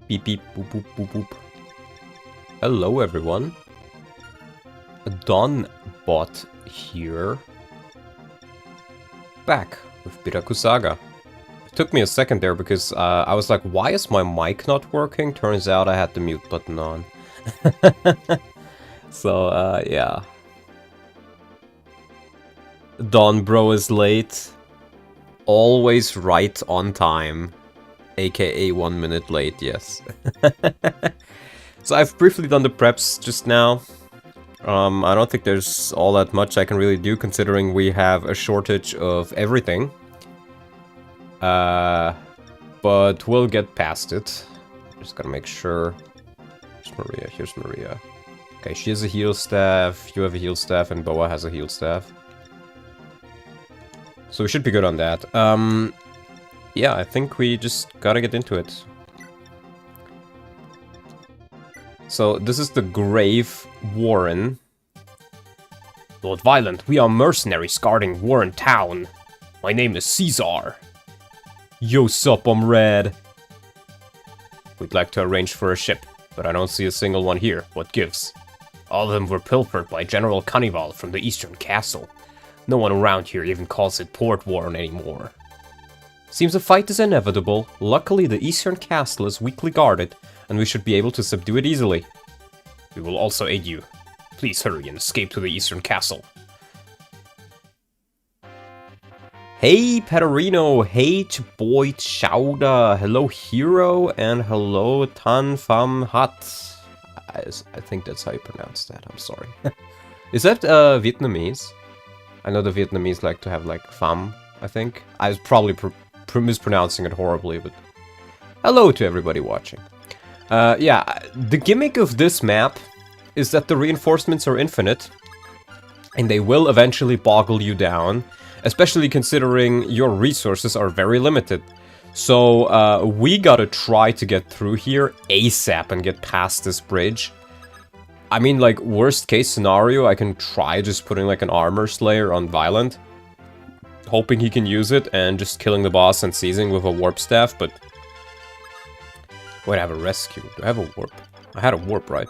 Beep beep boop boop boop boop. Hello everyone. Don bot here. Back with Biraku Saga. It took me a second there because I was like, why is my mic not working? Turns out I had the mute button on. So, yeah. Don bro is late. Always right on time. AKA 1 minute late, yes. So I've briefly done the preps just now. I don't think there's all that much I can really do considering we have a shortage of everything. But we'll get past it. Just gotta make sure. Here's Maria, here's Maria. Okay, she has a heal staff, you have a heal staff, and Boa has a heal staff. So we should be good on that. Yeah, I think we just gotta get into it. So, this is the Grave Warren. Lord Vyland, we are mercenaries guarding Warren Town. My name is Caesar. Yo sup, I'm Red. We'd like to arrange for a ship, but I don't see a single one here. What gives? All of them were pilfered by General Cunnival from the Eastern Castle. No one around here even calls it Port Warren anymore. Seems a fight is inevitable. Luckily, the Eastern Castle is weakly guarded, and we should be able to subdue it easily. We will also aid you. Please hurry and escape to the Eastern Castle. Hey, Paterino! Hey, Boy Chowda! Hello, Hero! And hello, Tan Pham Hat. I think that's how you pronounce that, I'm sorry. Is that Vietnamese? I know the Vietnamese like to have, like, Pham, I think. I was probably mispronouncing it horribly, but... Hello to everybody watching. Yeah, the gimmick of this map is that the reinforcements are infinite, and they will eventually boggle you down, especially considering your resources are very limited. So, we gotta try to get through here ASAP and get past this bridge. I mean, like, worst case scenario, I can try just putting, like, an armor slayer on Vyland, hoping he can use it, and just killing the boss and seizing with a warp staff, but... Wait, I have a rescue. Do I have a warp? I had a warp, right?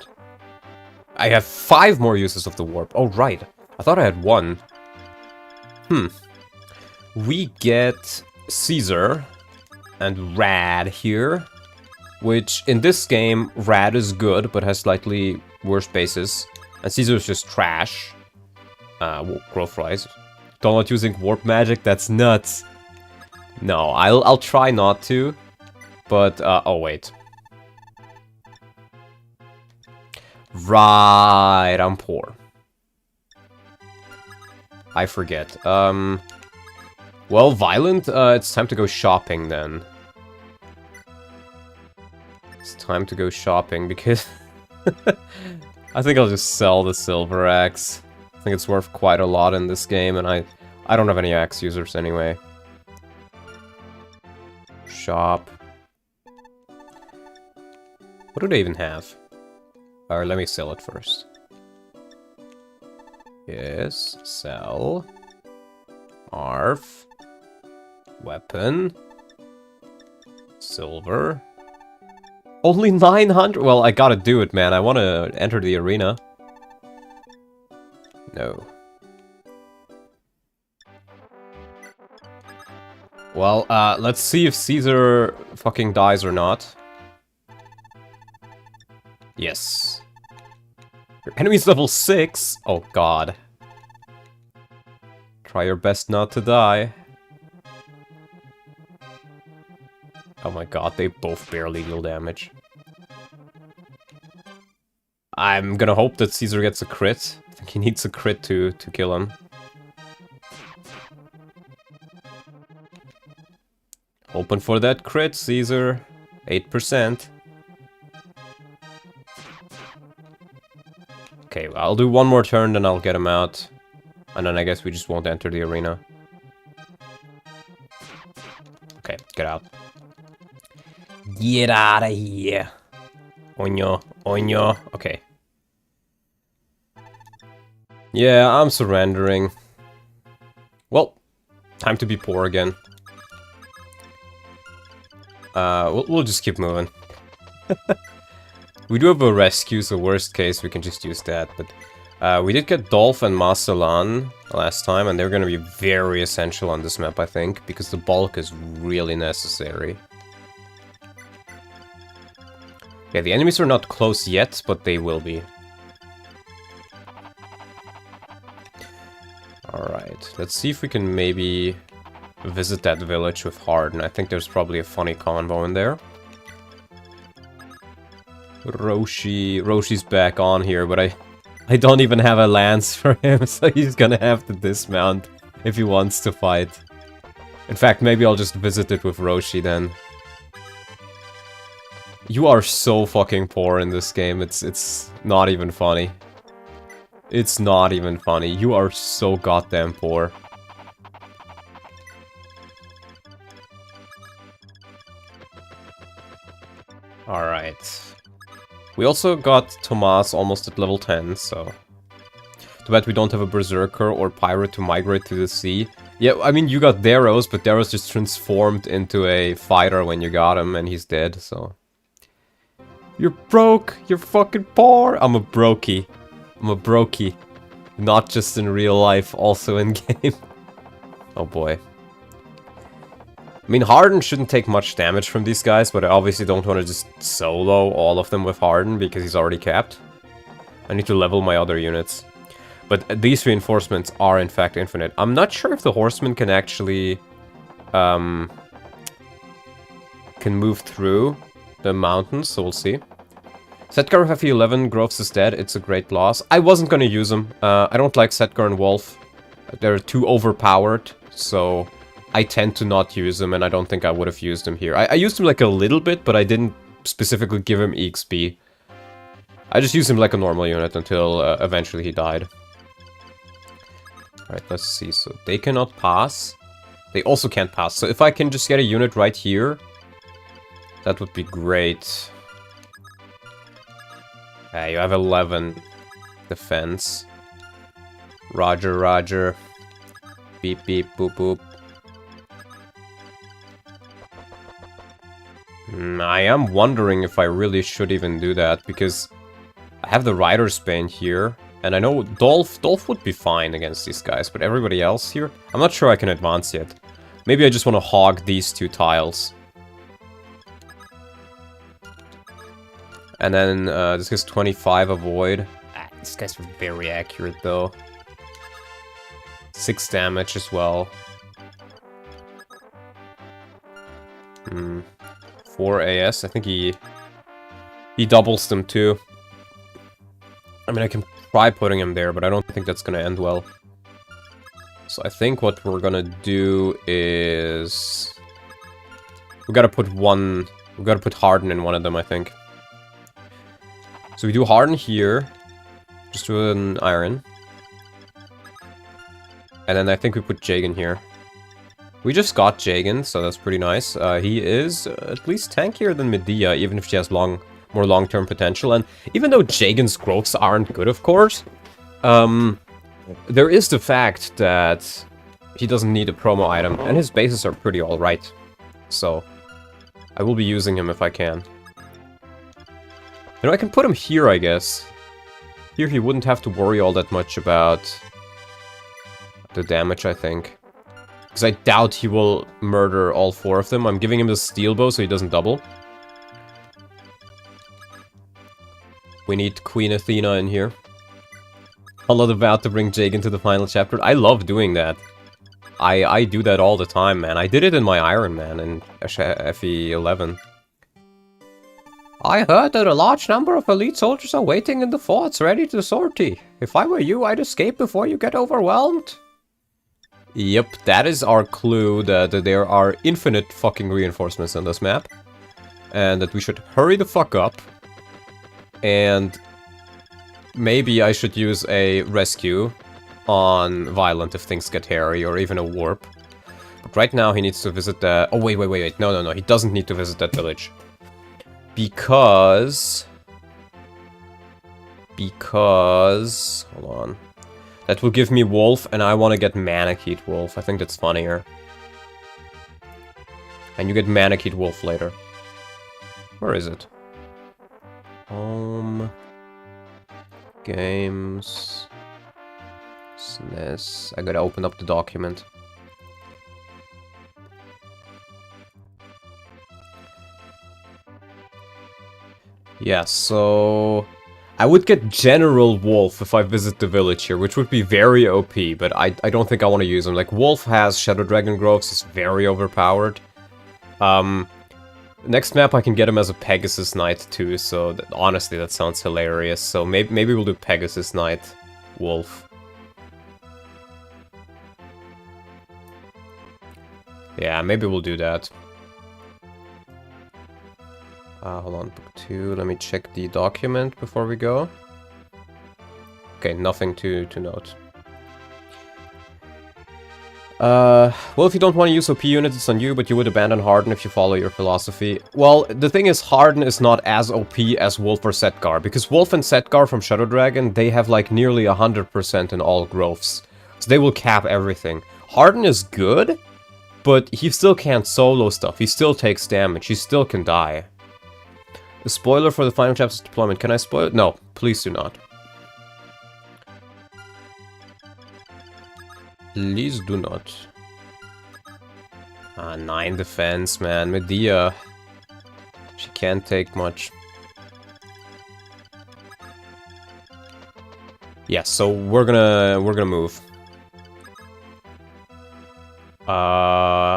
I have 5 more uses of the warp. Oh, right. I thought I had 1. We get Caesar and Rad here, which in this game, Rad is good, but has slightly worse bases, and Caesar is just trash. Growth Rise. Donald using warp magic? That's nuts. No, I'll try not to, but, oh wait. Right, I'm poor. I forget. Well, Vyland, it's time to go shopping then. It's time to go shopping because... I think I'll just sell the silver axe. I think it's worth quite a lot in this game, and I don't have any axe users anyway. Shop. What do they even have? Alright, let me sell it first. Yes, sell. Arf. Weapon. Silver. Only 900? Well, I gotta do it, man. I want to enter the arena. No. Well, let's see if Caesar fucking dies or not. Yes. Your enemy's level 6? Oh god. Try your best not to die. Oh my god, they both barely deal damage. I'm gonna hope that Caesar gets a crit. I think he needs a crit to kill him. Hoping for that crit, Caesar. 8%. Okay, I'll do one more turn, then I'll get him out. And then I guess we just won't enter the arena. Okay, get out. Get out of here. Oño, oño. Okay. Yeah, I'm surrendering. Well, time to be poor again. We'll just keep moving. We do have a rescue, so worst case we can just use that, but we did get Dolph and Masalan last time, and they're gonna be very essential on this map, I think, because the bulk is really necessary. Yeah, the enemies are not close yet, but they will be. Alright, let's see if we can maybe visit that village with Hardin. I think there's probably a funny convo in there. Roshi's back on here, but I don't even have a lance for him, so he's gonna have to dismount if he wants to fight. In fact, maybe I'll just visit it with Roshi then. You are so fucking poor in this game, it's not even funny. It's not even funny. You are so goddamn poor. Alright. We also got Tomas almost at level 10, so... Too bad we don't have a Berserker or Pirate to migrate to the sea. Yeah, I mean, you got Daros, but Daros just transformed into a fighter when you got him, and he's dead, so... You're broke! You're fucking poor! I'm a brokey. I'm a brokey. Not just in real life, also in game. Oh boy. I mean, Hardin shouldn't take much damage from these guys, but I obviously don't want to just solo all of them with Hardin, because he's already capped. I need to level my other units. But these reinforcements are in fact infinite. I'm not sure if the horsemen can actually... can move through the mountains, so we'll see. Setgar with FE11, Groves is dead, it's a great loss. I wasn't gonna use them. I don't like Setgar and Wolf. They're too overpowered, so I tend to not use them, and I don't think I would have used them here. I used him like a little bit, but I didn't specifically give him EXP. I just used him like a normal unit until eventually he died. Alright, let's see. So they cannot pass. They also can't pass. So if I can just get a unit right here, that would be great. You have 11 defense. Roger, roger. Beep, beep, boop, boop. I am wondering if I really should even do that, because I have the Rider's Bane here, and I know Dolph would be fine against these guys, but everybody else here, I'm not sure I can advance yet. Maybe I just want to hog these two tiles. And then this gets 25 avoid. These guys are very accurate though. 6 damage as well. 4 AS. I think he doubles them too. I mean, I can try putting him there, but I don't think that's gonna end well. So I think what we're gonna do is we gotta put Hardin in one of them, I think. So we do Hardin here, just do an iron. And then I think we put Jagan here. We just got Jagan, so that's pretty nice. He is at least tankier than Medea, even if she has more long-term potential. And even though Jagan's growths aren't good, of course, there is the fact that he doesn't need a promo item, and his bases are pretty alright. So I will be using him if I can. You know, I can put him here, I guess. Here he wouldn't have to worry all that much about the damage, I think. Because I doubt he will murder all 4 of them. I'm giving him the steel bow so he doesn't double. We need Queen Athena in here. I'm not about to bring Jagan to the final chapter. I love doing that. I do that all the time, man. I did it in my Ironman in FE11. I heard that a large number of elite soldiers are waiting in the forts, ready to sortie. If I were you, I'd escape before you get overwhelmed. Yep, that is our clue that there are infinite fucking reinforcements on this map. And that we should hurry the fuck up. And maybe I should use a rescue on Vyland if things get hairy, or even a warp. But right now he needs to visit the... Oh, wait. No. He doesn't need to visit that village. Because... Hold on. That will give me Wolf, and I want to get Manakite Wolf. I think that's funnier. And you get Manakite Wolf later. Where is it? Home. Games. SNES. I gotta open up the document. Yeah, so... I would get General Wolf if I visit the village here, which would be very OP, but I don't think I want to use him. Like, Wolf has Shadow Dragon Groves, is very overpowered. Next map I can get him as a Pegasus Knight too, so honestly that sounds hilarious. So maybe we'll do Pegasus Knight Wolf. Yeah, maybe we'll do that. Hold on, book 2, let me check the document before we go. Okay, nothing to note. Well, if you don't want to use OP units, it's on you, but you would abandon Hardin if you follow your philosophy. Well, the thing is, Hardin is not as OP as Wolf or Setgar, because Wolf and Setgar from Shadow Dragon, they have like nearly 100% in all growths. So they will cap everything. Hardin is good, but he still can't solo stuff. He still takes damage. He still can die. A spoiler for the final chapter's deployment. Can I spoil it? No, please do not. Please do not. 9 defense, man. Medea. She can't take much. Yeah, so we're gonna move.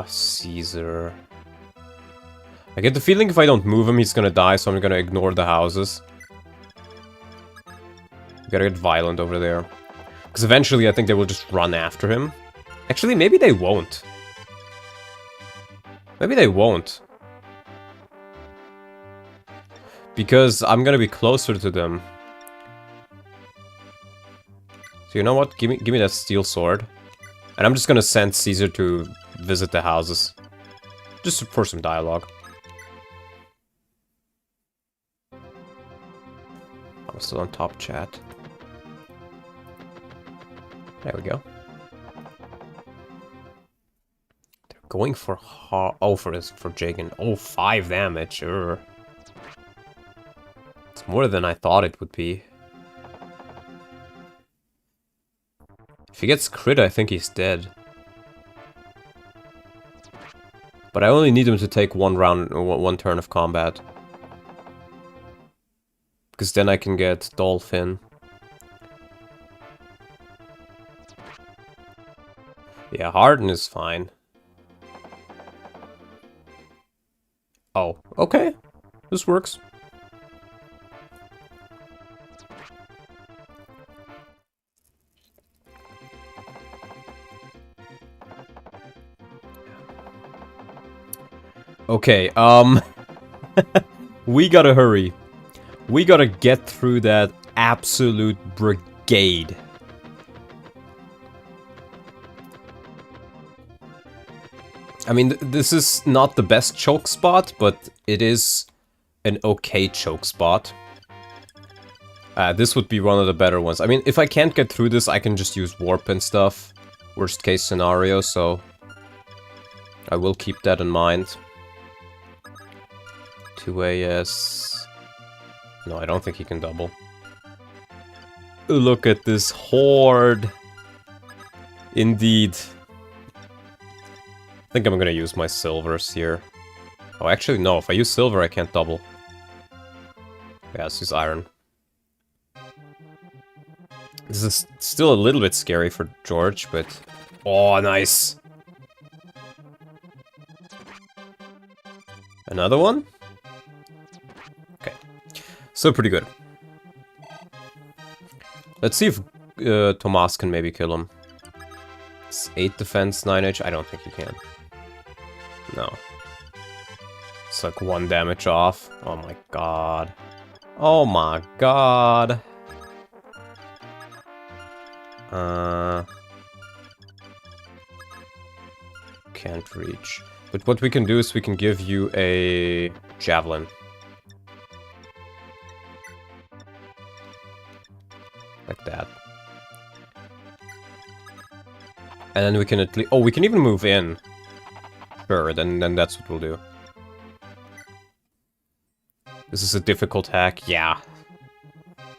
Caesar. I get the feeling if I don't move him, he's gonna die, so I'm gonna ignore the houses. Gotta get Vyland over there. Because eventually I think they will just run after him. Actually, maybe they won't. Maybe they won't. Because I'm gonna be closer to them. So you know what? Give me that steel sword. And I'm just gonna send Caesar to visit the houses. Just for some dialogue. I'm still on top chat. There we go. They're going for for Jagan. Oh, 5 damage. It's more than I thought it would be. If he gets crit, I think he's dead. But I only need him to take one turn of combat. Because then I can get Dolphin. Yeah, Hardin is fine. Oh, okay. This works. Okay, we gotta hurry. We gotta get through that absolute brigade. I mean, this is not the best choke spot, but it is an okay choke spot. This would be one of the better ones. I mean, if I can't get through this, I can just use warp and stuff. Worst case scenario, so I will keep that in mind. 2 AS. No, I don't think he can double. Look at this horde. Indeed. I think I'm gonna use my silvers here. Oh, actually, no. If I use silver, I can't double. Yeah, let's use iron. This is still a little bit scary for George, but... Oh, nice! Another one? Okay. Still pretty good. Let's see if Tomas can maybe kill him. It's 8 defense, 9 H. I don't think he can. No. It's like 1 damage off. Oh my god. Oh my god. Can't reach. But what we can do is we can give you a javelin. Like that. And then we can at least... Oh, we can even move in. Sure, then that's what we'll do. This is a difficult hack, yeah.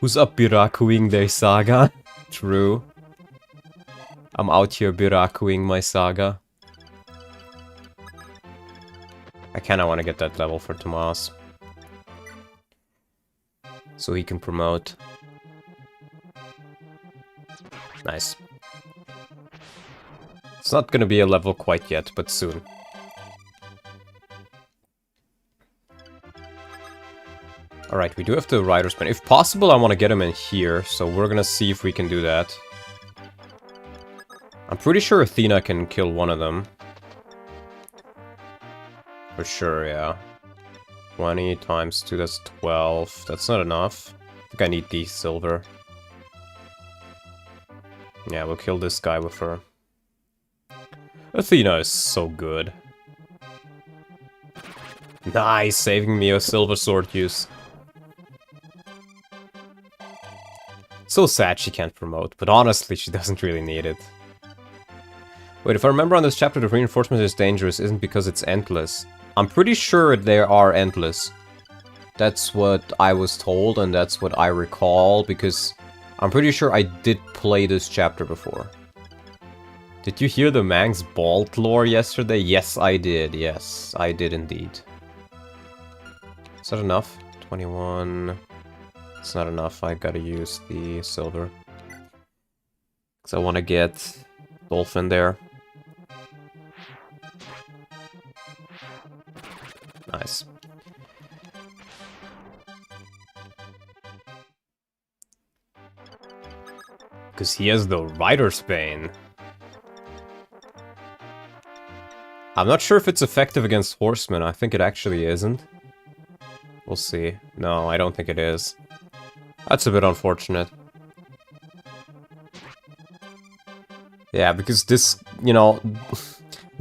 Who's up Birakuing their saga? True. I'm out here Birakuing my saga. I kinda wanna get that level for Tomas. So he can promote. Nice. It's not gonna be a level quite yet, but soon. Alright, we do have the rider's pen. If possible, I want to get him in here, so we're gonna see if we can do that. I'm pretty sure Athena can kill one of them. For sure, yeah. 20 times 2, that's 12. That's not enough. I think I need the silver. Yeah, we'll kill this guy with her. Athena is so good. Nice, saving me a silver sword use. So sad she can't promote, but honestly, she doesn't really need it. Wait, if I remember on this chapter, the reinforcement is dangerous isn't because it's endless. I'm pretty sure they are endless. That's what I was told, and that's what I recall, because I'm pretty sure I did play this chapter before. Did you hear the Mang's Bald lore yesterday? Yes, I did. Yes, I did indeed. Is that enough? 21... It's not enough, I gotta use the silver. Because I want to get Dolphin there. Nice. Because he has the Rider's Bane. I'm not sure if it's effective against horsemen, I think it actually isn't. We'll see. No, I don't think it is. That's a bit unfortunate. Yeah, because this, you know,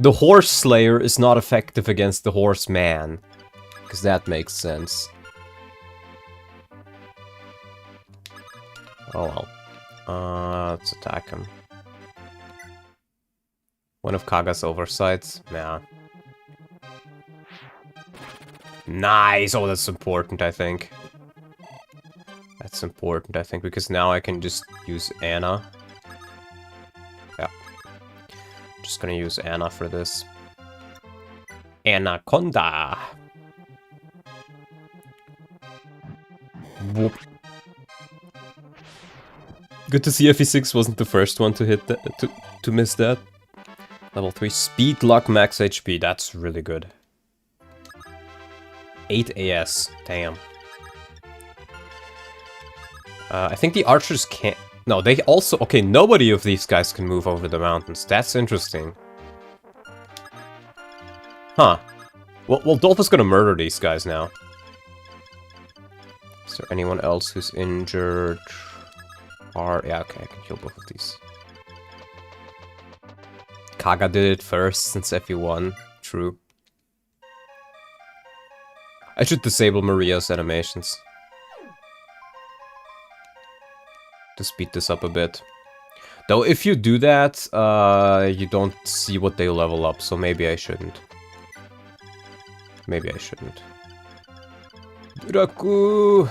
the Horse Slayer is not effective against the Horseman. Because that makes sense. Oh well. Let's attack him. One of Kaga's oversights? Yeah. Nice! Oh, that's important, I think. That's important, I think, because now I can just use Anna. Yeah. Just gonna use Anna for this. Anaconda! Whoop. Good to see FE6 wasn't the first one to hit that, to miss that. Level 3 speed, luck, max HP. That's really good. 8 AS. Damn. I think the archers can't... No, they also... Okay, nobody of these guys can move over the mountains. That's interesting. Huh. Well, Dolph is gonna murder these guys now. Is there anyone else who's injured? Yeah, okay, I can kill both of these. Kaga did it first since FE1. True. I should disable Maria's animations. To speed this up a bit. Though if you do that, you don't see what they level up, so maybe I shouldn't. Maybe I shouldn't. Biraku!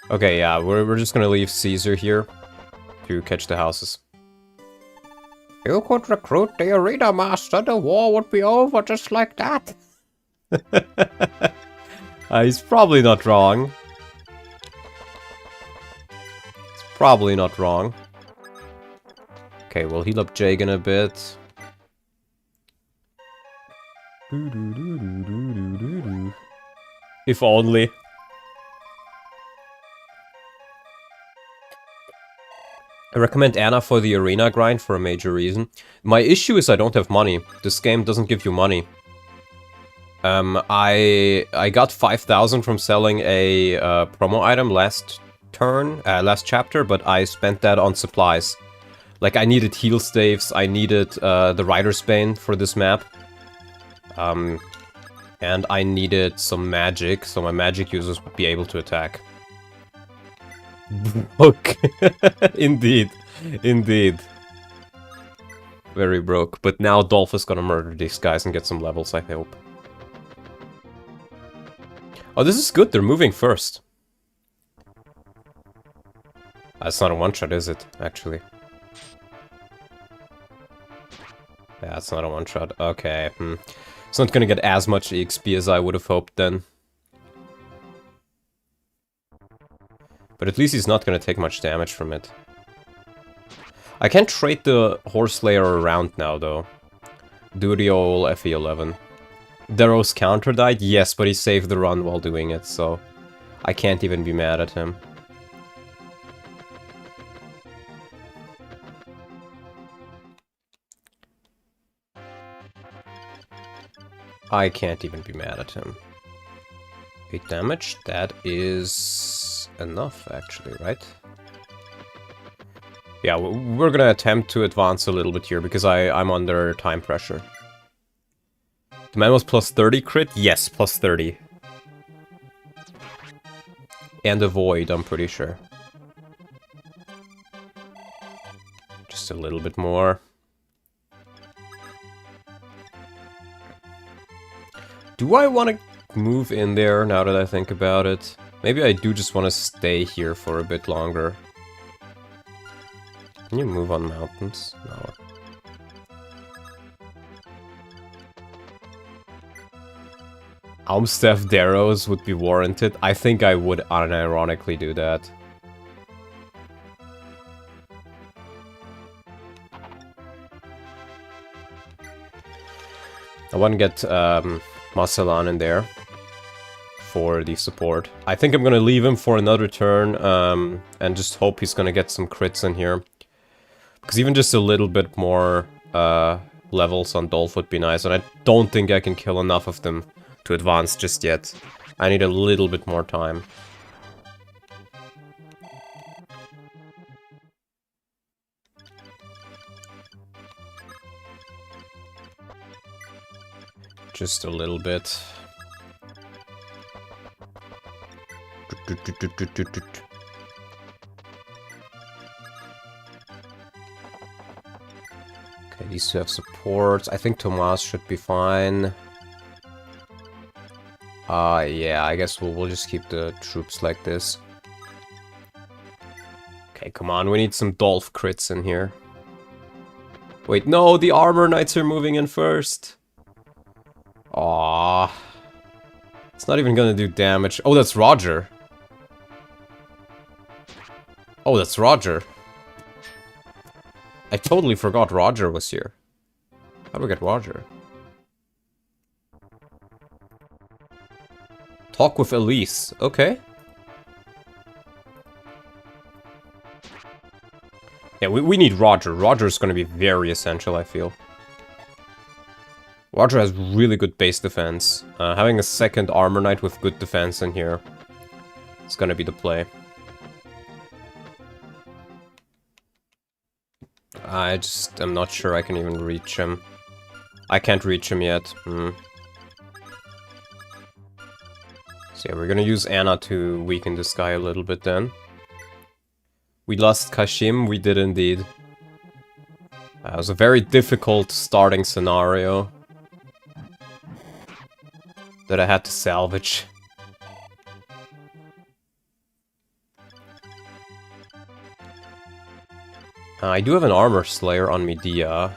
Okay, yeah, we're just gonna leave Caesar here to catch the houses. You could recruit the arena master, the war would be over just like that. He's probably not wrong. Probably not wrong. Okay, we'll heal up Jagan a bit. If only. I recommend Anna for the arena grind for a major reason. My issue is I don't have money. This game doesn't give you money. I got 5,000 from selling a promo item last chapter, but I spent that on supplies. Like, I needed heal staves, I needed the Rider's Bane for this map. And I needed some magic, so my magic users would be able to attack. Broke. Indeed. Indeed. Very broke. But now Dolph is gonna murder these guys and get some levels, I hope. Oh, this is good. They're moving first. That's not a one-shot, is it? Actually. Yeah, it's not a one-shot. Okay. It's not gonna get as much EXP as I would have hoped then. But at least he's not gonna take much damage from it. I can't trade the Horse Layer around now, though. Do the old FE11. Darrow's counter died? Yes, but he saved the run while doing it, so... I can't even be mad at him. I can't even be mad at him. 8 damage, that is enough, actually, right? Yeah, we're gonna attempt to advance a little bit here, because I'm under time pressure. The man was plus 30 crit? Yes, plus 30. And a void, I'm pretty sure. Just a little bit more. Do I want to move in there now that I think about it? Maybe I do just want to stay here for a bit longer. Can you move on mountains? No. Almstaff Darrows would be warranted. I think I would unironically do that. I want to get Masalan in there for the support. I think I'm gonna leave him for another turn and just hope he's gonna get some crits in here. Because even just a little bit more levels on Dolph would be nice, and I don't think I can kill enough of them to advance just yet. I need a little bit more time. Just a little bit. Okay, these two have supports. I think Tomas should be fine. Yeah, I guess we'll just keep the troops like this. Okay, come on, we need some Dolph crits in here. Wait, no, the Armor Knights are moving in first. Aww. It's not even gonna do damage. Oh, that's Roger. Oh, that's Roger. I totally forgot Roger was here. How do we get Roger? Talk with Elise. Okay. Yeah, we need Roger. Roger's gonna be very essential, I feel. Roger has really good base defense. Having a second Armor Knight with good defense in here is gonna be the play. I just am not sure I can even reach him. I can't reach him yet. So yeah, we're gonna use Anna to weaken this guy a little bit then. We lost Kashim, we did indeed. It was a very difficult starting scenario that I had to salvage. I do have an Armor Slayer on Medea.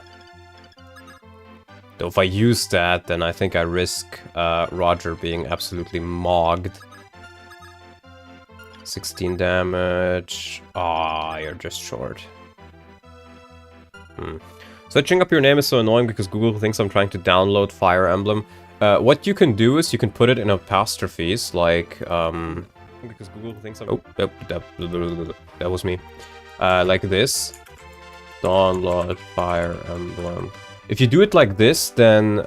Though if I use that, then I think I risk Roger being absolutely mogged. 16 damage. Ah, you're just short. Searching up your name is so annoying because Google thinks I'm trying to download Fire Emblem. What you can do is you can put it in apostrophes, like, because Google thinks I'm... Oh, that was me. Like this. Download Fire Emblem. If you do it like this, then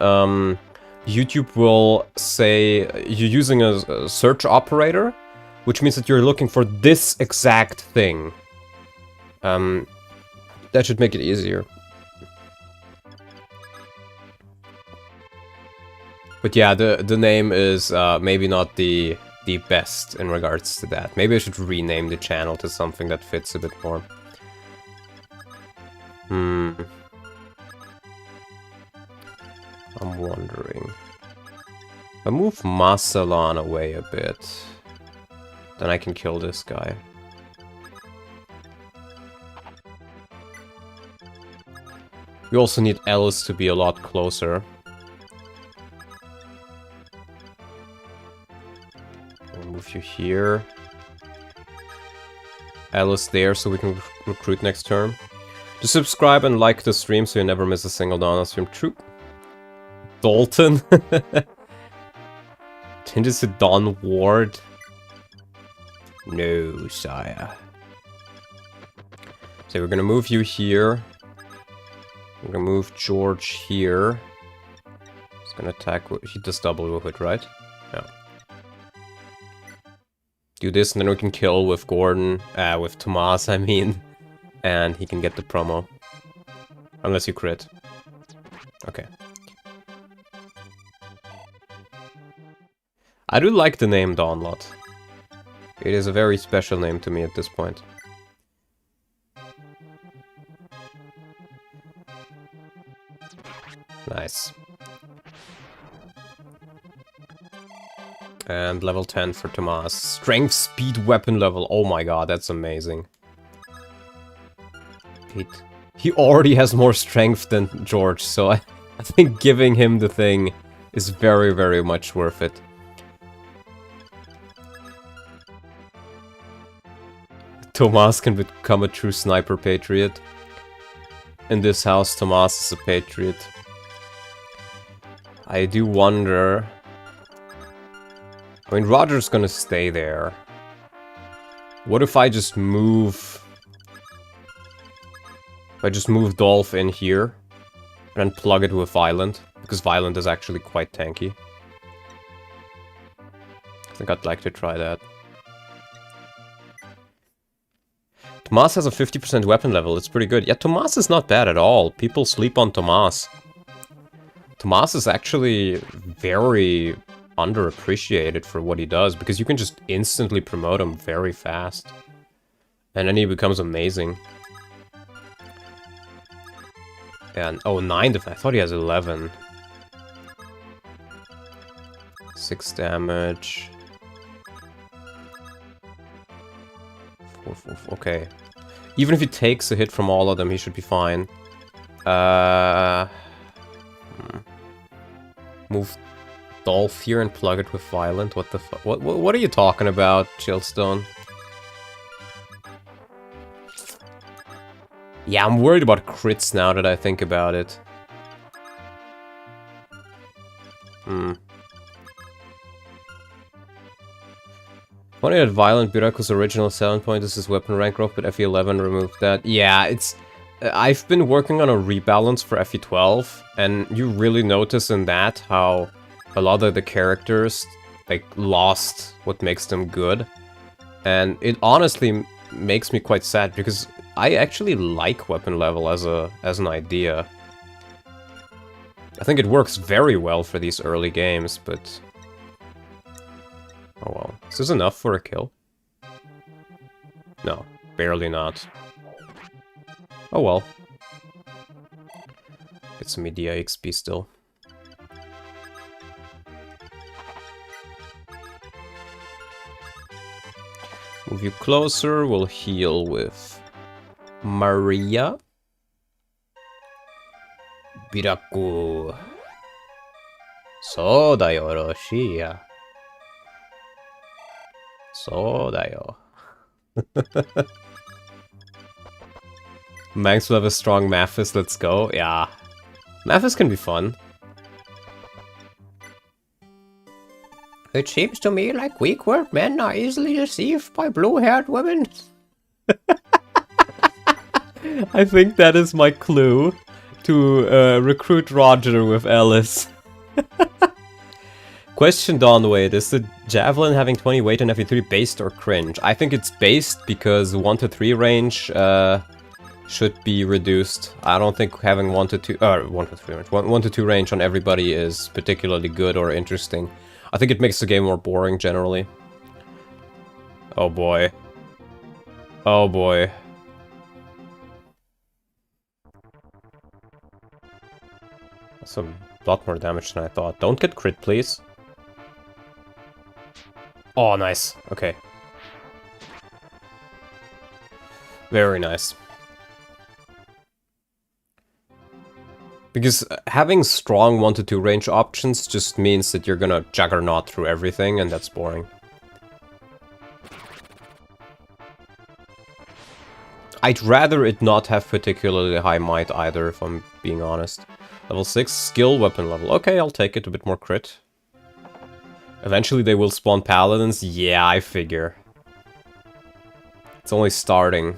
YouTube will say you're using a search operator, which means that you're looking for this exact thing. That should make it easier. But yeah, the name is maybe not the best in regards to that. Maybe I should rename the channel to something that fits a bit more. I'm wondering. I move Masalan away a bit, then I can kill this guy. We also need Alice to be a lot closer. I'll move you here. Alice there so we can recruit next turn. Just subscribe and like the stream so you never miss a single Donna stream. True. Dalton? Changes to Don Ward? No, sire. So we're gonna move you here. We're gonna move George here. He's gonna attack. He does double with it, right? Yeah. Do this and then we can kill with Gordon. With Tomas, I mean. And he can get the promo. Unless you crit. Okay. I do like the name Dawnlot. It is a very special name to me at this point. Nice. And level 10 for Tomas. Strength, speed, weapon level. Oh my god, that's amazing. He already has more strength than George, so I think giving him the thing is very, very much worth it. Tomas can become a true sniper patriot. In this house, Tomas is a patriot. I do wonder... I mean, Roger's gonna stay there. What if I just move... If I just move Dolph in here, and then plug it with Vyland, because Vyland is actually quite tanky. I think I'd like to try that. Tomas has a 50% weapon level, it's pretty good. Yeah, Tomas is not bad at all. People sleep on Tomas. Tomas is actually very underappreciated for what he does, because you can just instantly promote him very fast. And then he becomes amazing. And, oh, 9 defense. I thought he has 11. 6 damage. 4, okay. Even if he takes a hit from all of them, he should be fine. Move Dolph here and plug it with Vyland. What the fuck? What are you talking about, Chillstone? Yeah, I'm worried about crits now that I think about it. Funny that Vyland Biraku's original selling point is his weapon rank growth, but FE11 removed that. Yeah, it's... I've been working on a rebalance for FE12, and you really notice in that how a lot of the characters, like, lost what makes them good. And it honestly makes me quite sad, because I actually like weapon level as an idea. I think it works very well for these early games, but... Oh well. Is this enough for a kill? No, barely not. Oh well. Get some media XP still. Move you closer, we'll heal with Maria. Biraku. So da yo, Roshiya. So da yo. Manx will have a strong Mathis, let's go. Yeah. Mathis can be fun. It seems to me like weak-willed men are easily deceived by blue-haired women. I think that is my clue to recruit Roger with Alice. Question, Dawnwade, is the Javelin having 20 weight in FE3 based or cringe? I think it's based because 1 to 3 range should be reduced. I don't think having 1 to 2 range, 1 to 2 range on everybody is particularly good or interesting. I think it makes the game more boring generally. Oh boy. Oh boy. That's a lot more damage than I thought. Don't get crit, please. Oh, nice. Okay. Very nice. Because having strong 1 to 2 range options just means that you're gonna juggernaut through everything, and that's boring. I'd rather it not have particularly high might either, if I'm being honest. Level 6, skill, weapon level. Okay, I'll take it, a bit more crit. Eventually they will spawn paladins? Yeah, I figure. It's only starting.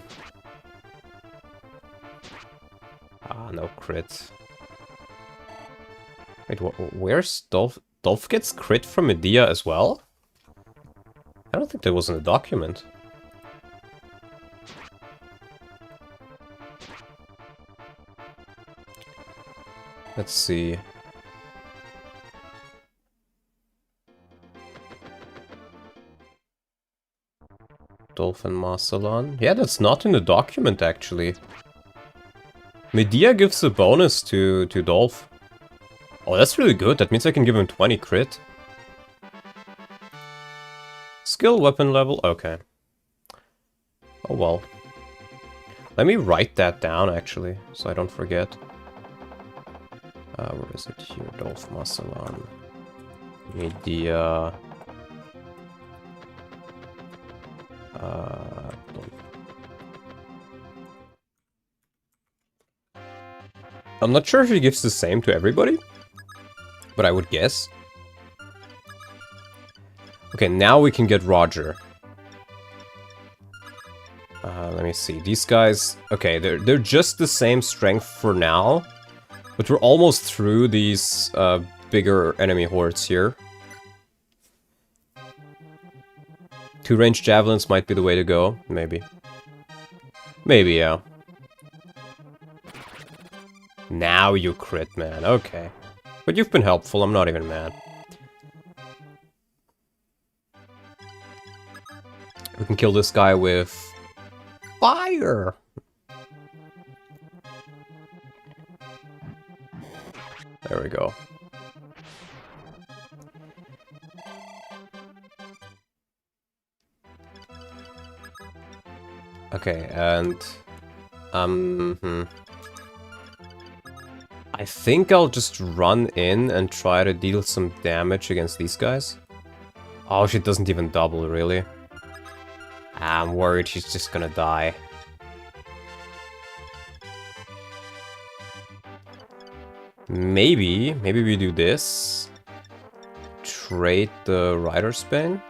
Ah, no crit. Wait, where's Dolph? Dolph gets crit from Medea as well? I don't think that was in the document. Let's see. Dolph and Marcelan? Yeah, that's not in the document, actually. Medea gives a bonus to Dolph. Oh, that's really good. That means I can give him 20 crit. Skill, weapon level. Okay. Oh, well. Let me write that down, actually, so I don't forget. Where is it? Here, Dolph, Marcelan. Medea... I'm not sure if he gives the same to everybody, but I would guess. Okay, now we can get Roger. Let me see. These guys... Okay, they're just the same strength for now, but we're almost through these bigger enemy hordes here. 2 range javelins might be the way to go. Maybe. Maybe, yeah. Now you crit, man. Okay. But you've been helpful. I'm not even mad. We can kill this guy with... fire! There we go. Okay, and... I think I'll just run in and try to deal some damage against these guys. Oh, she doesn't even double, really. I'm worried she's just gonna die. Maybe we do this. Trade the Rider's Bane.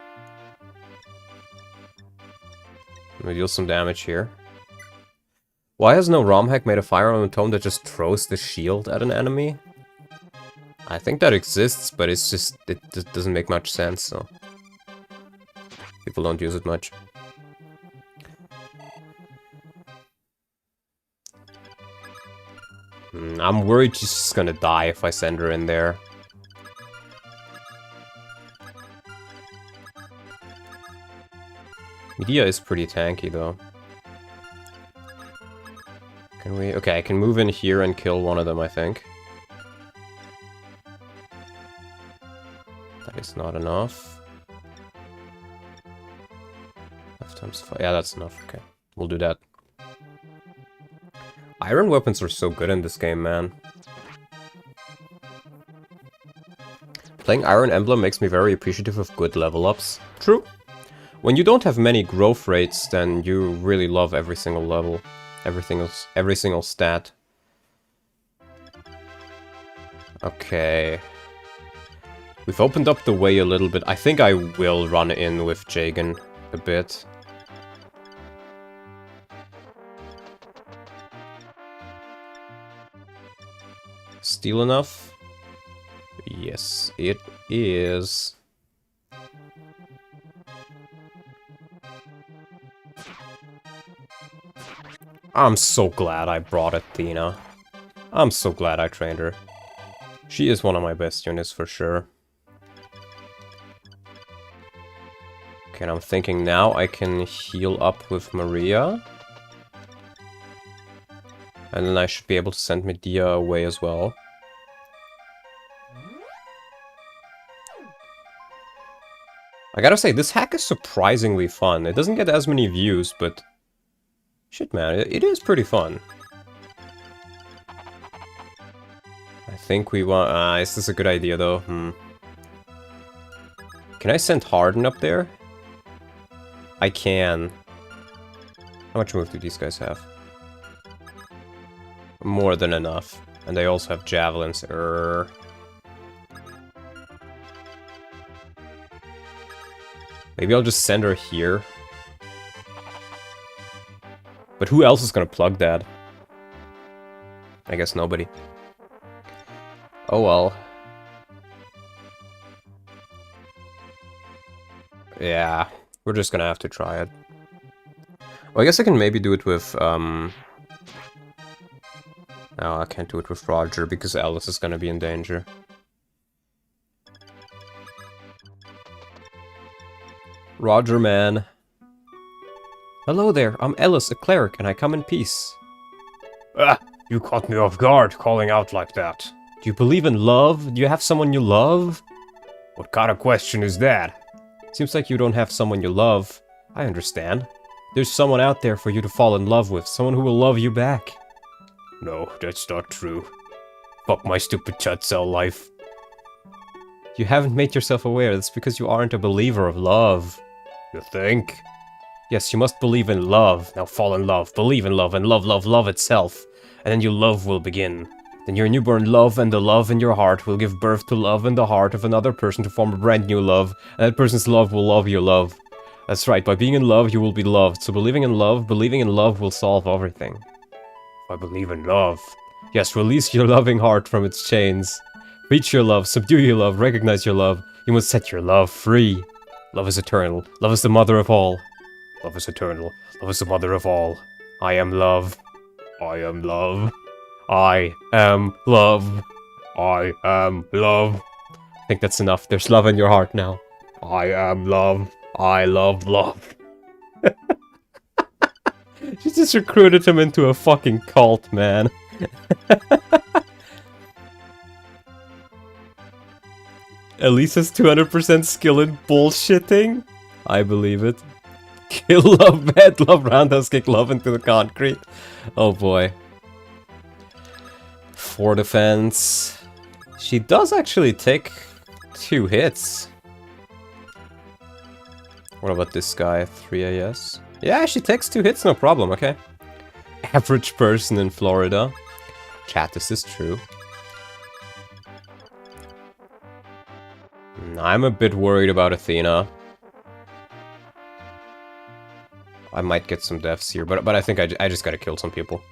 We deal some damage here. Why has no ROM hack made a firearm tome that just throws the shield at an enemy? I think that exists, but it's just... it doesn't make much sense, so... people don't use it much. I'm worried she's just gonna die if I send her in there. Medea is pretty tanky, though. Can we... okay, I can move in here and kill one of them, I think. That is not enough. 5 times 5. Yeah, that's enough. Okay, we'll do that. Iron weapons are so good in this game, man. Playing Iron Emblem makes me very appreciative of good level ups. True. When you don't have many growth rates, then you really love every single level. Every single stat. Okay. We've opened up the way a little bit. I think I will run in with Jagan a bit. Steal enough? Yes, it is. I'm so glad I brought Athena. I'm so glad I trained her. She is one of my best units for sure. Okay, and I'm thinking now I can heal up with Maria. And then I should be able to send Medea away as well. I gotta say, this hack is surprisingly fun. It doesn't get as many views, but... Shit, man, it is pretty fun. I think we want... is this a good idea, though? Can I send Hardin up there? I can. How much move do these guys have? More than enough. And they also have javelins. Maybe I'll just send her here. But who else is gonna plug that? I guess nobody. Oh well. Yeah, we're just gonna have to try it. Well, I guess I can maybe do it with, No, I can't do it with Roger, because Alice is gonna be in danger. Roger, man. Hello there, I'm Ellis, a cleric, and I come in peace. Ah, you caught me off guard, calling out like that. Do you believe in love? Do you have someone you love? What kind of question is that? Seems like you don't have someone you love. I understand. There's someone out there for you to fall in love with, someone who will love you back. No, that's not true. Fuck my stupid chat cell life. You haven't made yourself aware, that's because you aren't a believer of love. You think? Yes, you must believe in love. Now fall in love, believe in love, and love itself. And then your love will begin. Then your newborn love and the love in your heart will give birth to love in the heart of another person to form a brand new love. And that person's love will love your love. That's right, by being in love, you will be loved. So believing in love will solve everything. I believe in love. Yes, release your loving heart from its chains. Reach your love, subdue your love, recognize your love. You must set your love free. Love is eternal. Love is the mother of all. Love is eternal. Love is the mother of all. I am love. I am love. I am love. I am love. I think that's enough. There's love in your heart now. I am love. I love love. She just recruited him into a fucking cult, man. Elise has 200% skill in bullshitting? I believe it. Kill love, bad love, roundhouse kick love into the concrete. Oh boy. 4 defense. She does actually take 2 hits. What about this guy? 3 AS? Yeah, she takes 2 hits, no problem, okay. Average person in Florida. Chat, is this true? I'm a bit worried about Athena. I might get some deaths here, but I think I just gotta kill some people.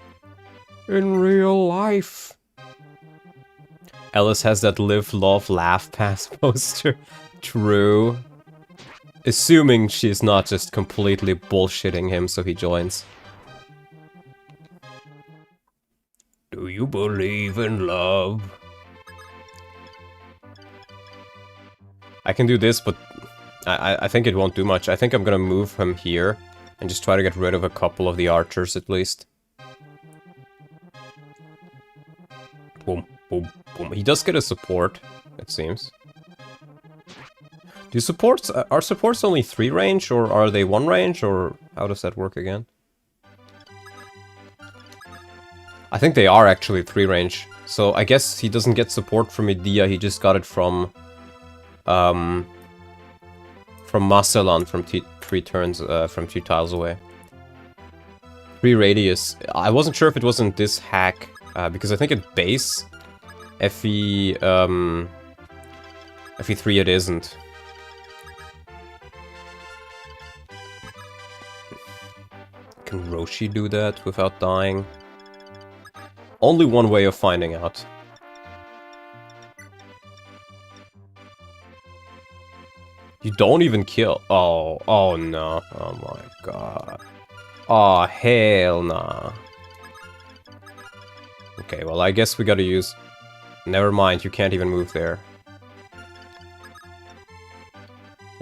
In real life. Ellis has that live, love, laugh pass poster. True. Assuming she's not just completely bullshitting him so he joins. Do you believe in love? I can do this, but I think it won't do much. I think I'm gonna move him here and just try to get rid of a couple of the archers at least. Boom, boom, boom. He does get a support, it seems. Do supports... are supports only 3 range, or are they 1 range, or how does that work again? I think they are actually 3 range. So I guess he doesn't get support from Medea, he just got it from Masalan from 3 turns, from 2 tiles away. 3 radius. I wasn't sure if it wasn't this hack, because I think at base, FE, FE3 it isn't. Can Roshi do that without dying? Only one way of finding out. You don't even kill. Oh, oh no. Oh my god. Oh, hell nah. Okay, well, I guess we gotta use... Never mind, you can't even move there.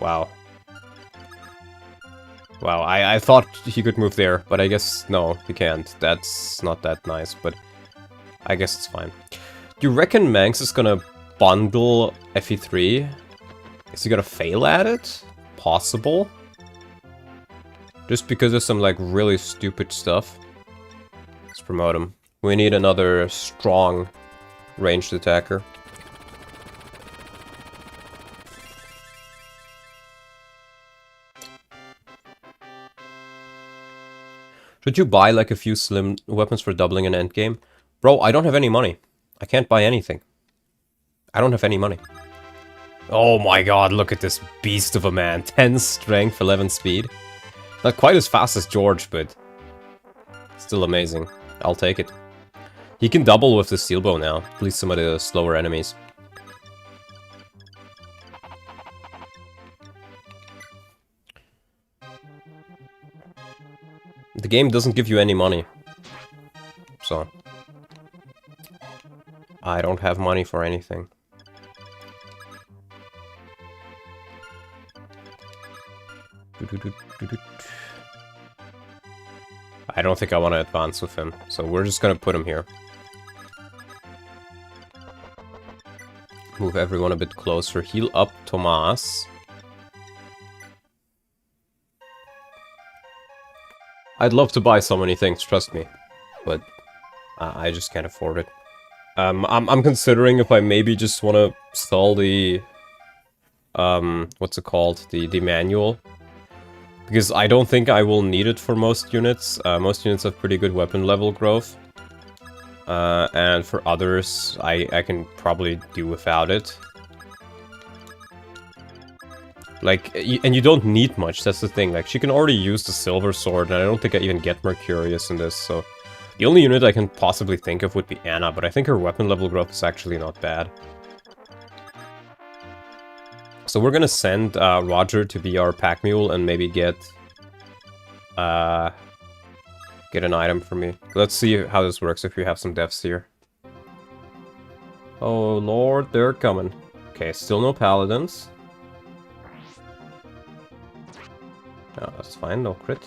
Wow. Wow, I thought he could move there, but I guess no, he can't. That's not that nice, but I guess it's fine. Do you reckon Manx is gonna bundle FE3? Is he gonna fail at it? possible. Just because of some, like, really stupid stuff. Let's promote him. We need another strong ranged attacker. Should you buy, like, a few slim weapons for doubling an endgame? Bro, I don't have any money. I can't buy anything. I don't have any money. Oh my god, look at this beast of a man. 10 strength, 11 speed. Not quite as fast as George, but still amazing. I'll take it. He can double with the steel bow now, at least some of the slower enemies. The game doesn't give you any money. So I don't have money for anything. I don't think I want to advance with him, so we're just gonna put him here. Move everyone a bit closer. Heal up Tomas. I'd love to buy so many things, trust me, but I just can't afford it. I'm considering if I maybe just want to sell the what's it called, the manual, because I don't think I will need it for most units. Most units have pretty good weapon level growth, and for others I can probably do without it. Like, and you don't need much, that's the thing. Like, she can already use the silver sword, and I don't think I even get Mercurius in this, so... The only unit I can possibly think of would be Anna, but I think her weapon level growth is actually not bad. So we're gonna send Roger to be our pack mule and maybe get an item for me. Let's see how this works if we have some devs here. Oh lord, they're coming. Okay, still no paladins. Oh, that's fine, no crit.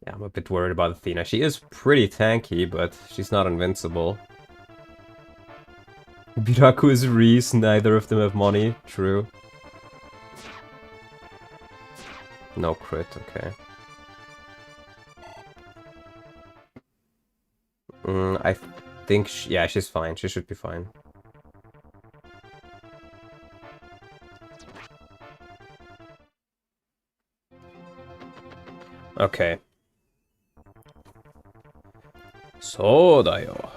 Yeah, I'm a bit worried about Athena. She is pretty tanky, but she's not invincible. Biraku is Reese, neither of them have money. True. No crit, okay. I think, yeah, she's fine. She should be fine. Okay. So da yo.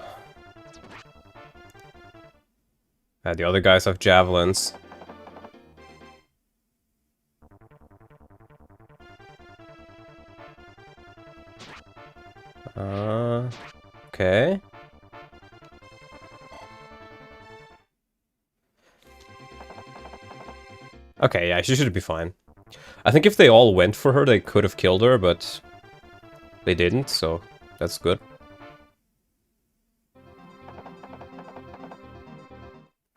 The other guys have javelins. Okay. Okay, yeah, she should be fine. I think if they all went for her, they could have killed her, but they didn't, so that's good.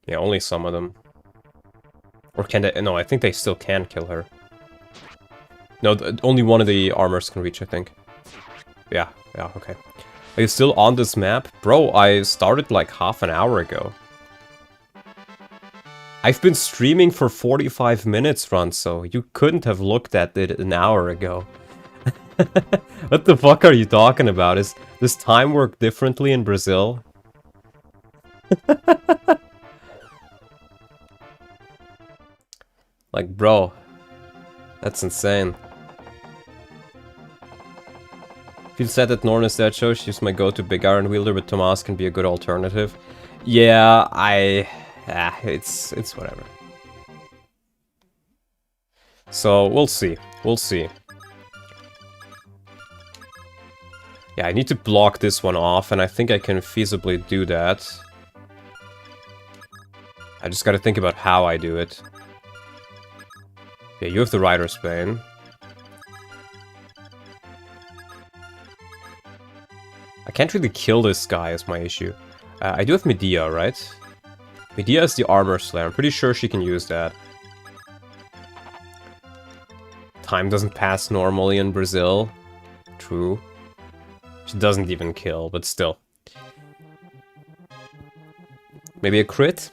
Yeah, only some of them. Or can they? No, I think they still can kill her. No, only one of the armors can reach, I think. Yeah, okay. Are you still on this map? Bro, I started like half an hour ago. I've been streaming for 45 minutes, Ronso. You couldn't have looked at it an hour ago. What the fuck are you talking about? Does time work differently in Brazil? Like, bro, that's insane. Feel sad that Norn is dead, so she's my go-to big iron wielder, but Tomas can be a good alternative. Yeah, it's whatever. So, we'll see. We'll see. Yeah, I need to block this one off, and I think I can feasibly do that. I just gotta think about how I do it. Yeah, you have the Rider's Bane. I can't really kill this guy is my issue. I do have Medea, right? Medea is the Armor Slayer. I'm pretty sure she can use that. Time doesn't pass normally in Brazil. True. She doesn't even kill, but still. Maybe a crit?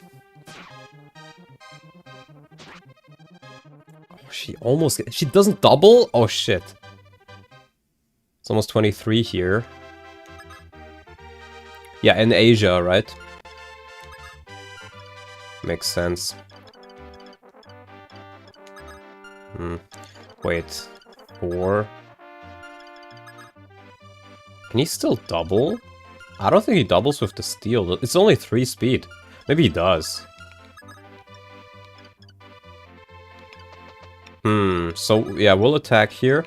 She almost... She doesn't double? Oh, shit. It's almost 23 here. Yeah, in Asia, right? Makes sense. Wait. 4. Can he still double? I don't think he doubles with the steel. It's only 3 speed. Maybe he does. So, yeah, we'll attack here.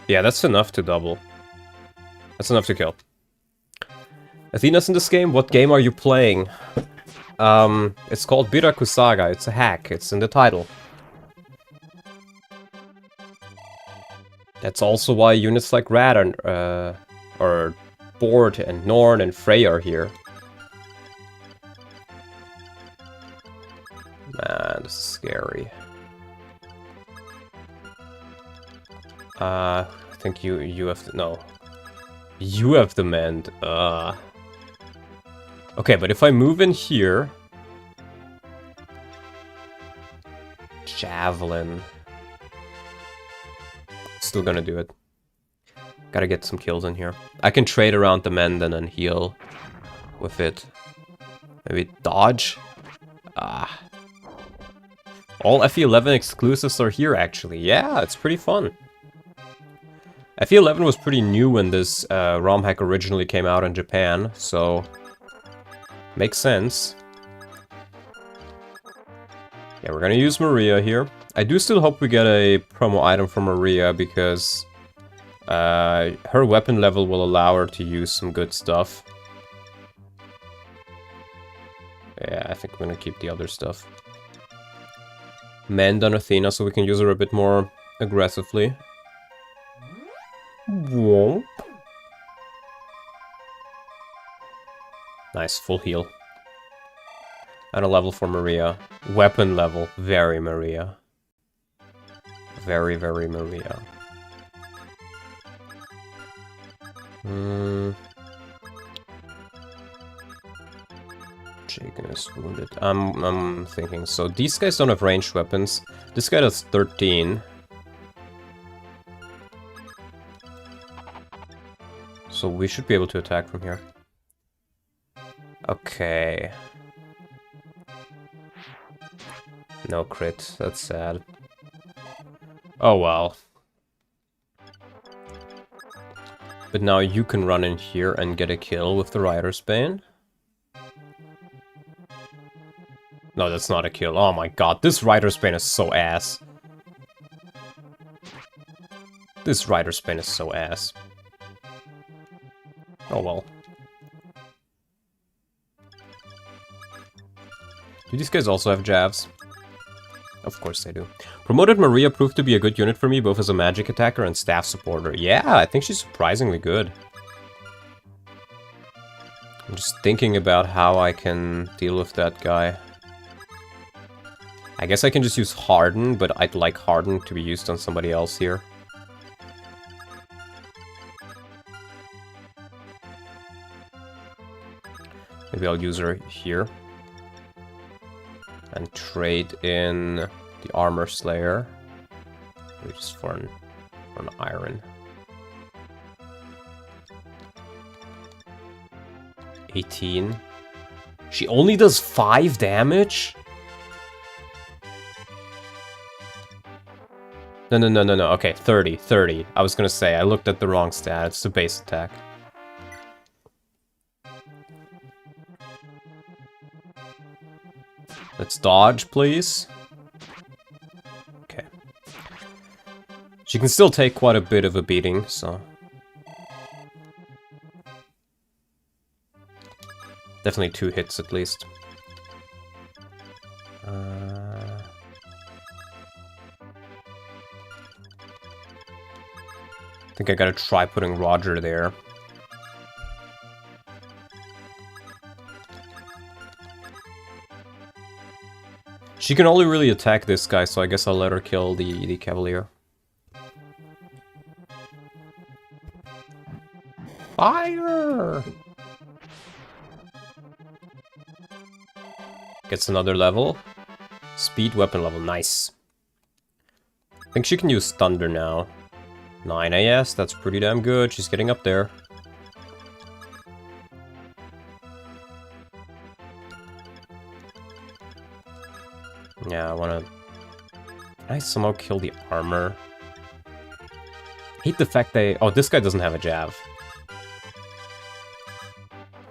Yeah, that's enough to double. That's enough to kill. Athena's in this game? What game are you playing? It's called Biraku Saga. It's a hack. It's in the title. That's also why units like Rad or Bord and Norn and Frey are here. Man, this is scary. I think you have to... No. You have the mend. Okay, but if I move in here... Javelin. Still gonna do it. Gotta get some kills in here. I can trade around the mend and then heal with it. Maybe dodge? All FE11 exclusives are here, actually. Yeah, it's pretty fun. FE11 was pretty new when this ROM hack originally came out in Japan, so... Makes sense. Yeah, we're gonna use Maria here. I do still hope we get a promo item from Maria, because... her weapon level will allow her to use some good stuff. Yeah, I think we're gonna keep the other stuff. Mend on Athena, so we can use her a bit more aggressively. Whoa. Nice, full heal. And a level for Maria. Weapon level, very Maria. Very, very Maria. Jagan is wounded. I'm thinking, so these guys don't have ranged weapons. This guy does 13. So we should be able to attack from here. Okay. No crit, that's sad. Oh well. But now you can run in here and get a kill with the Rider's Bane. No, that's not a kill. Oh my god, this Rider's Bane is so ass. This Rider's Bane is so ass. Oh well. Do these guys also have Javs? Of course they do. Promoted Maria proved to be a good unit for me, both as a magic attacker and staff supporter. Yeah, I think she's surprisingly good. I'm just thinking about how I can deal with that guy. I guess I can just use Hardin, but I'd like Hardin to be used on somebody else here. Maybe I'll use her here. And trade in the Armor Slayer. Just for an iron. 18. She only does 5 damage? No. Okay, 30. I was gonna say, I looked at the wrong stat. It's the base attack. Let's dodge, please. Okay. She can still take quite a bit of a beating, so... Definitely 2 hits at least. I think I gotta try putting Roger there. She can only really attack this guy, so I guess I'll let her kill the Cavalier. Fire! Gets another level. Speed, weapon level, nice. I think she can use Thunder now. 9 AS, that's pretty damn good. She's getting up there. Yeah, I wanna... Can I somehow kill the armor? Hate the fact they... Oh, this guy doesn't have a jab. I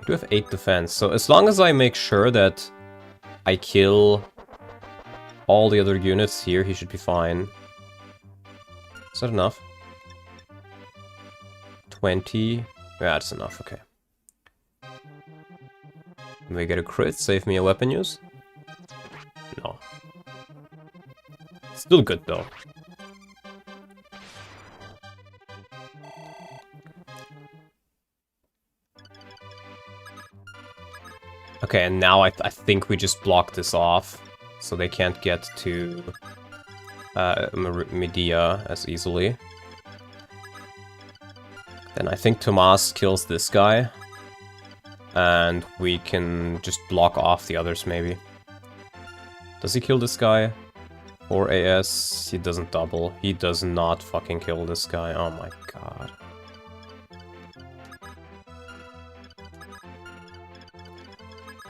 do have 8 defense, so as long as I make sure that I kill all the other units here, he should be fine. Is that enough? 20. Yeah, that's enough, okay. Can we get a crit? Save me a weapon use? No. Still good though. Okay, and now I think we just block this off, so they can't get to Medea as easily. Then I think Tomas kills this guy, and we can just block off the others maybe. Does he kill this guy? 4 AS, he doesn't double. He does not fucking kill this guy, oh my god.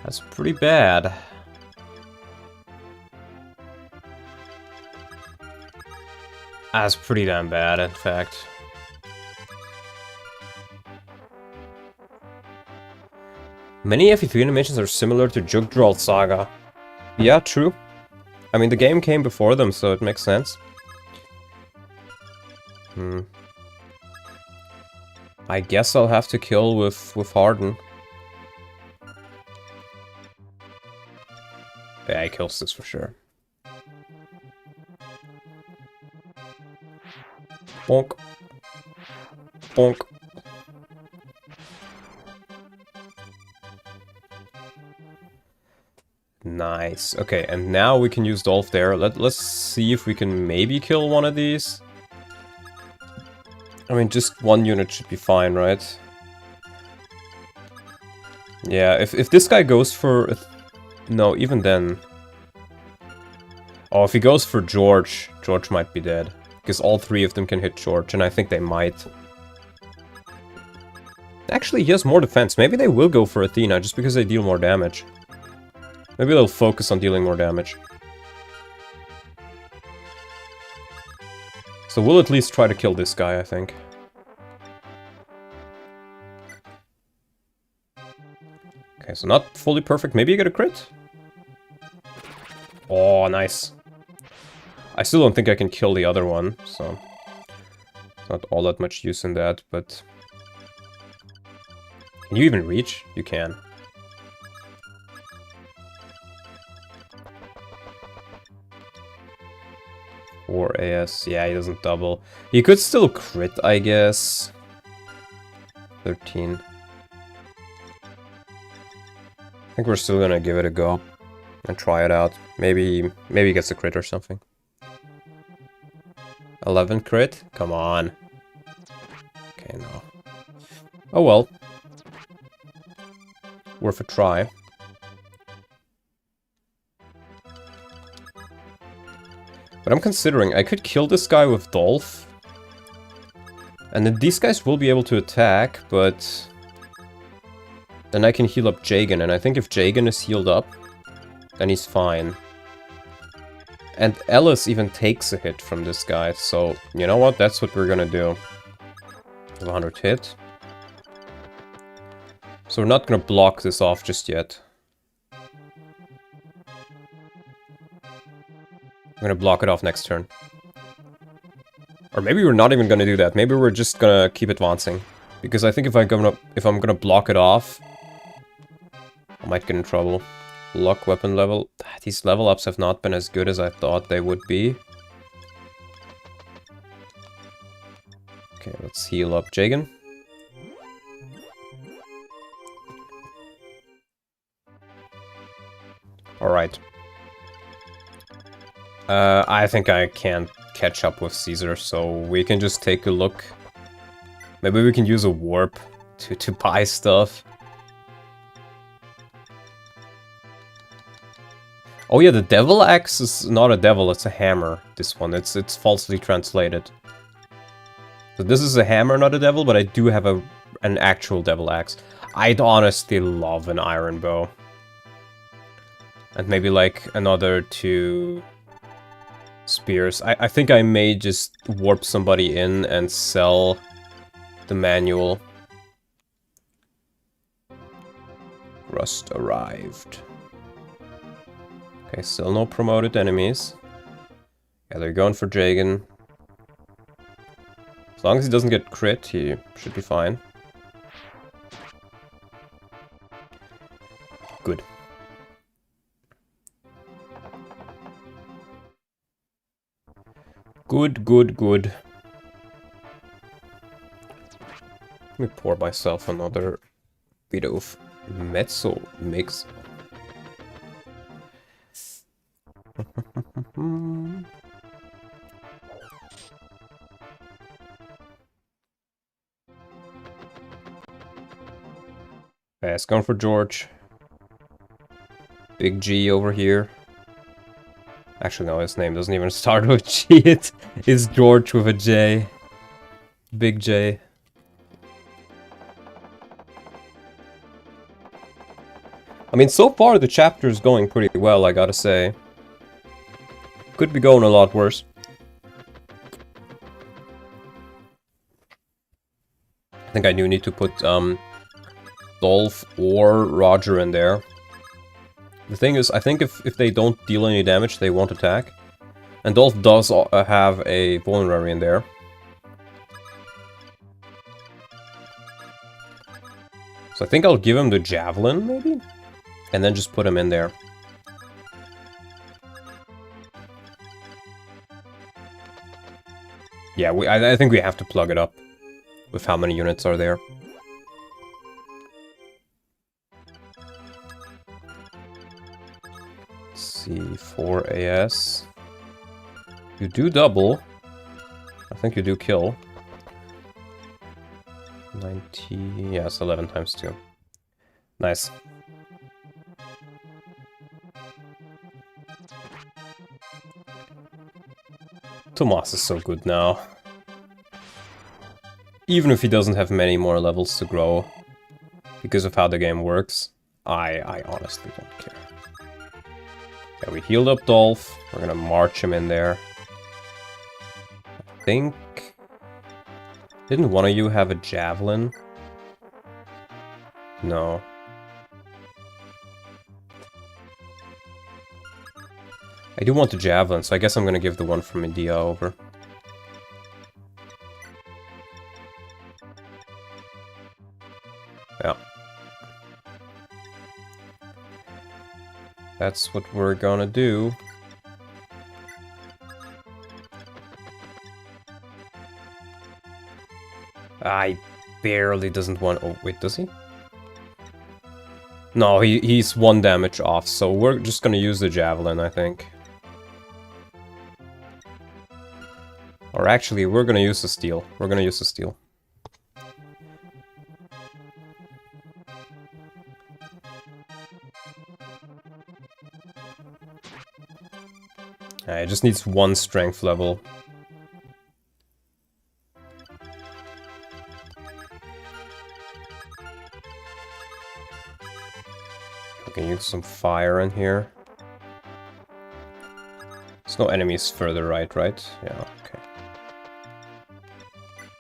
That's pretty bad. That's pretty damn bad, in fact. Many FE3 animations are similar to Vyland Saga. Yeah, true. I mean, the game came before them, so it makes sense. I guess I'll have to kill with Hardin. Yeah, he kills this for sure. Bonk. Bonk. Nice. Okay, and now we can use Dolph there. Let's see if we can maybe kill one of these. I mean, just one unit should be fine, right? Yeah, if this guy goes for... No, even then. Oh, if he goes for George, George might be dead. Because all 3 of them can hit George, and I think they might. Actually, he has more defense. Maybe they will go for Athena, just because they deal more damage. Maybe they'll focus on dealing more damage. So we'll at least try to kill this guy, I think. Okay, so not fully perfect. Maybe you get a crit? Oh, nice. I still don't think I can kill the other one, so... Not all that much use in that, but... Can you even reach? You can. Or AS, yeah, he doesn't double. He could still crit, I guess. 13. I think we're still gonna give it a go. And try it out. Maybe he gets a crit or something. 11 crit? Come on. Okay, no. Oh well. Worth a try. But I'm considering, I could kill this guy with Dolph. And then these guys will be able to attack, but... Then I can heal up Jagan, and I think if Jagan is healed up, then he's fine. And Ellis even takes a hit from this guy, so you know what? That's what we're gonna do. 100 hit. So we're not gonna block this off just yet. I'm gonna block it off next turn. Or maybe we're not even gonna do that. Maybe we're just gonna keep advancing. Because I think if I'm gonna block it off, I might get in trouble. Lock weapon level. These level ups have not been as good as I thought they would be. Okay, let's heal up Jagan. Alright. I think I can't catch up with Caesar, so we can just take a look. Maybe we can use a warp to buy stuff. Oh yeah, the devil axe is not a devil, it's a hammer. This one, it's falsely translated. So this is a hammer, not a devil, but I do have an actual devil axe. I'd honestly love an iron bow. And maybe like another 2 spears. I think I may just warp somebody in and sell the manual. Rust arrived. Okay, still no promoted enemies. Yeah, they're going for Jagan. As long as he doesn't get crit, he should be fine. Good. Good, good, good. Let me pour myself another bit of mezzo mix. Fast going for George. Big G over here. Actually, no, his name doesn't even start with G. It is George with a J. Big J. I mean, so far the chapter is going pretty well, I gotta say. Could be going a lot worse. I think I do need to put Dolph or Roger in there. The thing is, I think if they don't deal any damage, they won't attack. And Dolph does have a vulnerary in there. So I think I'll give him the Javelin, maybe? And then just put him in there. Yeah, I think we have to plug it up with how many units are there. Let's see, 4 AS. You do double. I think you do kill. 90... yes, 11 times 2. Nice. Tomas is so good now. Even if he doesn't have many more levels to grow, because of how the game works, I honestly don't care. Yeah, we healed up Dolph. We're gonna march him in there. I think... didn't one of you have a Javelin? No. I do want the Javelin, so I guess I'm gonna give the one from India over. Yeah. That's what we're gonna do. I barely doesn't want... oh, wait, does he? No, he's 1 damage off, so we're just gonna use the Javelin, I think. Or actually, we're gonna use the steel. We're gonna use the steel. It just needs 1 strength level. We can use some fire in here. There's no enemies further right? Yeah, okay.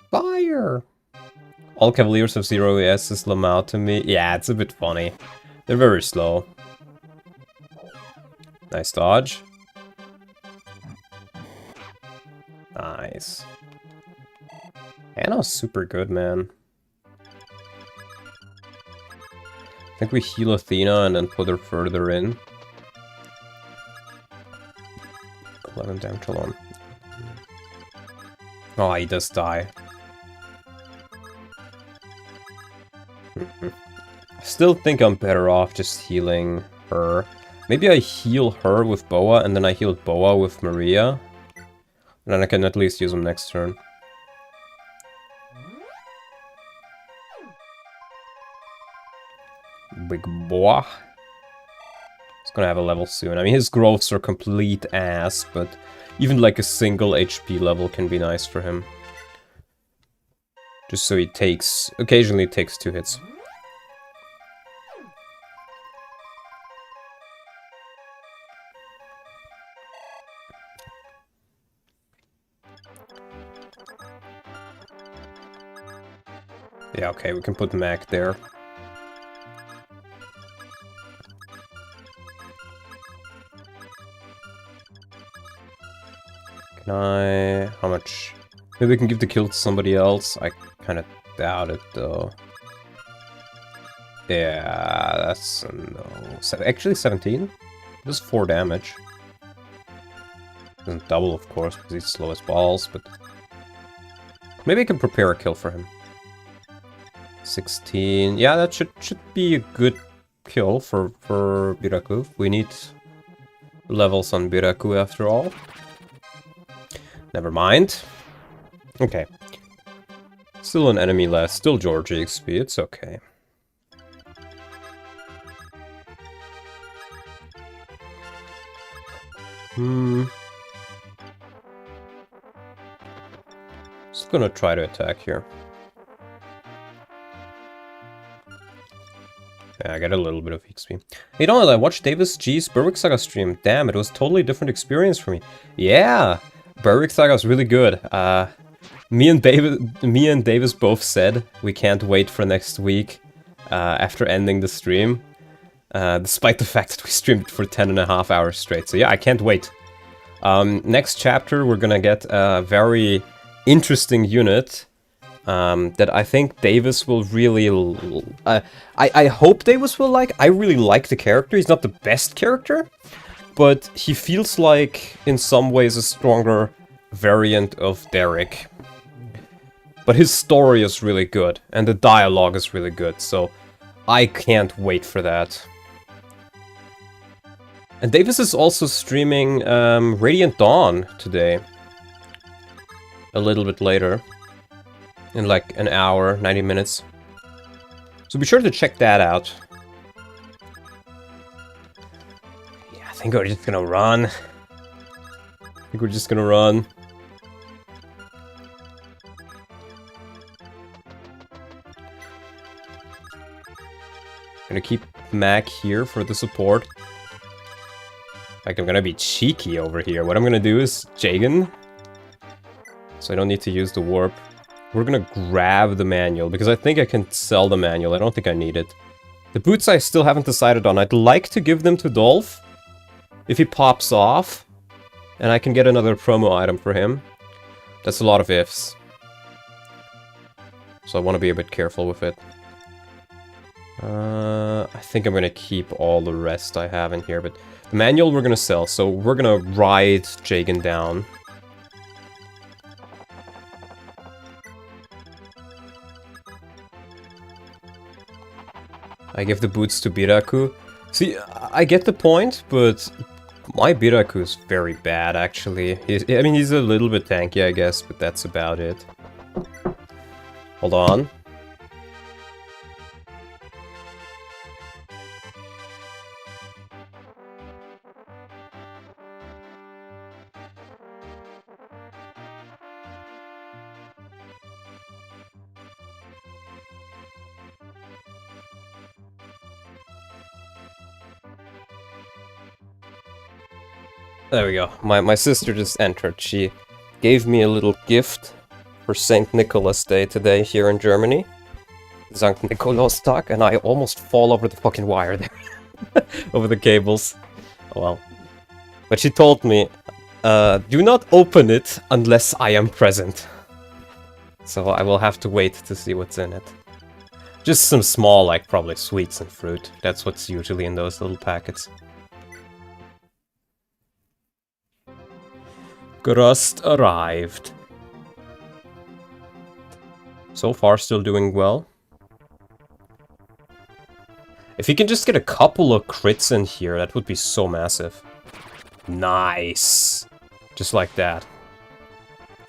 Fire! All Cavaliers have 0 ES is Lamau to me. Yeah, it's a bit funny. They're very slow. Nice dodge. Nice. Anna's super good, man. I think we heal Athena and then put her further in. 11 damage alone. Oh, he does die. I still think I'm better off just healing her. Maybe I heal her with Boa and then I heal Boa with Maria. And then I can at least use them next turn. Big Boa. Let's gonna have a level soon. I mean, his growths are complete ass, but even like a single HP level can be nice for him. Just so he takes, occasionally takes 2 hits. Yeah, okay, we can put Mac there. Can I... how much? Maybe we can give the kill to somebody else. I kind of doubt it, though. Yeah, that's a no. Actually, 17? Just 4 damage. Doesn't double, of course, because he's slow as balls, but... maybe I can prepare a kill for him. 16. Yeah, that should be a good kill for Biraku. We need levels on Biraku after all. Never mind. Okay. Still an enemy less. Still Georgie XP. It's okay. Just gonna try to attack here. Yeah, I got a little bit of XP. Hey Donald, I watched Davis G's Biraku Saga stream. Damn, it was a totally different experience for me. Yeah, Biraku Saga is really good. Me and Davis both said we can't wait for next week after ending the stream. Despite the fact that we streamed it for 10.5 hours straight. So yeah, I can't wait. Next chapter, we're gonna get a very interesting unit. That I think Davis will really... I hope Davis will like. I really like the character. He's not the best character, but he feels like, in some ways, a stronger variant of Derek. But his story is really good, and the dialogue is really good, so I can't wait for that. And Davis is also streaming Radiant Dawn today. A little bit later. In like an hour, 90 minutes. So be sure to check that out. Yeah, I think we're just gonna run. Gonna keep Mac here for the support. Like, I'm gonna be cheeky over here. What I'm gonna do is Jagan. So I don't need to use the warp. We're gonna grab the manual, because I think I can sell the manual. I don't think I need it. The boots I still haven't decided on. I'd like to give them to Dolph, if he pops off, and I can get another promo item for him. That's a lot of ifs. So I want to be a bit careful with it. I think I'm gonna keep all the rest I have in here, but the manual we're gonna sell, so we're gonna ride Jagan down. I give the boots to Biraku. See, I get the point, but my Biraku is very bad, actually. I mean, he's a little bit tanky, I guess, but that's about it. Hold on. There we go. My sister just entered. She gave me a little gift for St. Nicholas Day today here in Germany. Sankt Nikolaustag, and I almost fall over the fucking wire there. Over the cables. Oh well. But she told me, do not open it unless I am present. So I will have to wait to see what's in it. Just some small, like, probably sweets and fruit. That's what's usually in those little packets. Crust arrived. So far, still doing well. If he can just get a couple of crits in here, that would be so massive. Nice! Just like that.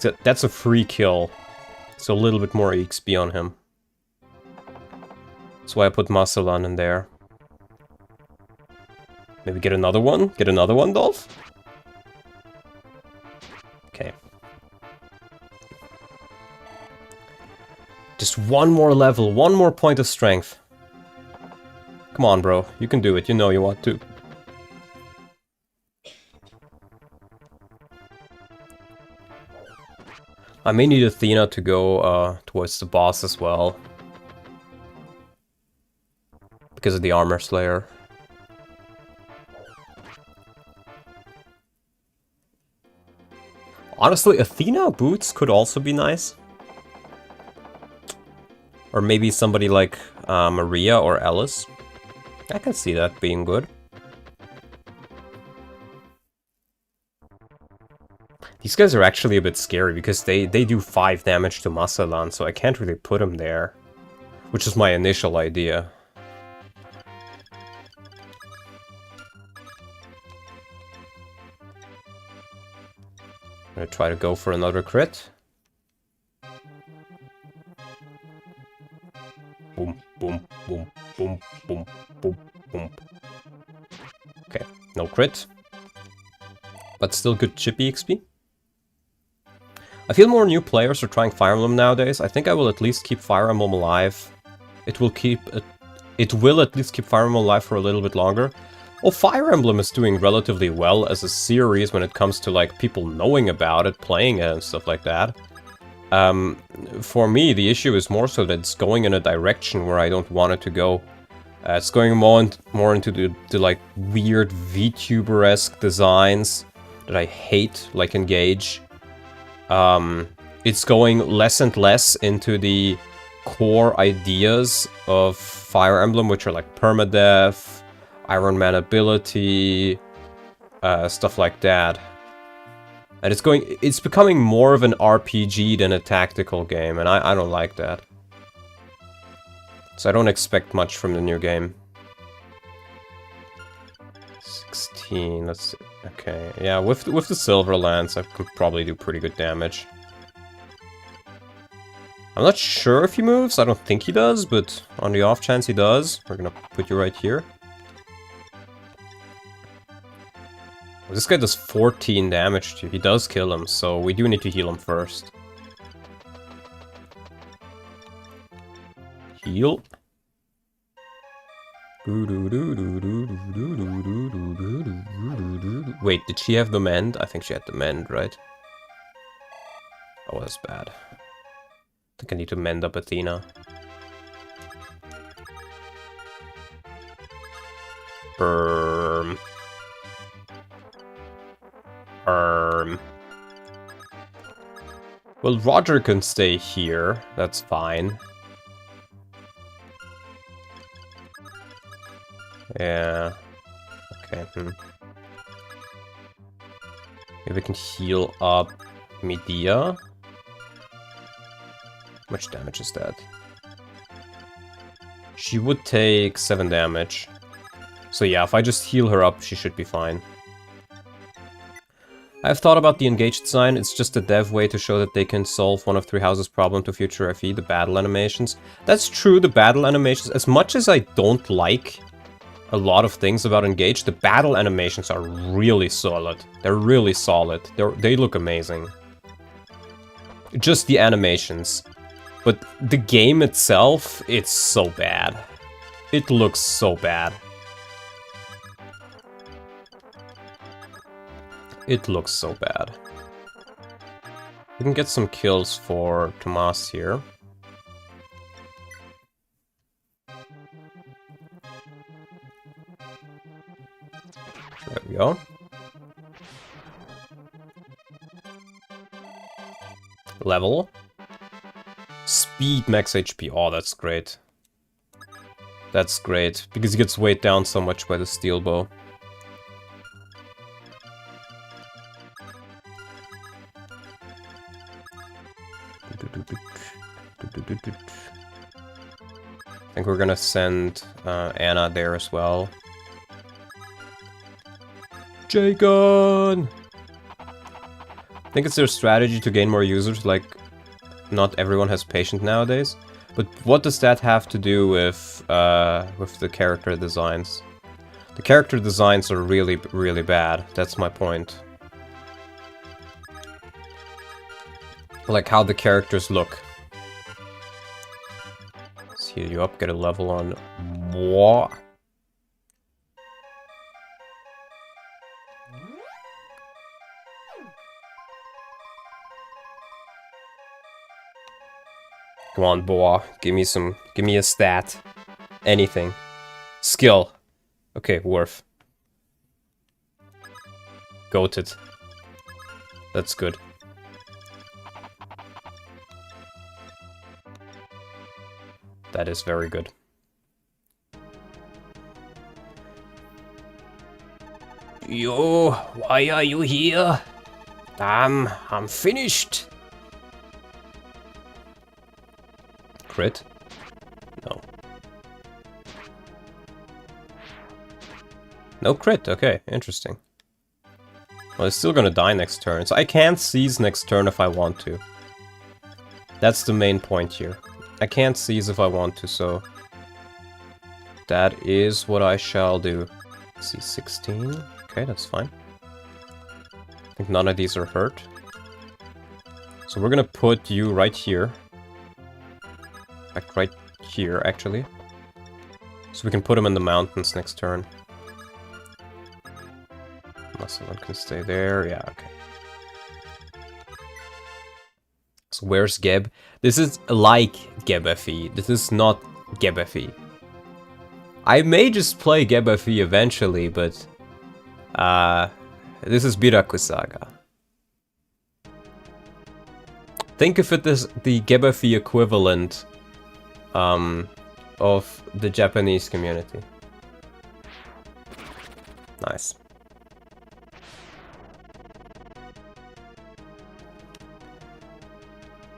So that's a free kill. So a little bit more XP on him. That's why I put Masalan in there. Maybe get another one? Get another one, Dolph? Okay. Just one more level, one more point of strength. Come on, bro. You can do it. You know you want to. I may need Athena to go towards the boss as well. Because of the Armor Slayer. Honestly, Athena boots could also be nice. Or maybe somebody like Maria or Alice. I can see that being good. These guys are actually a bit scary because they do 5 damage to Masalan, so I can't really put them there. Which is my initial idea. I'm gonna try to go for another crit. Boom, boom, boom, boom, boom, boom, boom. Okay, no crit. But still good chippy XP. I feel more new players are trying Fire Emblem nowadays. I think I will at least keep Fire Emblem alive. It will at least keep Fire Emblem alive for a little bit longer. Well, Fire Emblem is doing relatively well as a series when it comes to like people knowing about it, playing it and stuff like that. For me, the issue is more so that it's going in a direction where I don't want it to go. It's going more into the like weird VTuber-esque designs that I hate, like Engage. It's going less and less into the core ideas of Fire Emblem, which are like permadeath, Ironman ability, stuff like that. And it's becoming more of an RPG than a tactical game, and I don't like that. So I don't expect much from the new game. 16, let's see. Okay, yeah, with the Silver Lance, I could probably do pretty good damage. I'm not sure if he moves, I don't think he does, but on the off chance he does, we're gonna put you right here. Well, this guy does 14 damage to you. He does kill him, so we do need to heal him first. Heal. Wait, did she have the mend? I think she had the mend, right? Oh, that's bad. I think I need to mend up Athena. Well, Roger can stay here. That's fine. Yeah. Okay. Maybe we can heal up Medea. How much damage is that? She would take 7 damage. So yeah, if I just heal her up, she should be fine. I've thought about the Engaged design. It's just a dev way to show that they can solve one of Three Houses' problem to future FE, the battle animations. That's true, the battle animations. As much as I don't like a lot of things about Engage, the battle animations are really solid. They're really solid. They look amazing. Just the animations. But the game itself, it's so bad. It looks so bad. It looks so bad. We can get some kills for Tomas here. There we go. Level. Speed, max HP. Oh, that's great. That's great, because he gets weighed down so much by the steel bow. I think we're gonna send Anna there as well. J-Gun! I think it's their strategy to gain more users, like, not everyone has patience nowadays. But what does that have to do with the character designs? The character designs are really, really bad. That's my point. Like how the characters look. Let's heal you up, get a level on moi. Come on, Boa. Give me a stat. Anything. Skill. Okay, worth. Goated. That's good. That is very good. Yo, why are you here? Damn, I'm finished. Crit? No. No crit, okay, interesting. Well, it's still gonna die next turn, so I can't seize next turn if I want to. That's the main point here. I can't seize if I want to, so... that is what I shall do. Let's see, 16? Okay, that's fine. I think none of these are hurt. So we're gonna put you right here. Like right here, actually. So we can put him in the mountains next turn. Muscle one can stay there, yeah, okay. So where's Geb? This is like GhebFE. This is not GhebFE. I may just play GhebFE eventually, but this is Biraku Saga. Think of it as the GhebFE equivalent of the Japanese community. Nice.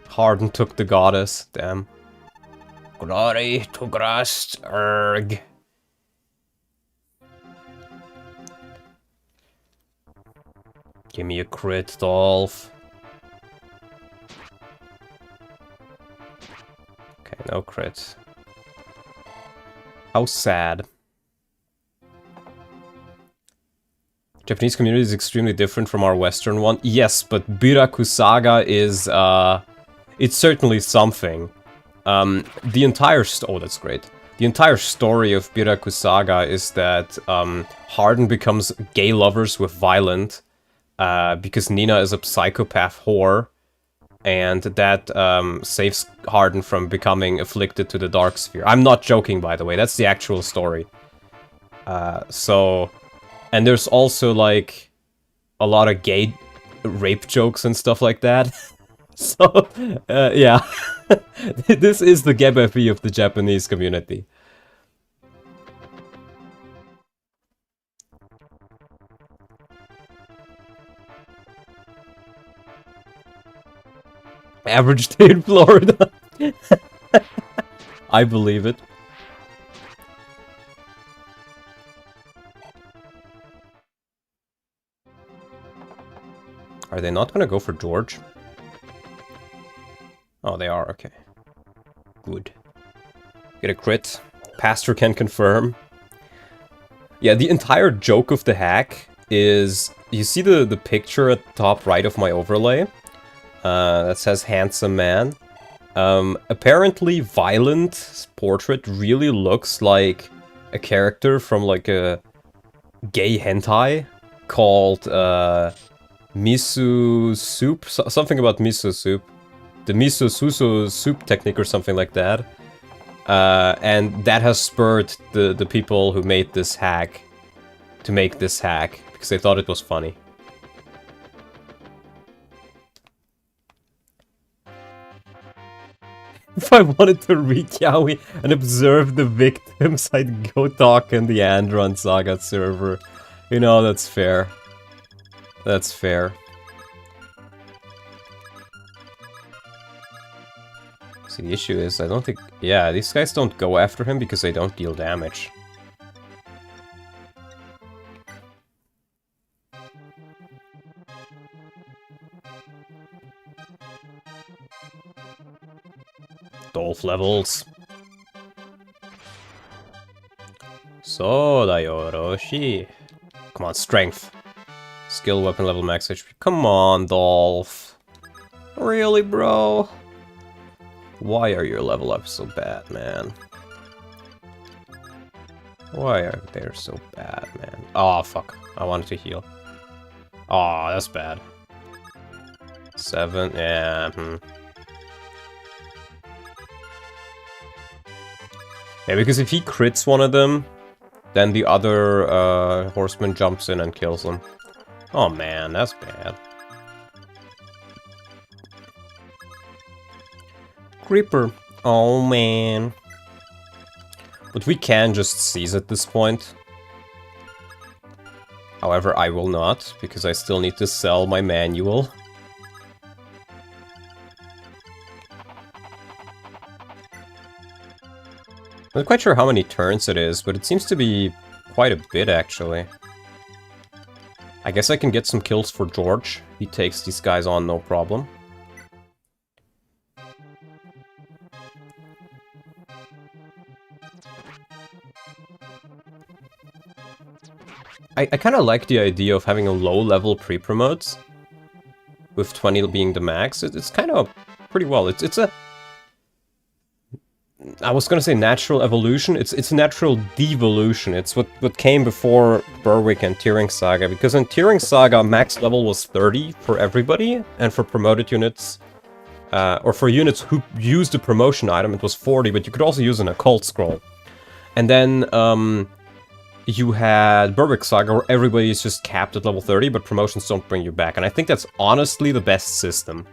Hardin took the goddess, damn. Glory to Grast, erg. Give me a crit, Dolph. Okay, no crit. How sad. Japanese community is extremely different from our Western one. Yes, but Biraku Saga is, it's certainly something. The entire oh, that's great. The entire story of Biraku Saga is that Hardin becomes gay lovers with Vyland because Nina is a psychopath whore, and that saves Hardin from becoming afflicted to the dark sphere. I'm not joking, by the way. That's the actual story. And there's also like a lot of gay rape jokes and stuff like that. So, yeah. This is the GhebFE of the Japanese community. Average day in Florida. I believe it. Are they not gonna go for George? Oh, they are, okay. Good. Get a crit. Pastor can confirm. Yeah, the entire joke of the hack is... You see the picture at the top right of my overlay? That says handsome man. Apparently Vyland's portrait really looks like a character from like a gay hentai called miso soup? Something about miso soup. The miso suso soup technique or something like that. And that has spurred the people who made this hack to make this hack because they thought it was funny. If I wanted to read Yaoi and observe the victims, I'd go talk in the Vyland Saga server. You know, that's fair. That's fair. See, the issue is, I don't think... Yeah, these guys don't go after him because they don't deal damage. Dolph levels. So da Yoroshi. Come on, strength. Skill, weapon level, max HP. Come on, Dolph. Really, bro? Why are your level ups so bad, man? Why are they so bad, man? Oh, fuck. I wanted to heal. Oh, that's bad. 7, yeah, Yeah, because if he crits one of them, then the other horseman jumps in and kills him. Oh man, that's bad. Creeper. Oh man. But we can just seize at this point. However, I will not, because I still need to sell my manual. I'm not quite sure how many turns it is, but it seems to be quite a bit, actually. I guess I can get some kills for George. He takes these guys on no problem. I kind of like the idea of having a low-level pre-promotes, with 20 being the max. It's kind of pretty well. It's a... I was gonna say natural evolution. It's a natural devolution. It's what came before Berwick and Tearing Saga, because in Tearing Saga, max level was 30 for everybody, and for promoted units, or for units who used the promotion item, it was 40, but you could also use an occult scroll. And then, you had Berwick Saga, where everybody is just capped at level 30, but promotions don't bring you back. And I think that's honestly the best system.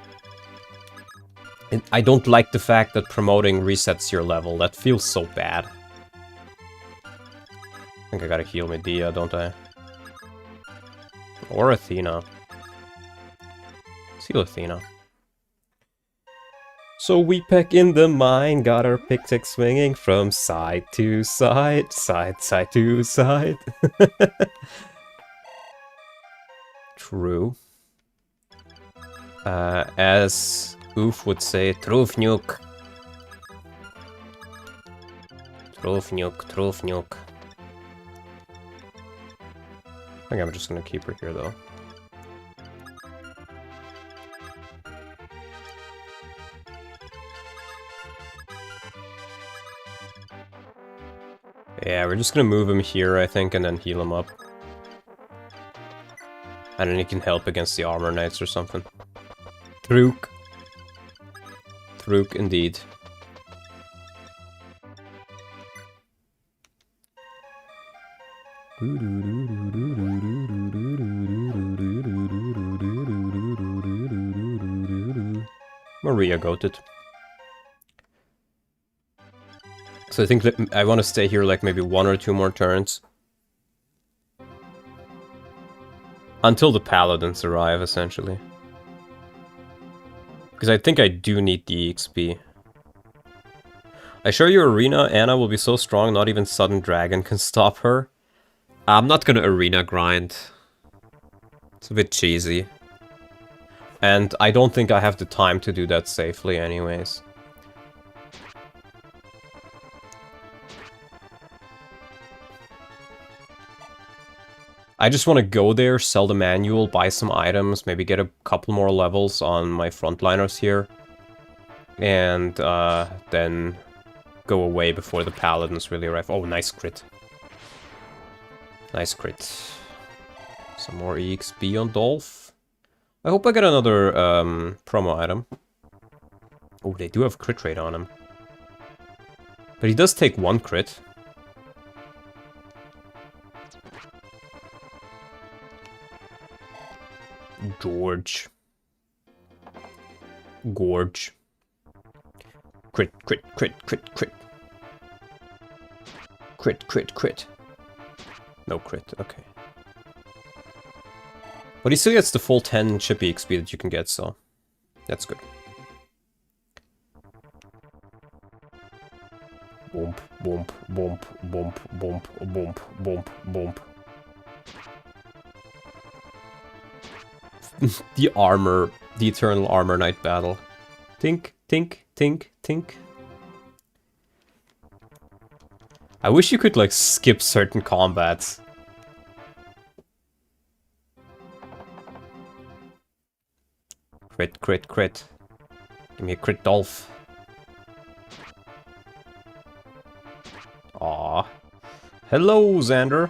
And I don't like the fact that promoting resets your level. That feels so bad. I think I gotta heal Medea, don't I? Or Athena. Let's heal Athena. So we pack in the mine, got our pickaxe swinging from side to side, side to side. True. As Oof would say, Truth nuke. Truth nuke, truth nuke. I think I'm just gonna keep her here though. Yeah, we're just gonna move him here, I think, and then heal him up. And then he can help against the armor knights or something. Truk. Truk, indeed. Maria goated. So I think that I want to stay here like maybe 1 or 2 more turns. Until the paladins arrive, essentially. Because I think I do need the EXP. I show you arena, Anna will be so strong not even Sudden Dragon can stop her. I'm not gonna arena grind. It's a bit cheesy. And I don't think I have the time to do that safely anyways. I just want to go there, sell the manual, buy some items, maybe get a couple more levels on my frontliners here. And then go away before the paladins really arrive. Oh, nice crit. Nice crit. Some more EXP on Dolph. I hope I get another promo item. Oh, they do have crit rate on him. But he does take 1 crit. George. Gorge. Crit, crit, crit, crit, crit. Crit, crit, crit. No crit, okay. But he still gets the full 10 chippy XP that you can get, so that's good. Boomp, boomp, boomp, boomp, boomp, boomp, boomp, boomp. The armor, the eternal armor knight battle. Tink, tink, tink, tink. I wish you could, like, skip certain combats. Crit, crit, crit. Give me a crit Dolph. Aw. Hello, Xander.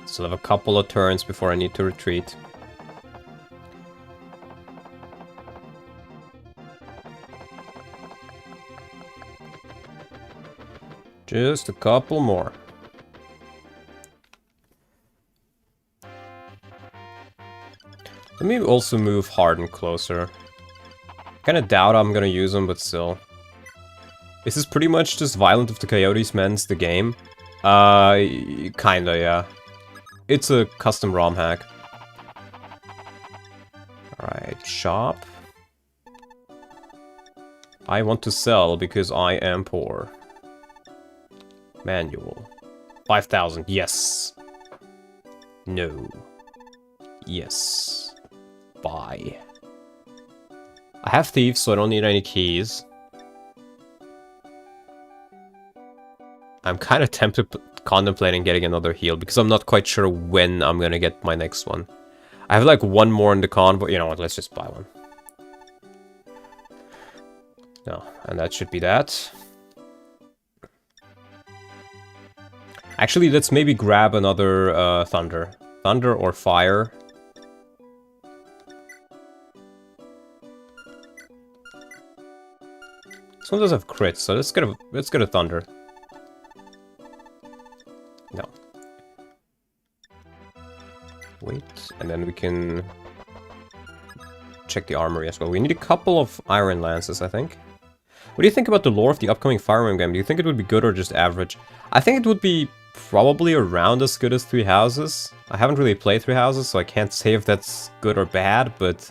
Still have a couple of turns before I need to retreat. Just a couple more. Let me also move Hardin closer. Kinda doubt I'm gonna use him, but still. This is pretty much just Vyland of the Coyotes mends the game. Kinda, yeah. It's a custom ROM hack. Alright, shop. I want to sell because I am poor. Manual. 5,000, yes. No. Yes. Buy. I have thieves, so I don't need any keys. I'm kind of tempted, contemplating getting another heal, because I'm not quite sure when I'm gonna get my next one. I have like one more in the convoy. You know what, let's just buy one. No, and that should be that. Actually, let's maybe grab another thunder. Thunder or fire. This one does have crits, so let's get a thunder. No. Wait, and then we can check the armory as well. We need a couple of iron lances, I think. What do you think about the lore of the upcoming Fire Emblem game? Do you think it would be good or just average? I think it would be probably around as good as Three Houses. I haven't really played Three Houses, so I can't say if that's good or bad, but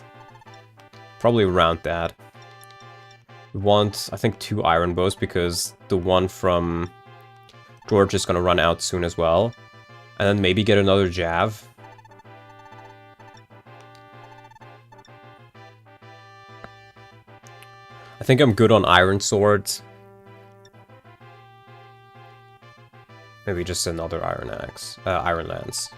probably around that. We want, I think, 2 iron bows, because the one from George is gonna run out soon as well. And then maybe get another Jav. I think I'm good on iron swords. Maybe just another iron axe, iron lance.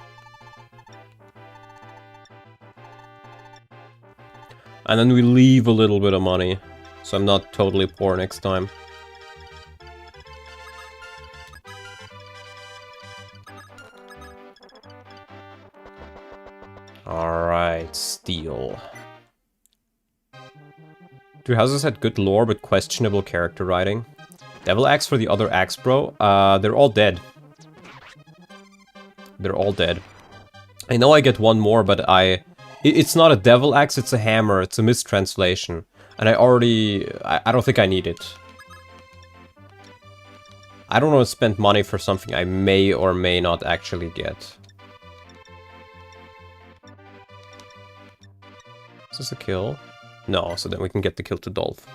And then we leave a little bit of money, so I'm not totally poor next time. Alright, steel. Three Houses had good lore, but questionable character writing. Devil Axe for the other Axe Bro. They're all dead. They're all dead. I know I get one more, but it's not a Devil Axe, it's a hammer. It's a mistranslation. And I don't think I need it. I don't want to spend money for something I may or may not actually get. Is this a kill? No, so then we can get the kill to Dolph.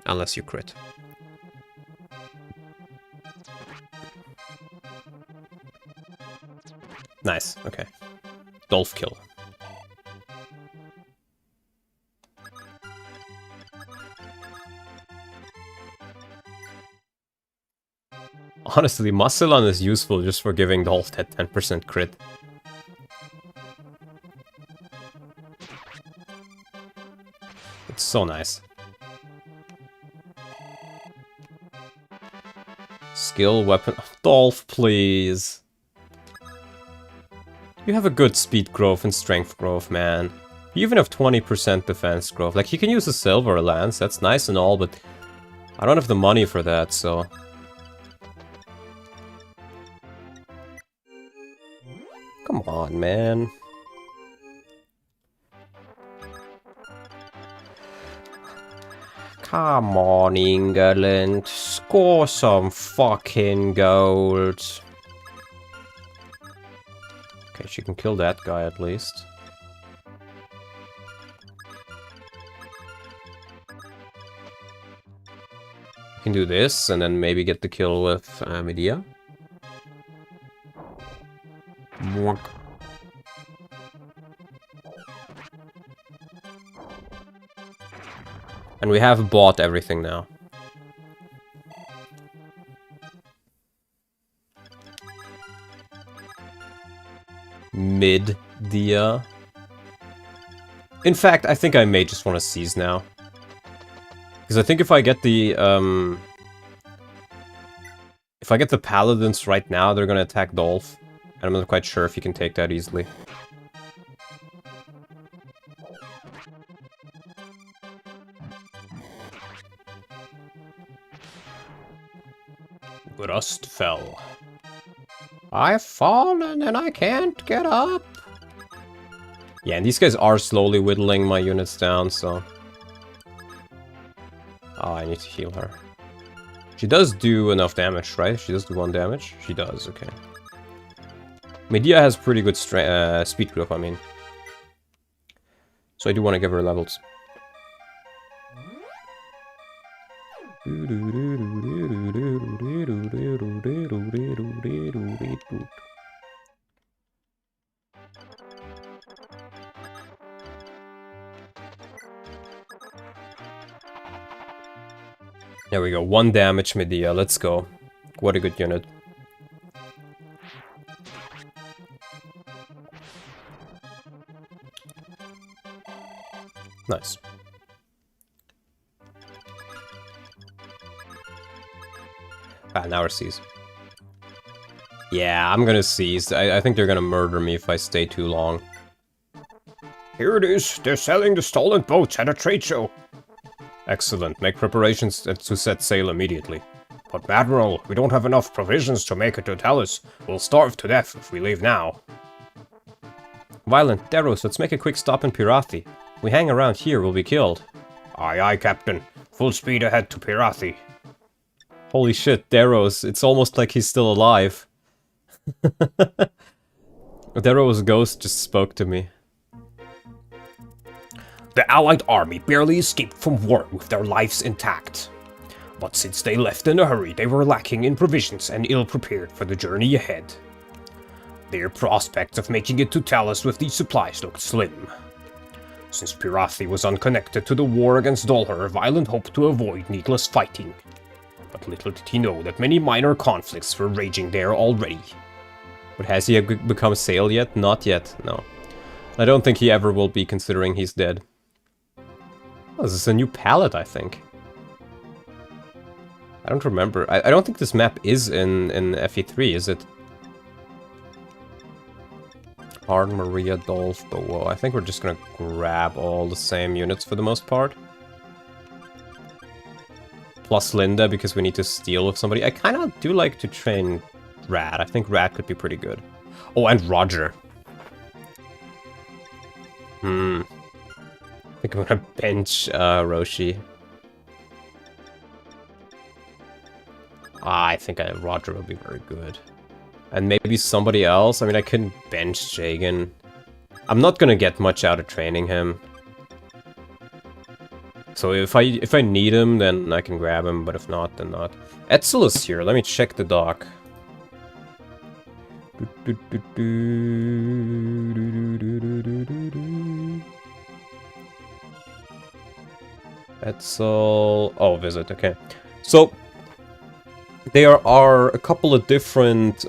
Unless you crit. Nice, okay. Dolph kill. Honestly, Muscleon is useful just for giving Dolph that 10% crit. It's so nice. Skill, weapon... Dolph, please! You have a good speed growth and strength growth, man. You even have 20% defense growth. Like, you can use a silver lance, that's nice and all, but... I don't have the money for that, so... Come on, man. Come on, England. Score some fucking gold. Okay, she can kill that guy at least. I can do this and then maybe get the kill with Medea. Mwonk. And we have bought everything now. Mid-dia. In fact, I think I may just want to seize now. Because I think if I get the, if I get the paladins right now, they're gonna attack Dolph. And I'm not quite sure if you can take that easily. Rust fell. I've fallen and I can't get up. Yeah, and these guys are slowly whittling my units down, so... Oh, I need to heal her. She does do enough damage, right? She does do 1 damage? She does, okay. Medea has pretty good speed growth, I mean. So I do want to give her levels. There we go, 1 damage Medea, let's go. What a good unit. Nice. Ah, now we're seize. Yeah, I'm gonna seize. I think they're gonna murder me if I stay too long. Here it is. They're selling the stolen boats at a trade show. Excellent. Make preparations to set sail immediately. But Admiral, we don't have enough provisions to make it to Talis. We'll starve to death if we leave now. Vyland, Deros, let's make a quick stop in Pirathi. We hang around here, we'll be killed. Aye, aye, Captain. Full speed ahead to Pirathi. Holy shit, Deros, it's almost like he's still alive. Deros' ghost just spoke to me. The Allied army barely escaped from war with their lives intact. But since they left in a hurry, they were lacking in provisions and ill-prepared for the journey ahead. Their prospects of making it to Talis with these supplies looked slim. Since Pirathi was unconnected to the war against Dolhar, Vyland hoped to avoid needless fighting. But little did he know that many minor conflicts were raging there already. But has he become Sail yet? Not yet, no. I don't think he ever will be, considering he's dead. Oh, this is a new palette, I think. I don't remember. I don't think this map is in FE3, is it? Hardin, Maria, Dolph, Bowo. I think we're just gonna grab all the same units for the most part. Plus Linda, because we need to steal with somebody. I kind of do like to train Rad. I think Rad could be pretty good. Oh, and Roger. I think I'm gonna bench Roshi. I think Roger will be very good. And maybe somebody else. I mean, I couldn't bench Jagan. I'm not gonna get much out of training him. So if I need him, then I can grab him, but if not, then not. Etzel is here. Let me check the dock. Etzel... Oh, visit, okay. So, there are a couple of different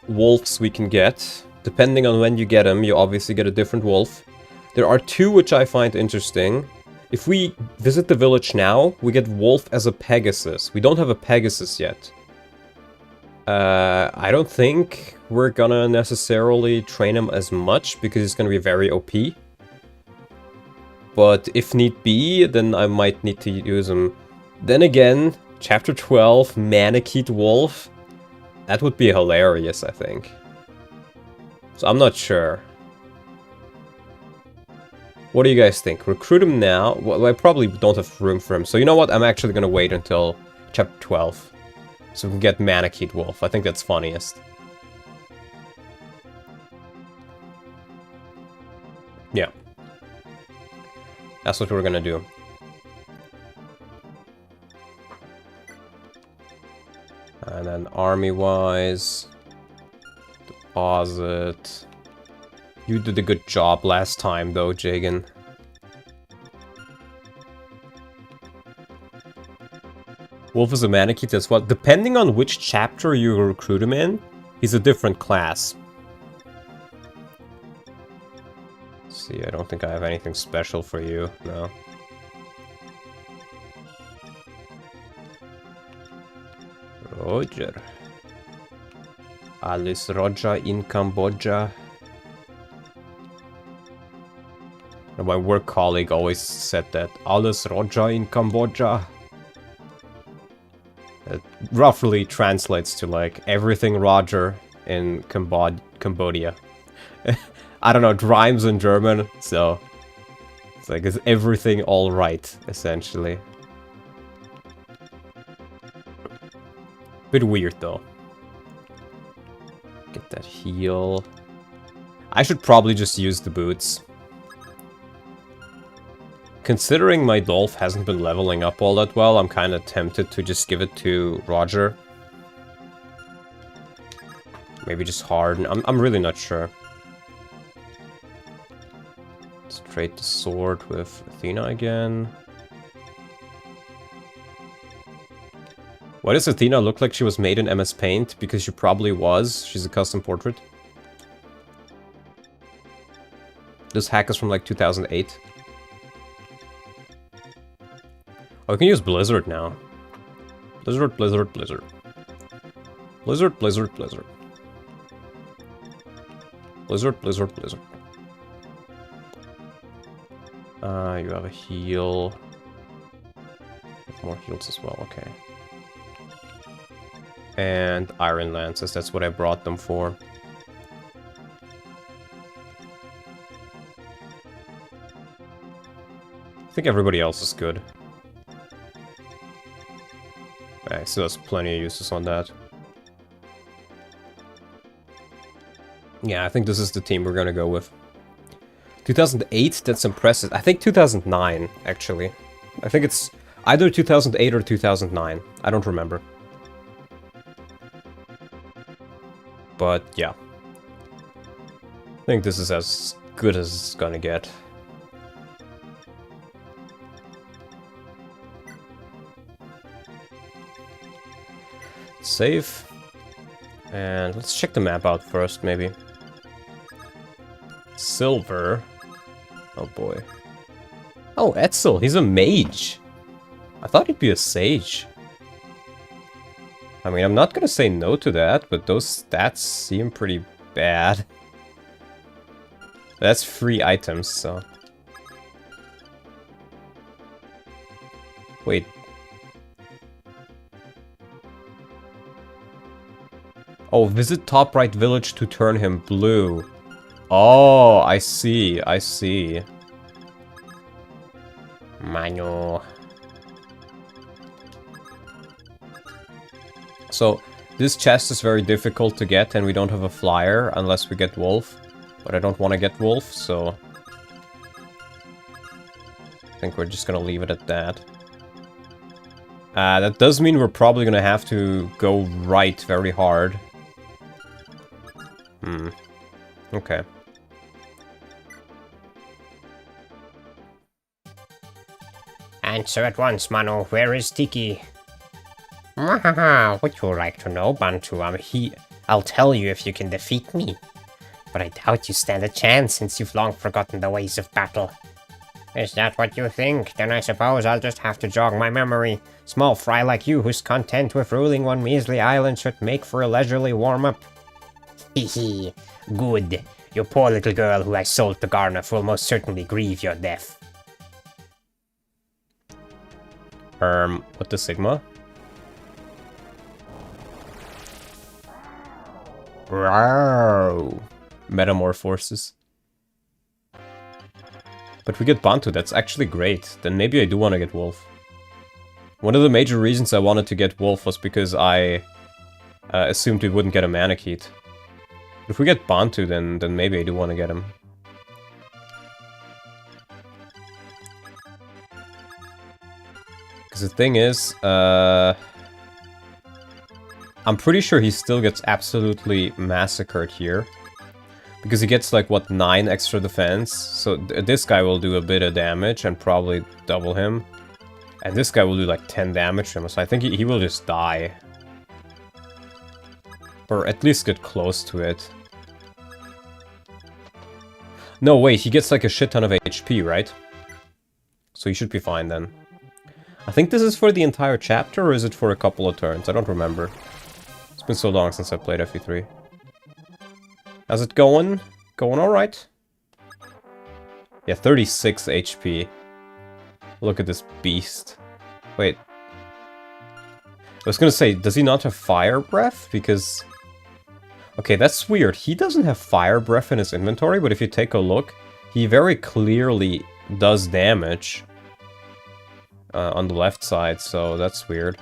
wolves we can get. Depending on when you get them, you obviously get a different wolf. There are 2 which I find interesting. If we visit the village now, we get Wolf as a Pegasus. We don't have a Pegasus yet. I don't think we're gonna necessarily train him as much, because he's gonna be very OP. But if need be, then I might need to use him. Then again, Chapter 12, Manakete Wolf. That would be hilarious, I think. So I'm not sure. What do you guys think? Recruit him now? Well, I probably don't have room for him. So you know what? I'm actually gonna wait until Chapter 12. So we can get Manakete Wolf. I think that's funniest. Yeah. That's what we're gonna do. And then army-wise... Deposit... You did a good job last time, though, Jagan. Wolf is a Manakite as well. Depending on which chapter you recruit him in, he's a different class. Let's see, I don't think I have anything special for you, no. Roger. Alice Roger in Cambodia. And my work colleague always said that. Alice Roger in Cambodia. It roughly translates to like everything Roger in Cambodia. I don't know, it rhymes in German, so it's like, is everything all right, essentially. Bit weird though. Get that heal. I should probably just use the boots. Considering my Dolph hasn't been leveling up all that well, I'm kind of tempted to just give it to Roger. Maybe just Hardin. I'm really not sure. Let's trade the sword with Athena again. Why does Athena look like she was made in MS Paint? Because she probably was. She's a custom portrait. This hack is from like 2008. Oh, we can use Blizzard now. Blizzard, Blizzard, Blizzard. Blizzard, Blizzard, Blizzard. Blizzard, Blizzard, Blizzard. You have a heal. More heals as well, okay. And Iron Lances, that's what I brought them for. I think everybody else is good. I still has plenty of uses on that. Yeah, I think this is the team we're gonna go with. 2008, that's impressive. I think 2009, actually. I think it's either 2008 or 2009. I don't remember. But, yeah. I think this is as good as it's gonna get. Save. And let's check the map out first, maybe. Silver. Oh boy. Oh, Etzel, he's a mage. I thought he'd be a sage. I mean, I'm not gonna say no to that, but those stats seem pretty bad. That's free items, so... Wait. Oh, visit top right village to turn him blue. Oh, I see, I see. Manu. So, this chest is very difficult to get and we don't have a flyer unless we get Wolf. But I don't want to get Wolf, so... I think we're just gonna leave it at that. That does mean we're probably gonna have to go right very hard. Okay. Answer at once, Mano. Where is Tiki? Would you like to know, Bantu? I'll tell you if you can defeat me. But I doubt you stand a chance since you've long forgotten the ways of battle. Is that what you think? Then I suppose I'll just have to jog my memory. Small fry like you who's content with ruling one measly island should make for a leisurely warm-up. Hehe. Good. Your poor little girl who I sold to Garneth will most certainly grieve your death. What the Sigma? Wow. Metamorphosis. But we get Bantu, that's actually great. Then maybe I do want to get Wolf. One of the major reasons I wanted to get Wolf was because I assumed we wouldn't get a Manakite. If we get Bantu, then maybe I do want to get him. Because the thing is, I'm pretty sure he still gets absolutely massacred here. Because he gets like, what, 9 extra defense? So this guy will do a bit of damage and probably double him. And this guy will do like 10 damage to him, so I think he will just die. Or at least get close to it. No, wait, he gets like a shit ton of HP, right? So he should be fine then. I think this is for the entire chapter, or is it for a couple of turns? I don't remember. It's been so long since I played FE3. How's it going? Going alright? Yeah, 36 HP. Look at this beast. Wait. I was gonna say, does he not have fire breath? Because... okay, that's weird. He doesn't have fire breath in his inventory, but if you take a look, he very clearly does damage on the left side, so that's weird.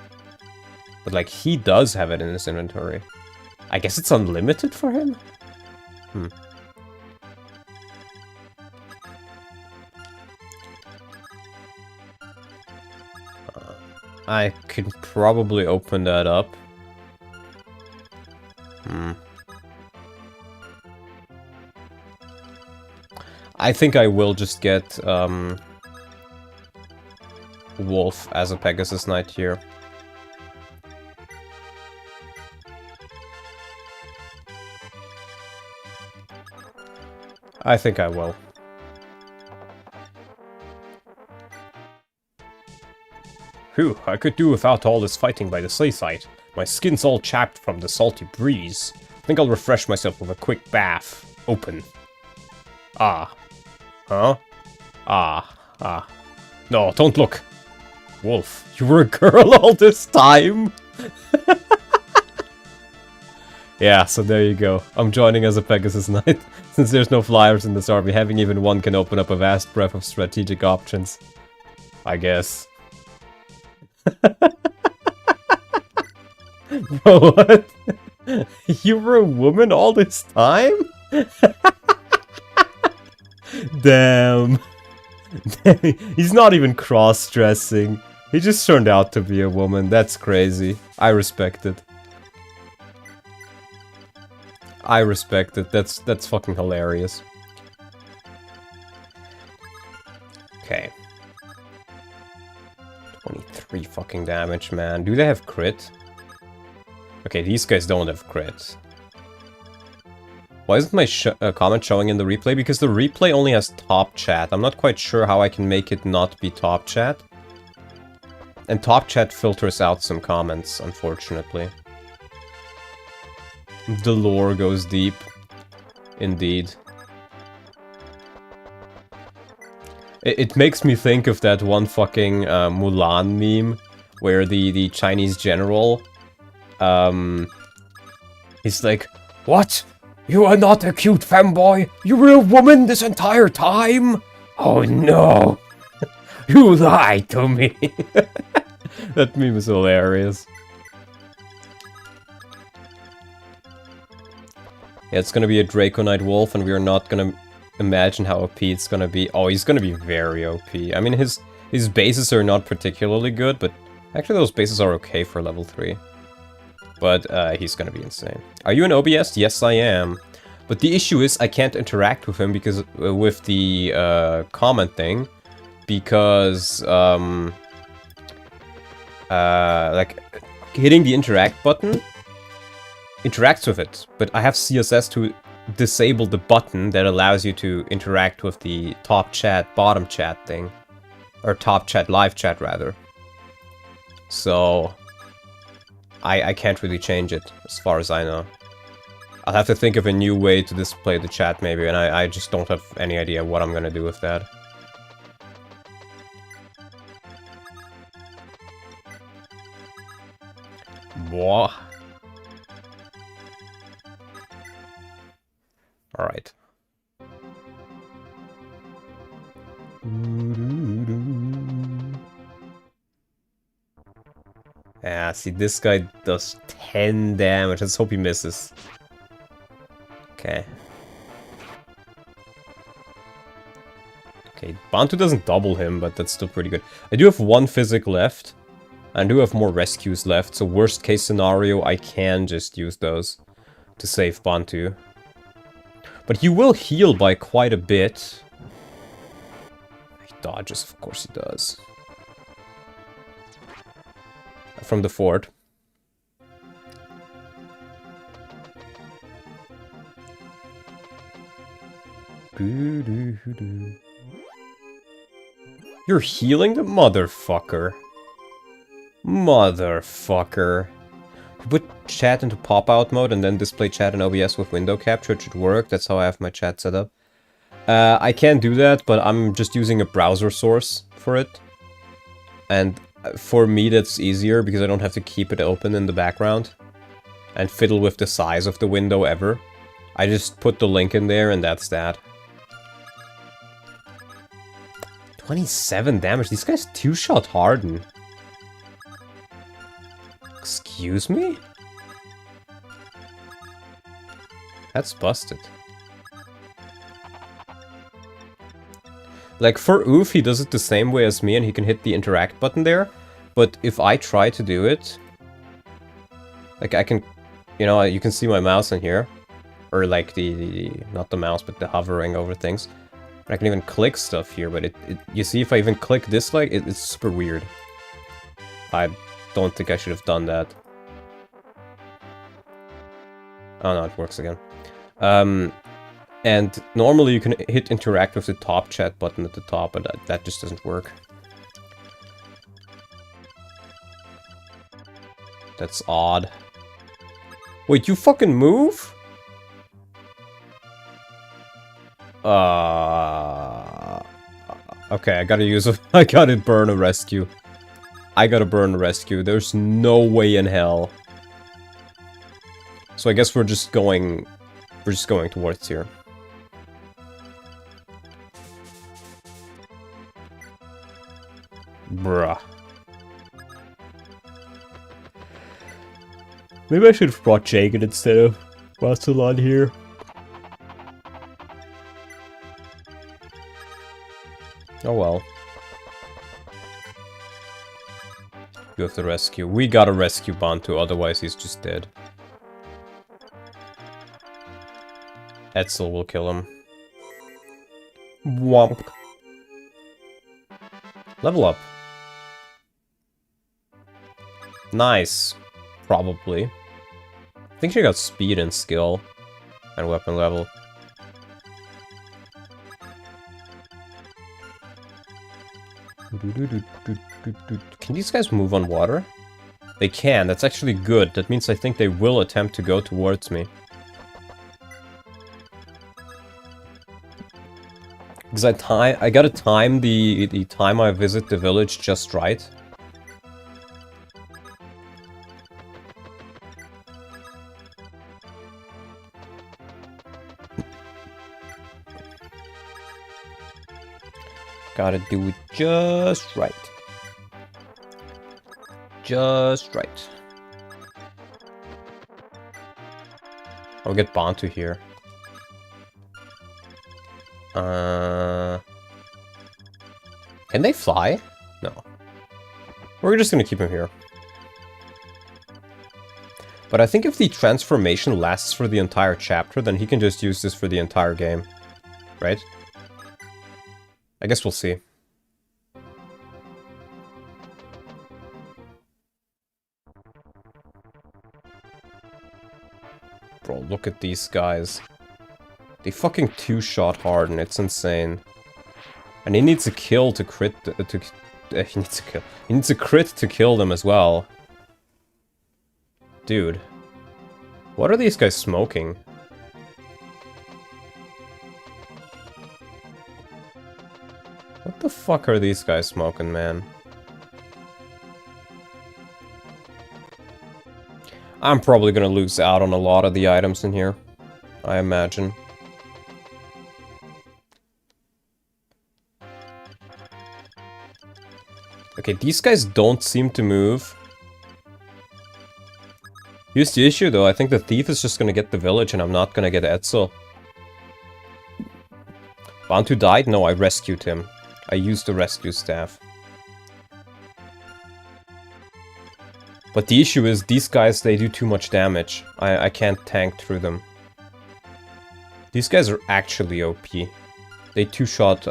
But, like, he does have it in his inventory. I guess it's unlimited for him? Hmm. I could probably open that up. Hmm. I think I will just get Wolf as a Pegasus Knight here. I think I will. Phew, I could do without all this fighting by the seaside. My skin's all chapped from the salty breeze. I think I'll refresh myself with a quick bath. Open. Ah. Huh? Ah. No, don't look. Wolf, you were a girl all this time? Yeah, so there you go. I'm joining as a Pegasus Knight. Since there's no flyers in this army, having even one can open up a vast breadth of strategic options. I guess. Bro, what? You were a woman all this time? Damn. He's not even cross-dressing. He just turned out to be a woman. That's crazy. I respect it. I respect it. That's fucking hilarious. Okay. 23 fucking damage, man. Do they have crit? Okay, these guys don't have crit. Why isn't my comment showing in the replay? Because the replay only has top chat. I'm not quite sure how I can make it not be top chat. And top chat filters out some comments, unfortunately. The lore goes deep. Indeed. It makes me think of that one fucking Mulan meme, where the Chinese general, he's like, "What? You are not a cute femboy? You were a woman this entire time? Oh no! You lied to me!" That meme is hilarious. Yeah, it's gonna be a Draconite Wolf, and we are not gonna imagine how OP it's gonna be. Oh, he's gonna be very OP. I mean, his bases are not particularly good, but actually those bases are okay for level 3. But he's gonna be insane. Are you an OBS? Yes, I am. But the issue is I can't interact with him because with the comment thing, because like hitting the interact button interacts with it, but I have CSS to disable the button that allows you to interact with the top chat, bottom chat thing. Or top chat, live chat rather. So I can't really change it, as far as I know. I'll have to think of a new way to display the chat maybe, and I just don't have any idea what I'm gonna do with that. Boah. Alright. Yeah, see, this guy does 10 damage. Let's hope he misses. Okay. Okay, Bantu doesn't double him, but that's still pretty good. I do have one physic left. I do have more rescues left, so worst case scenario, I can just use those to save Bantu. But he will heal by quite a bit. He dodges, of course he does. from the fort. You're healing the motherfucker. Motherfucker. Put chat into pop-out mode and then display chat in OBS with window capture. It should work. That's how I have my chat set up. I can do that, but I'm just using a browser source for it. And for me, that's easier because I don't have to keep it open in the background and fiddle with the size of the window ever. I just put the link in there and that's that. 27 damage. These guys two-shot Hardin. Excuse me? That's busted. Like, for Oof, he does it the same way as me, and he can hit the interact button there. But if I try to do it... Like, I can... You know, you can see my mouse in here. Or, like, not the mouse, but the hovering over things. And I can even click stuff here, but you see, if I even click this, like, it's super weird. I don't think I should have done that. Oh no, it works again. And normally you can hit interact with the top chat button at the top, but that just doesn't work. That's odd. Wait, you fucking move? Okay, I gotta use a... I gotta burn a rescue. I gotta burn a rescue. There's no way in hell. So I guess we're just going... We're just going towards here. Bruh. Maybe I should have brought Jagan instead of Barcelon here. Oh well. You have to rescue. We gotta rescue Bantu, otherwise he's just dead. Etzel will kill him. Womp. Level up. Nice. Probably. I think she got speed and skill. And weapon level. Can these guys move on water? They can. That's actually good. That means I think they will attempt to go towards me. Because I gotta time the time I visit the village just right. Gotta do it just right. Just right. I'll get Bantu here. Can they fly? No. We're just gonna keep him here. But I think if the transformation lasts for the entire chapter, then he can just use this for the entire game. Right? I guess we'll see. Bro, look at these guys. They fucking two-shot Hardin, it's insane. And he needs a kill to crit he needs a kill. He needs a crit to kill them as well. Dude. What are these guys smoking? What the fuck are these guys smoking, man? I'm probably gonna lose out on a lot of the items in here, I imagine. Okay, these guys don't seem to move. Here's the issue, though. I think the thief is just gonna get the village, and I'm not gonna get Etzel. Bantu died? No, I rescued him. I used the rescue staff. But the issue is, these guys, they do too much damage. I can't tank through them. These guys are actually OP. They two-shot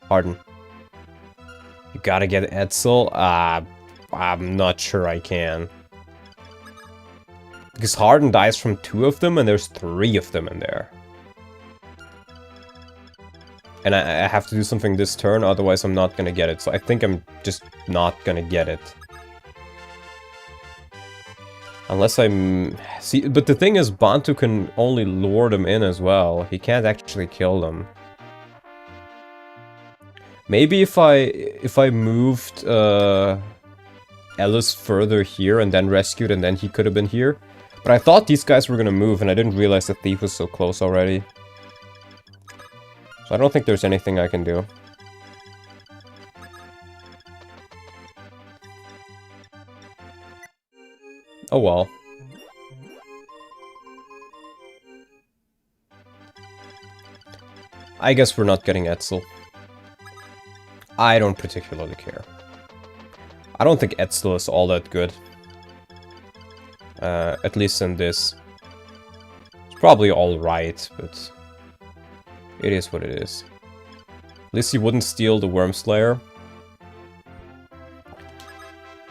Hardin. You gotta get Etzel. I'm not sure I can. Because Hardin dies from 2 of them, and there's 3 of them in there. And I have to do something this turn, otherwise I'm not gonna get it. So I think I'm just not gonna get it. Unless I'm... See, but the thing is, Bantu can only lure them in as well. He can't actually kill them. Maybe if I moved Ellis further here and then rescued, and then he could have been here. But I thought these guys were gonna move, and I didn't realize the thief was so close already. So I don't think there's anything I can do. Oh well. I guess we're not getting Etzel. I don't particularly care. I don't think Etzel is all that good. At least in this. It's probably alright, but... it is what it is. At least he wouldn't steal the Worm Slayer.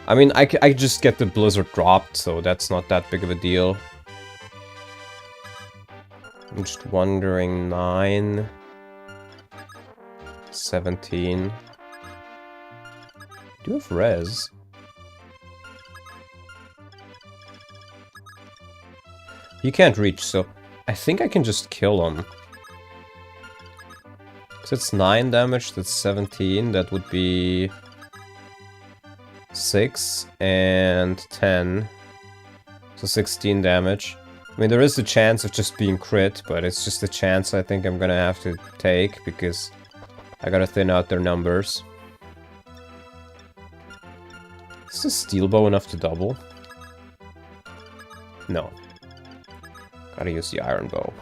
I mean, I just get the Blizzard dropped, so that's not that big of a deal. I'm just wondering, 9... 17... Do you have res? You can't reach, so I think I can just kill him. So it's 9 damage, that's 17, that would be 6 and 10. So 16 damage. I mean, there is a chance of just being crit, but it's just a chance I think I'm gonna have to take, because I gotta thin out their numbers. Is the steel bow enough to double? No. Gotta use the iron bow.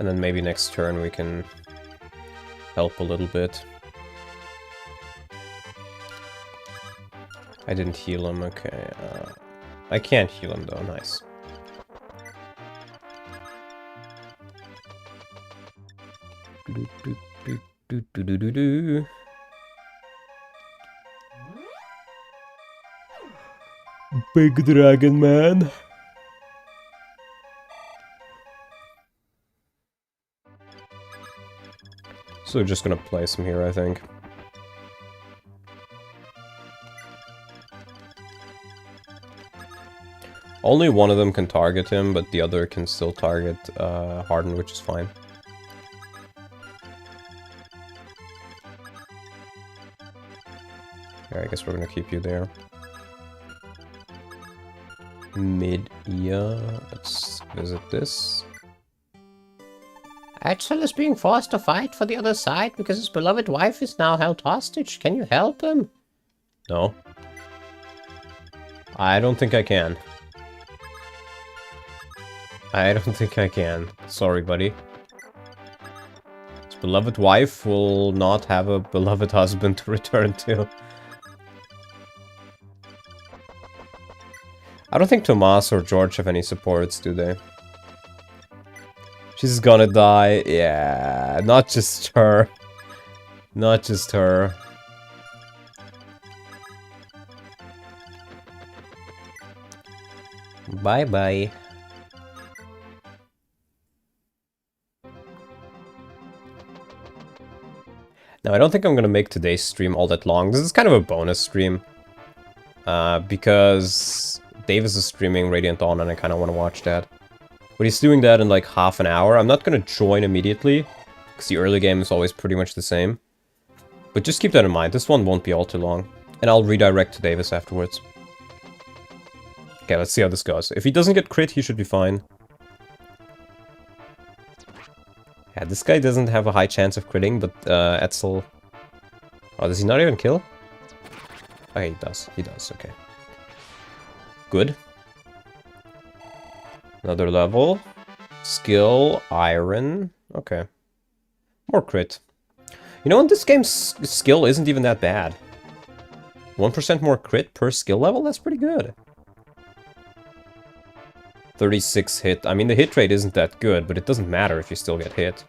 And then maybe next turn we can help a little bit. I didn't heal him, okay. I can't heal him though, nice. Big Dragon Man. So we're just gonna place him here, I think. Only one of them can target him, but the other can still target Hardin, which is fine. I guess we're gonna keep you there. Mid-ear. Let's visit this. Etzel is being forced to fight for the other side because his beloved wife is now held hostage. Can you help him? No. I don't think I can. I don't think I can. Sorry, buddy. His beloved wife will not have a beloved husband to return to. I don't think Tomas or George have any supports, do they? She's gonna die. Yeah, not just her. Not just her. Bye-bye. Now, I don't think I'm gonna make today's stream all that long. This is kind of a bonus stream. Because Davis is streaming Radiant Dawn and I kind of want to watch that. But he's doing that in like half an hour. I'm not going to join immediately, because the early game is always pretty much the same. But just keep that in mind, this one won't be all too long. And I'll redirect to Davis afterwards. Okay, let's see how this goes. If he doesn't get crit, he should be fine. Yeah, this guy doesn't have a high chance of critting, but Etzel... Oh, does he not even kill? Oh, he does. He does, okay. Good. Another level. Skill, iron. Okay. More crit. You know, in this game's skill isn't even that bad. 1% more crit per skill level? That's pretty good. 36 hit. I mean, the hit rate isn't that good, but it doesn't matter if you still get hit.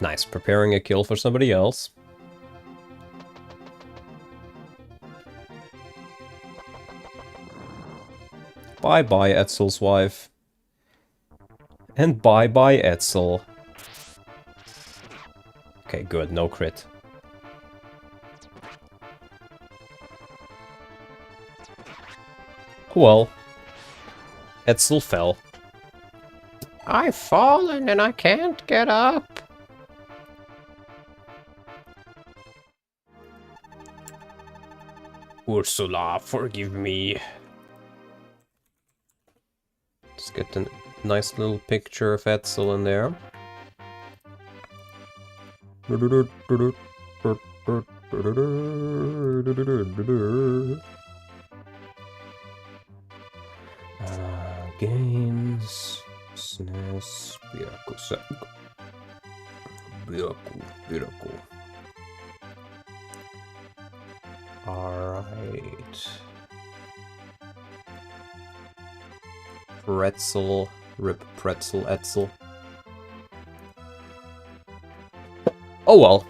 Nice, preparing a kill for somebody else. Bye-bye, Etzel's wife. And bye-bye, Etzel. Okay, good, no crit. Well, Etzel fell. I've fallen and I can't get up. Ursula, forgive me. Let's get a nice little picture of Etzel in there. Games, SNES, Biraku Saga. Biraku. Alright. Pretzel, rip pretzel, Etzel. Oh well.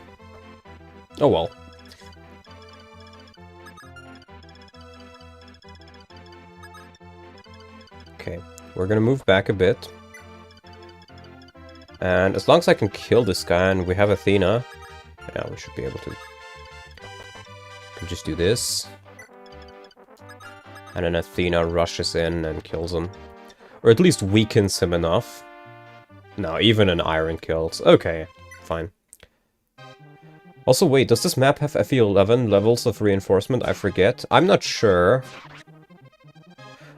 Oh well. Okay, we're gonna move back a bit. And as long as I can kill this guy and we have Athena, yeah, we should be able to. Can just do this. And then Athena rushes in and kills him. Or at least weakens him enough. No, even an iron kills. Okay, fine. Also, wait, does this map have FE11 levels of reinforcement? I forget. I'm not sure.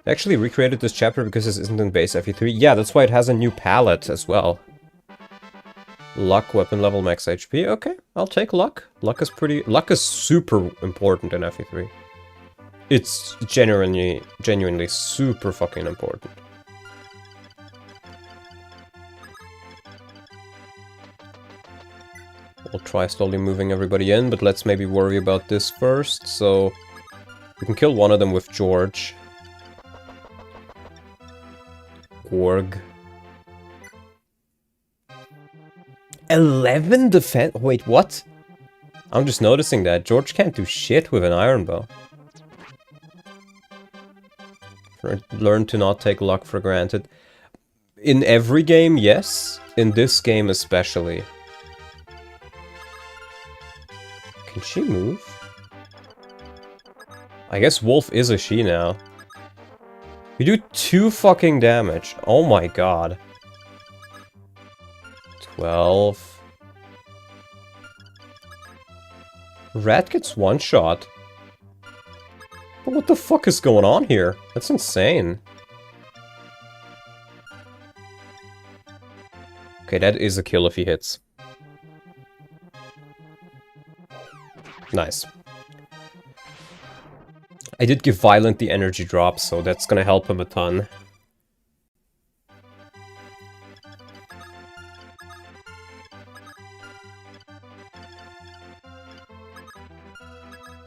They actually recreated this chapter because this isn't in base FE3. Yeah, that's why it has a new palette as well. Luck, weapon level, max HP. Okay, I'll take luck. Luck is super important in FE3. It's genuinely super fucking important. We'll try slowly moving everybody in, but let's maybe worry about this first. So we can kill one of them with George. Gorg. 11 defense. Wait, what? I'm just noticing that George can't do shit with an iron bow. Learn to not take luck for granted. In every game, yes. In this game especially. Can she move? I guess Wolf is a she now. We do 2 fucking damage. Oh my god. 12. Rat gets 1 shot. But what the fuck is going on here? That's insane. Okay, that is a kill if he hits. Nice. I did give Vyland the energy drop, so that's gonna help him a ton.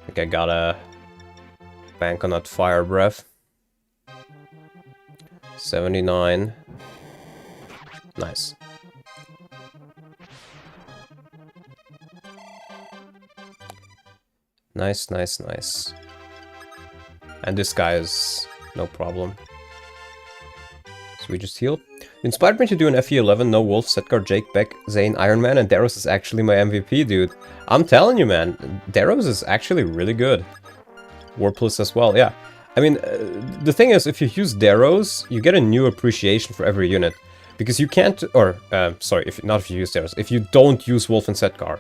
I think I gotta bank on that fire breath. 79. Nice. Nice, nice, nice. And this guy is no problem. So we just heal. Inspired me to do an FE11, no Wolf, Setgar, Jake, Beck, Zane, Ironman, and Daros is actually my MVP, dude. I'm telling you, man, Daros is actually really good. Warplus as well, yeah. I mean, the thing is, if you use Daros, you get a new appreciation for every unit. Because you can't, or, sorry, not if you use Daros, if you don't use Wolf and Setgar.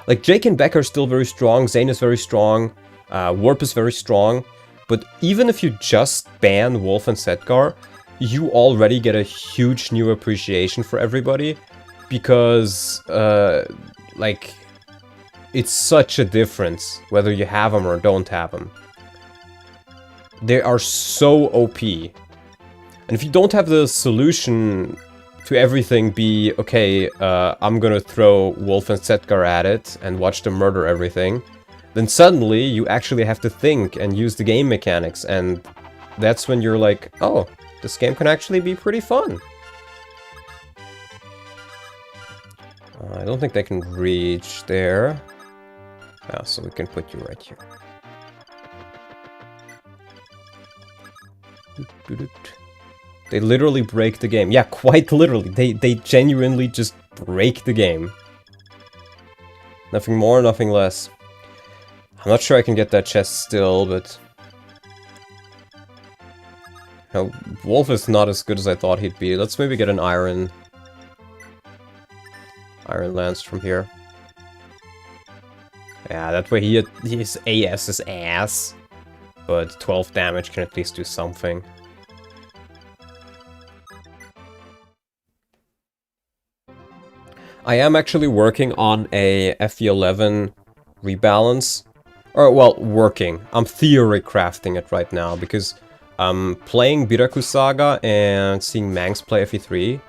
Like, Jake and Beck are still very strong, Zane is very strong, Warp is very strong, but even if you just ban Wolf and Setgar, you already get a huge new appreciation for everybody, because, like, it's such a difference whether you have them or don't have them. They are so OP. And if you don't have the solution to everything be, okay, I'm gonna throw Wolf and Setgar at it and watch them murder everything, then suddenly you actually have to think and use the game mechanics, and that's when you're like, oh, this game can actually be pretty fun. I don't think they can reach there. So we can put you right here. They literally break the game. Yeah, quite literally. They genuinely just break the game. Nothing more, nothing less. I'm not sure I can get that chest still, but... No, Wolf is not as good as I thought he'd be. Let's maybe get an Iron Lance from here. Yeah, that way his AS is ass. But 12 damage can at least do something. I am actually working on a FE11 rebalance. Or, well, working. I'm theory crafting it right now, because playing Biraku Saga and seeing Mangs play FE3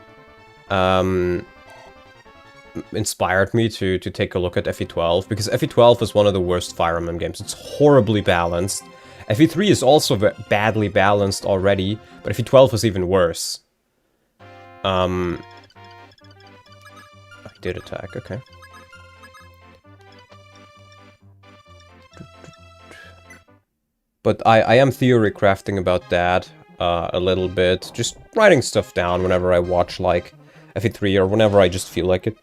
inspired me to take a look at FE12, because FE12 is one of the worst Fire Emblem games. It's horribly balanced. FE3 is also badly balanced already, but FE12 is even worse. I did attack, okay. But I am theory crafting about that a little bit. Just writing stuff down whenever I watch, like, FE3 or whenever I just feel like it.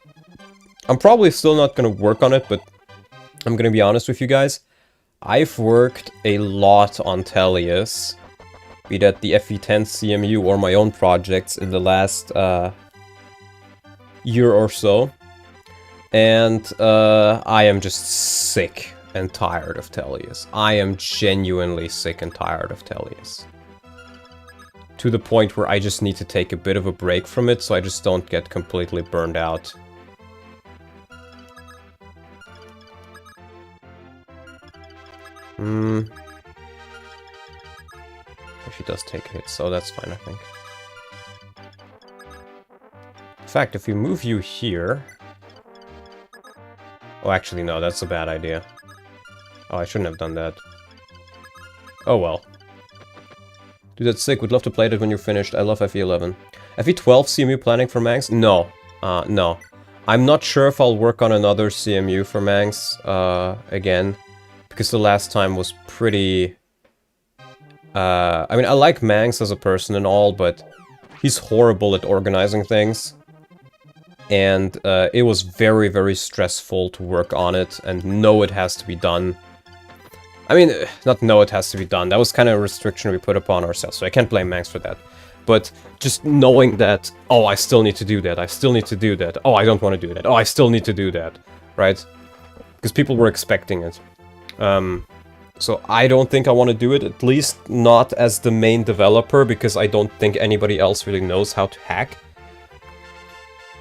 I'm probably still not going to work on it, but I'm going to be honest with you guys. I've worked a lot on Tellius, be that the FE10 CMU or my own projects in the last year or so. And I am just sick and tired of Tellius. I am genuinely sick and tired of Tellius. To the point where I just need to take a bit of a break from it, so I just don't get completely burned out. She does take a hit, so that's fine, I think. In fact, if we move you here... Oh, actually, no, that's a bad idea. Oh, I shouldn't have done that. Oh, well. Dude, that's sick. Would love to play that when you're finished. I love FE11. FE12 CMU planning for Mangs? No. No. I'm not sure if I'll work on another CMU for Mangs again. Because the last time was pretty... I mean, I like Mangs as a person and all, but he's horrible at organizing things. And it was very, very stressful to work on it and know it has to be done. I mean, not know it has to be done. That was kind of a restriction we put upon ourselves, so I can't blame Mangs for that. But just knowing that, oh, I still need to do that, I still need to do that, oh, I don't want to do that, oh, I still need to do that, right? Because people were expecting it. So I don't think I want to do it, at least not as the main developer, because I don't think anybody else really knows how to hack.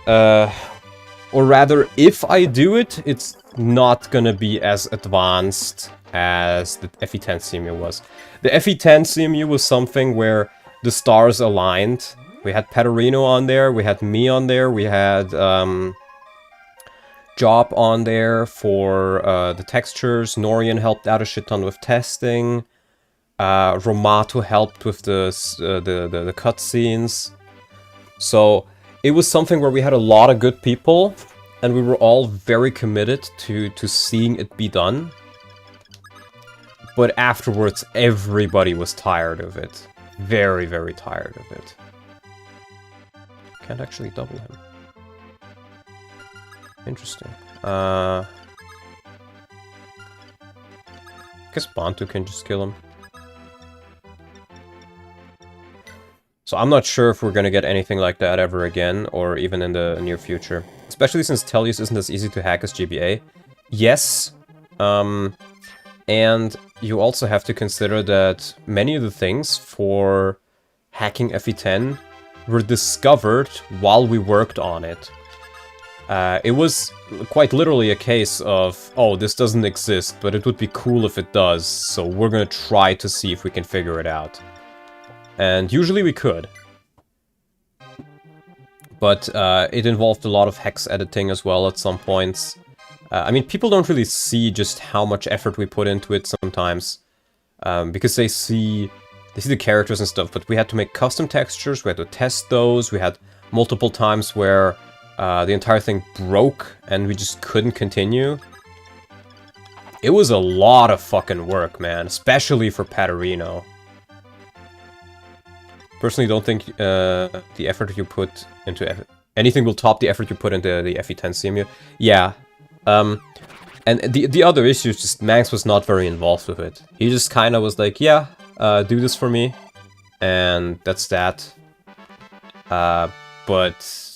Or rather, if I do it, it's not gonna be as advanced as the FE10 CMU was. The FE10 CMU was something where the stars aligned. We had Paterino on there, we had me on there, we had Job on there for the textures, Norian helped out a shit ton with testing, Romato helped with the cutscenes. So it was something where we had a lot of good people, and we were all very committed to seeing it be done. But afterwards, everybody was tired of it. Very, very tired of it. Can't actually double him. Interesting. I guess Bantu can just kill him. So I'm not sure if we're gonna get anything like that ever again, or even in the near future. Especially since Tellius isn't as easy to hack as GBA. Yes, and you also have to consider that many of the things for hacking FE10 were discovered while we worked on it. It was quite literally a case of, oh, this doesn't exist, but it would be cool if it does, so we're gonna try to see if we can figure it out. And usually we could. But it involved a lot of hex editing as well at some points. I mean, people don't really see just how much effort we put into it sometimes. Because they see the characters and stuff, but we had to make custom textures, we had to test those, we had multiple times where the entire thing broke and we just couldn't continue. It was a lot of fucking work, man, especially for Paterino. Personally, don't think the effort you put into anything will top the effort you put into the FE10 CMU. Yeah. And the other issue is just Manx was not very involved with it. He just kind of was like, yeah, do this for me. And that's that. But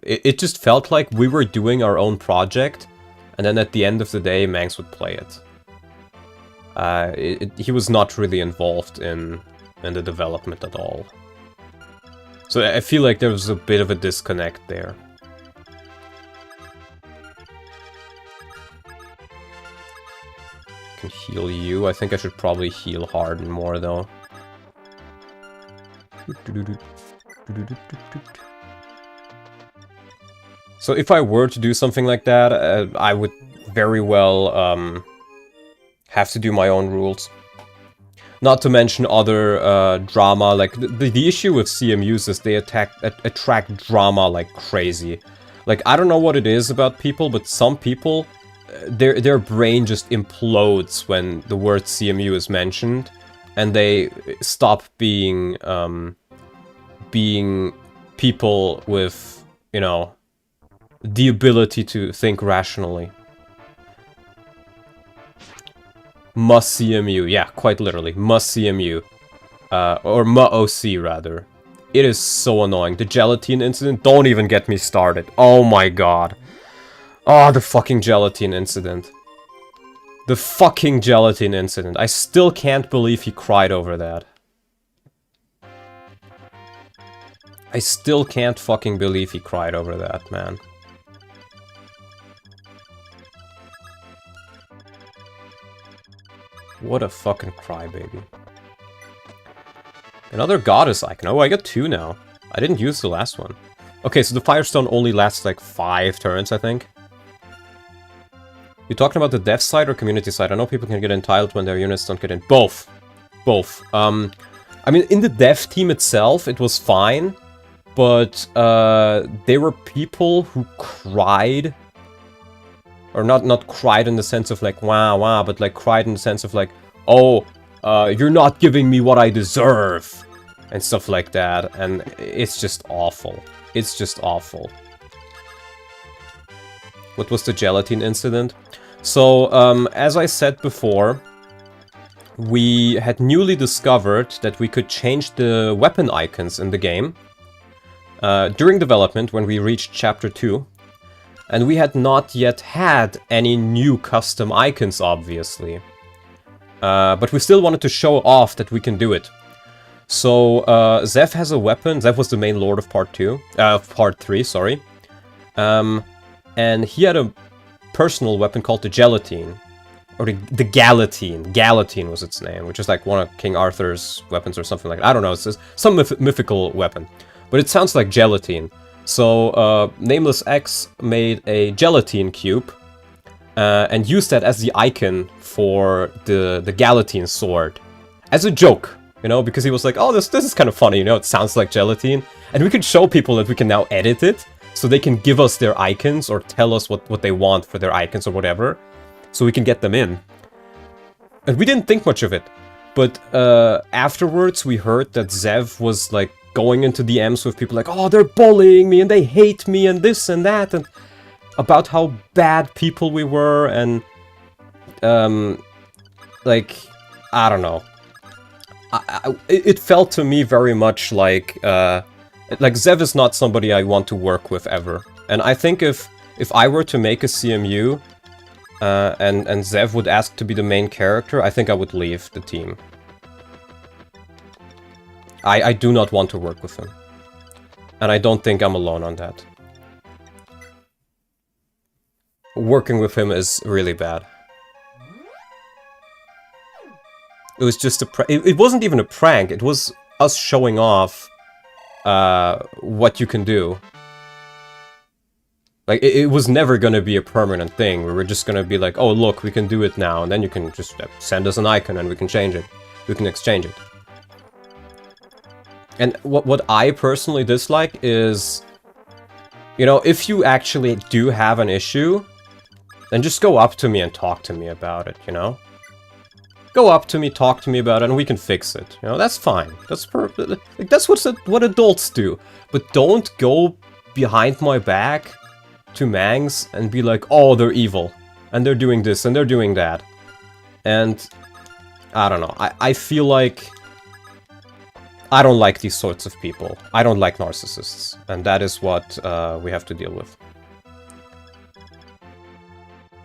it just felt like we were doing our own project. And then at the end of the day, Manx would play it. He was not really involved in the development at all. So I feel like there was a bit of a disconnect there. I can heal you. I think I should probably heal Hardin more though. So if I were to do something like that, I would very well have to do my own rules. Not to mention other drama, like the issue with CMUs is they attract drama like crazy. Like, I don't know what it is about people, but some people, their brain just implodes when the word CMU is mentioned, and they stop being people with, you know, the ability to think rationally. Must CMU, yeah, quite literally, must CMU. Or MOC, rather. It is so annoying. The gelatine incident, don't even get me started. Oh my god. Oh, the fucking gelatine incident. The fucking gelatine incident. I still can't believe he cried over that. I still can't fucking believe he cried over that, man. What a fucking crybaby. Another goddess icon. Oh, I got 2 now. I didn't use the last one. Okay, so the Firestone only lasts like 5 turns, I think. You talking about the dev side or community side? I know people can get entitled when their units don't get in. Both. Both. I mean, in the dev team itself, it was fine. But there were people who cried. Or not cried in the sense of like, wow, wow, but like cried in the sense of like, oh, you're not giving me what I deserve. And stuff like that. And it's just awful. It's just awful. What was the gelatine incident? So, as I said before, we had newly discovered that we could change the weapon icons in the game during development when we reached Chapter 2. And we had not yet had any new custom icons, obviously. But we still wanted to show off that we can do it. So, Zev has a weapon. Zev was the main lord of Part 3, sorry. And he had a personal weapon called the Gelatine. Or the Galatine. Galatine was its name, which is like one of King Arthur's weapons or something like that. I don't know, it's some mythical weapon. But it sounds like gelatine. So, Nameless X made a gelatine cube and used that as the icon for the Galatine sword. As a joke, you know, because he was like, oh, this is kind of funny, you know, it sounds like gelatine. And we could show people that we can now edit it, so they can give us their icons or tell us what they want for their icons or whatever, so we can get them in. And we didn't think much of it, but afterwards we heard that Zev was like, going into DMs with people like, oh, they're bullying me and they hate me and this and that, and about how bad people we were, and like, I don't know. It felt to me very much like Zev is not somebody I want to work with ever. And I think if I were to make a CMU and Zev would ask to be the main character, I think I would leave the team. I do not want to work with him. And I don't think I'm alone on that. Working with him is really bad. It was just it wasn't even a prank, it was us showing off what you can do. Like, it was never gonna be a permanent thing. We were just gonna be like, oh look, we can do it now, and then you can just send us an icon and we can change it. We can exchange it. And what I personally dislike is You know, if you actually do have an issue, then just go up to me and talk to me about it, you know? Go up to me, talk to me about it, and we can fix it. You know, that's fine. That's like, that's what adults do. But don't go behind my back to Mangs and be like, oh, they're evil. And they're doing this, and they're doing that. And, I don't know. I feel like... I don't like these sorts of people. I don't like narcissists. And that is what we have to deal with.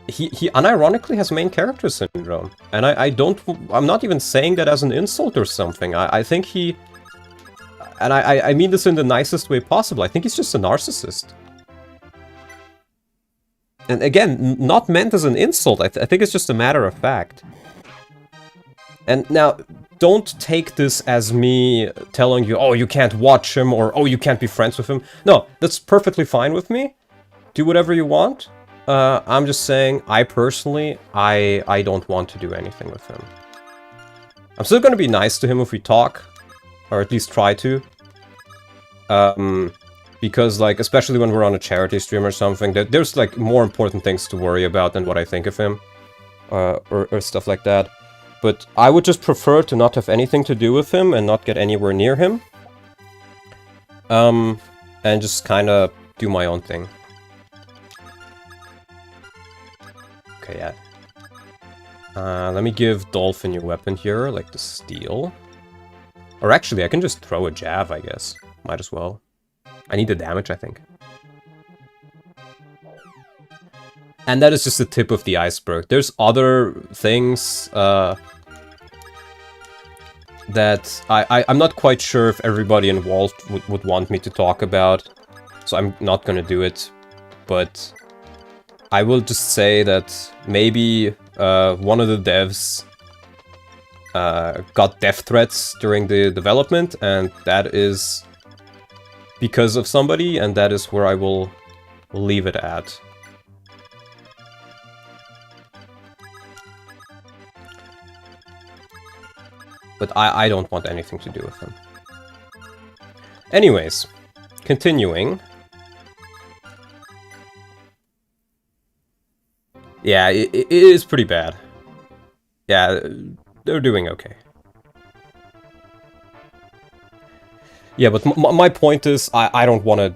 He unironically has main character syndrome. And I'm not even saying that as an insult or something. I think he... And I mean this in the nicest way possible. I think he's just a narcissist. And again, not meant as an insult. I think it's just a matter of fact. And now, don't take this as me telling you, oh, you can't watch him, or oh, you can't be friends with him. No, that's perfectly fine with me. Do whatever you want. I'm just saying, I personally, I don't want to do anything with him. I'm still gonna be nice to him if we talk, or at least try to. Because, like, especially when we're on a charity stream or something, there's, like, more important things to worry about than what I think of him. Or stuff like that. But I would just prefer to not have anything to do with him and not get anywhere near him. And just kind of do my own thing. Okay, yeah. Let me give Dolph a new weapon here, like the steel. Or actually, I can just throw a jab, I guess. Might as well. I need the damage, I think. And that is just the tip of the iceberg. There's other things that I'm not quite sure if everybody involved would want me to talk about. So I'm not gonna do it. But I will just say that maybe one of the devs got death threats during the development, and that is because of somebody, and that is where I will leave it at. But I don't want anything to do with him. Anyways, continuing. Yeah, it is pretty bad. Yeah, they're doing okay. Yeah, but my point is, I don't want to...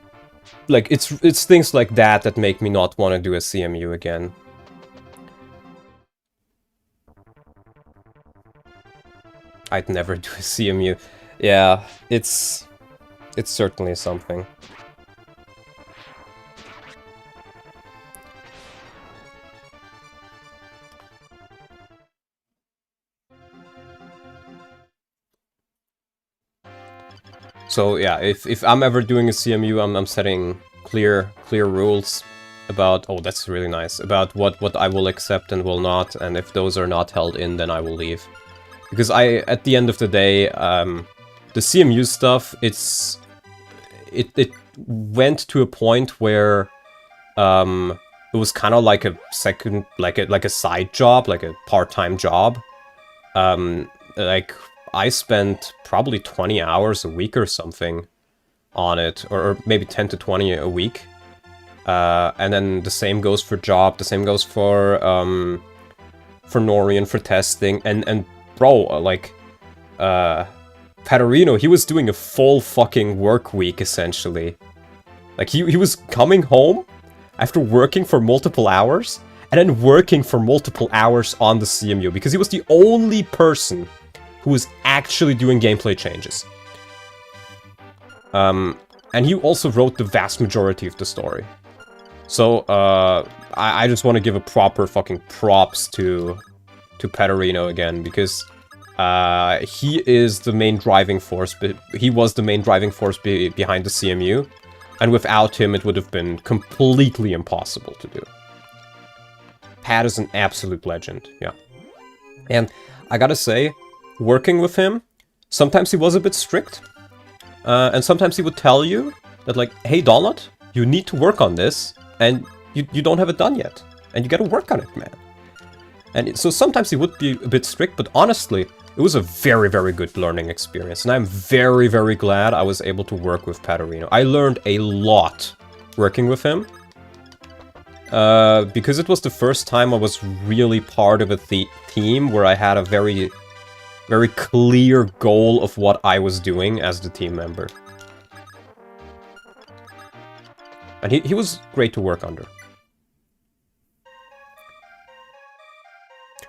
Like, it's things like that that make me not want to do a CMU again. I'd never do a CMU. Yeah, it's certainly something. So yeah, if I'm ever doing a CMU, I'm setting clear rules about, oh, that's really nice, about what I will accept and will not, and if those are not held in, then I will leave. Because at the end of the day, the CMU stuff, it went to a point where it was kind of like a second, like a side job, like a part-time job. Like I spent probably 20 hours a week or something on it, or maybe 10 to 20 a week. And then the same goes for job, the same goes for Norian for testing, and bro, like, Paterino, he was doing a full fucking work week, essentially. Like, he was coming home after working for multiple hours, and then working for multiple hours on the CMU, because he was the only person who was actually doing gameplay changes. And he also wrote the vast majority of the story. So, I just want to give a proper fucking props to Paterino again, because he is the main driving force, but he was the main driving force behind the CMU, and without him it would have been completely impossible to do. Pat is an absolute legend, yeah. And I gotta say, working with him, sometimes he was a bit strict, and sometimes he would tell you that, like, hey Donut, you need to work on this, and you don't have it done yet, and you gotta work on it, man. And so sometimes he would be a bit strict, but honestly, it was a very, very good learning experience, and I'm very, very glad I was able to work with Paterino. I learned a lot working with him. Because it was the first time I was really part of a team where I had a very, very clear goal of what I was doing as the team member. And he was great to work under.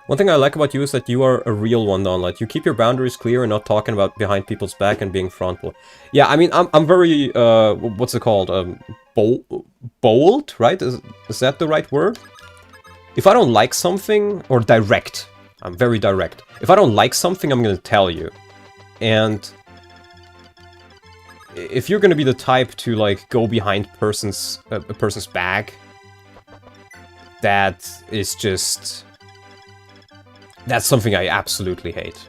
One thing I like about you is that you are a real one, Don. Like, you keep your boundaries clear and not talking about behind people's back and being frontal. Yeah, I mean, I'm very, what's it called? Bold, right? Is that the right word? If I don't like something, or direct. I'm very direct. If I don't like something, I'm gonna tell you. And if you're gonna be the type to, like, go behind a person's back, that is just... That's something I absolutely hate.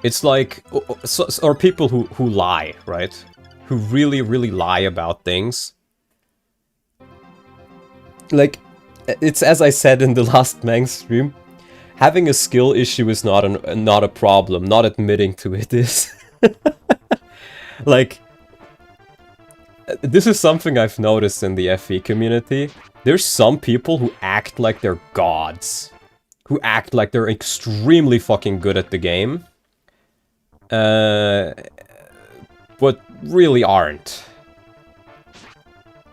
It's like... Or people who lie, right? Who really, really lie about things. Like, it's as I said in the last Mang stream, having a skill issue is not a problem. Not admitting to it is. Like, this is something I've noticed in the FE community. There's some people who act like they're gods. Who act like they're extremely fucking good at the game. But really aren't.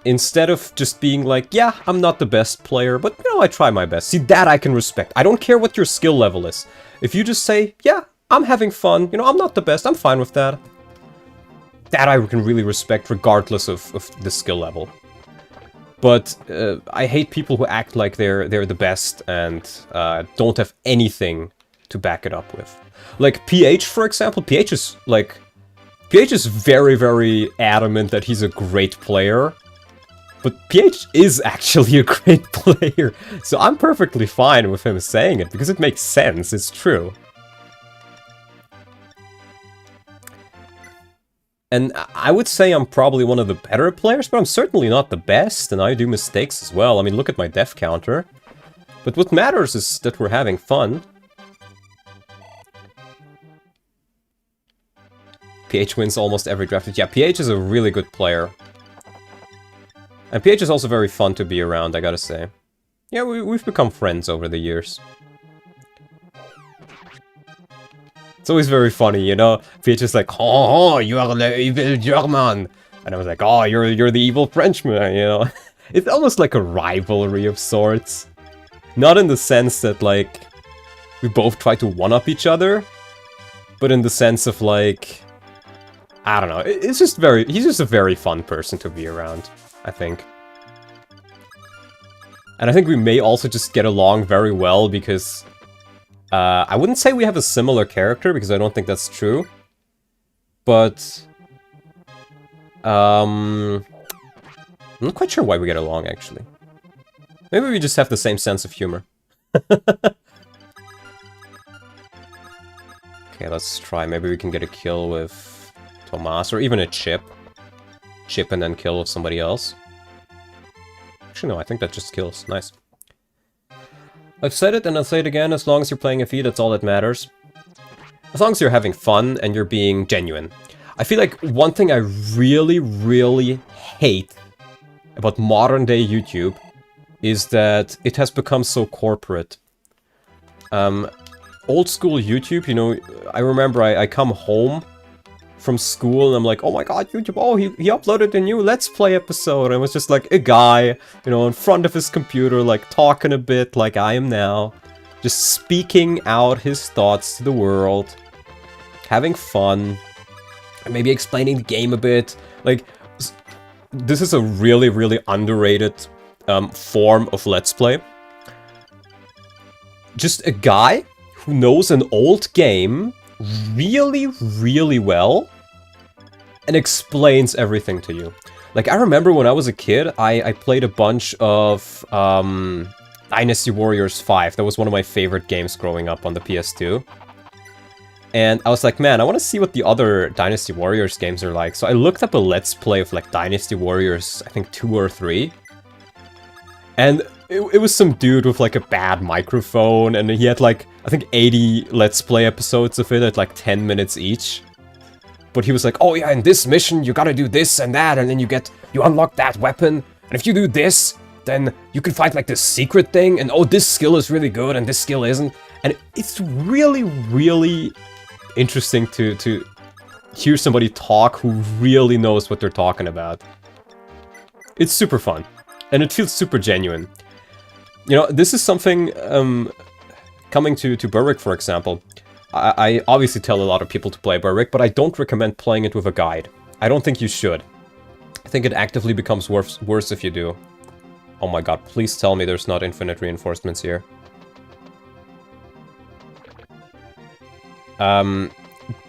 Instead of just being like, yeah, I'm not the best player, but, you know, I try my best. See, that I can respect. I don't care what your skill level is. If you just say, yeah, I'm having fun, you know, I'm not the best, I'm fine with that. That I can really respect regardless of the skill level. But I hate people who act like they're the best and don't have anything to back it up with. Like PH, for example. PH is very, very adamant that he's a great player. But PH is actually a great player. So I'm perfectly fine with him saying it, because it makes sense, it's true. And I would say I'm probably one of the better players, but I'm certainly not the best, and I do mistakes as well. I mean, look at my death counter. But what matters is that we're having fun. PH wins almost every draft. Yeah, PH is a really good player. And PH is also very fun to be around, I gotta say. Yeah, we've become friends over the years. It's always very funny, you know? PH is like, oh, you are the evil German. And I was like, oh, you're the evil Frenchman, you know? It's almost like a rivalry of sorts. Not in the sense that, like, we both try to one-up each other. But in the sense of, like... I don't know. It's just he's just a very fun person to be around, I think. And I think we may also just get along very well because... I wouldn't say we have a similar character, because I don't think that's true. But... I'm not quite sure why we get along, actually. Maybe we just have the same sense of humor. Okay, let's try. Maybe we can get a kill with Tomas, or even a chip. Chip and then kill with somebody else. Actually, no, I think that just kills. Nice. I've said it and I'll say it again, as long as you're playing FE, that's all that matters. As long as you're having fun and you're being genuine. I feel like one thing I really, really hate about modern day YouTube is that it has become so corporate. Old school YouTube, you know, I remember I come home from school and I'm like, oh my god, YouTube, oh, he uploaded a new Let's Play episode. And it was just like a guy, you know, in front of his computer, like talking a bit like I am now. Just speaking out his thoughts to the world. Having fun. Maybe explaining the game a bit. Like, this is a really, really underrated form of Let's Play. Just a guy who knows an old game really, really well and explains everything to you. Like, I remember when I was a kid, I played a bunch of Dynasty Warriors 5. That was one of my favorite games growing up on the PS2. And I was like, man, I want to see what the other Dynasty Warriors games are like. So I looked up a Let's Play of, like, Dynasty Warriors, I think 2 or 3. And it was some dude with, like, a bad microphone, and he had, like, I think 80 Let's Play episodes of it at, like, 10 minutes each. But he was like, oh yeah, in this mission you gotta do this and that, and then you unlock that weapon, and if you do this, then you can find like this secret thing, and oh, this skill is really good and this skill isn't. And it's really, really interesting to hear somebody talk who really knows what they're talking about. It's super fun, and it feels super genuine. You know, this is something, coming to Berwick, for example. I obviously tell a lot of people to play Berwick, but I don't recommend playing it with a guide. I don't think you should. I think it actively becomes worse if you do. Oh my god, please tell me there's not infinite reinforcements here.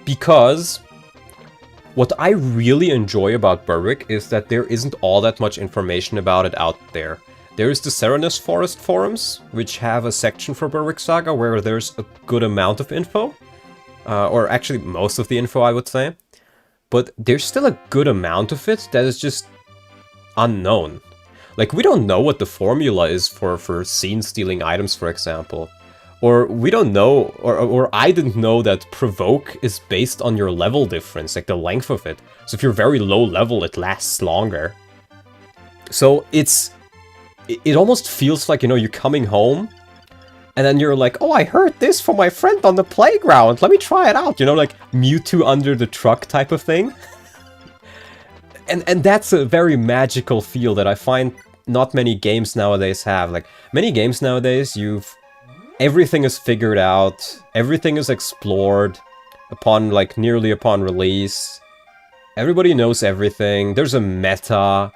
Because what I really enjoy about Berwick is that there isn't all that much information about it out there. There is the Serenus Forest forums, which have a section for Biraku Saga where there's a good amount of info. Or actually most of the info, I would say. But there's still a good amount of it that is just unknown. Like, we don't know what the formula is for scene-stealing items, for example. Or we don't know, or I didn't know that Provoke is based on your level difference, like the length of it. So if you're very low level, it lasts longer. So it almost feels like, you know, you're coming home, and then you're like, oh, I heard this from my friend on the playground, let me try it out, you know, like Mewtwo under the truck type of thing. And that's a very magical feel that I find not many games nowadays have. Like, many games nowadays, everything is figured out, everything is explored upon, like, nearly upon release. Everybody knows everything, there's a meta,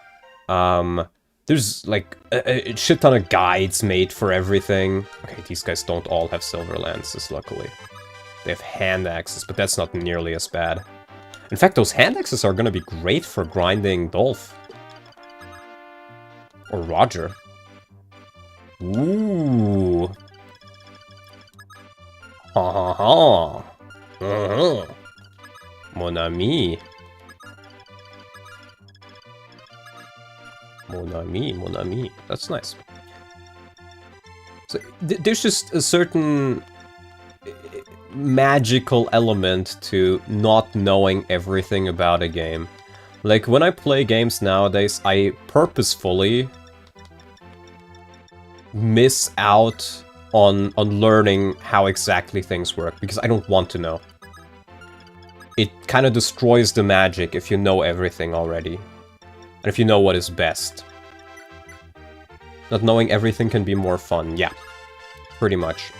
there's, like, a shit ton of guides made for everything. Okay, these guys don't all have silver lances, luckily. They have hand axes, but that's not nearly as bad. In fact, those hand axes are gonna be great for grinding Dolph. Or Roger. Ooh. Ha ha ha. Mon ami. Mon ami, mon ami. That's nice. So, there's just a certain magical element to not knowing everything about a game. Like, when I play games nowadays, I purposefully miss out on learning how exactly things work, because I don't want to know. It kind of destroys the magic if you know everything already. And if you know what is best. Not knowing everything can be more fun, yeah. Pretty much.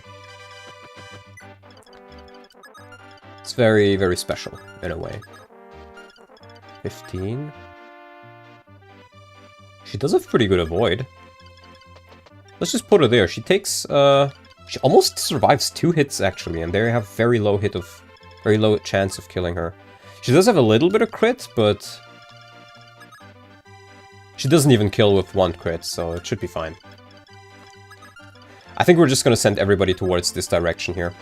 It's very, very special, in a way. 15? She does have pretty good avoid. Let's just put her there. She takes, she almost survives 2 hits, actually, and they have very low chance of killing her. She does have a little bit of crit, but she doesn't even kill with 1 crit, so it should be fine. I think we're just gonna send everybody towards this direction here.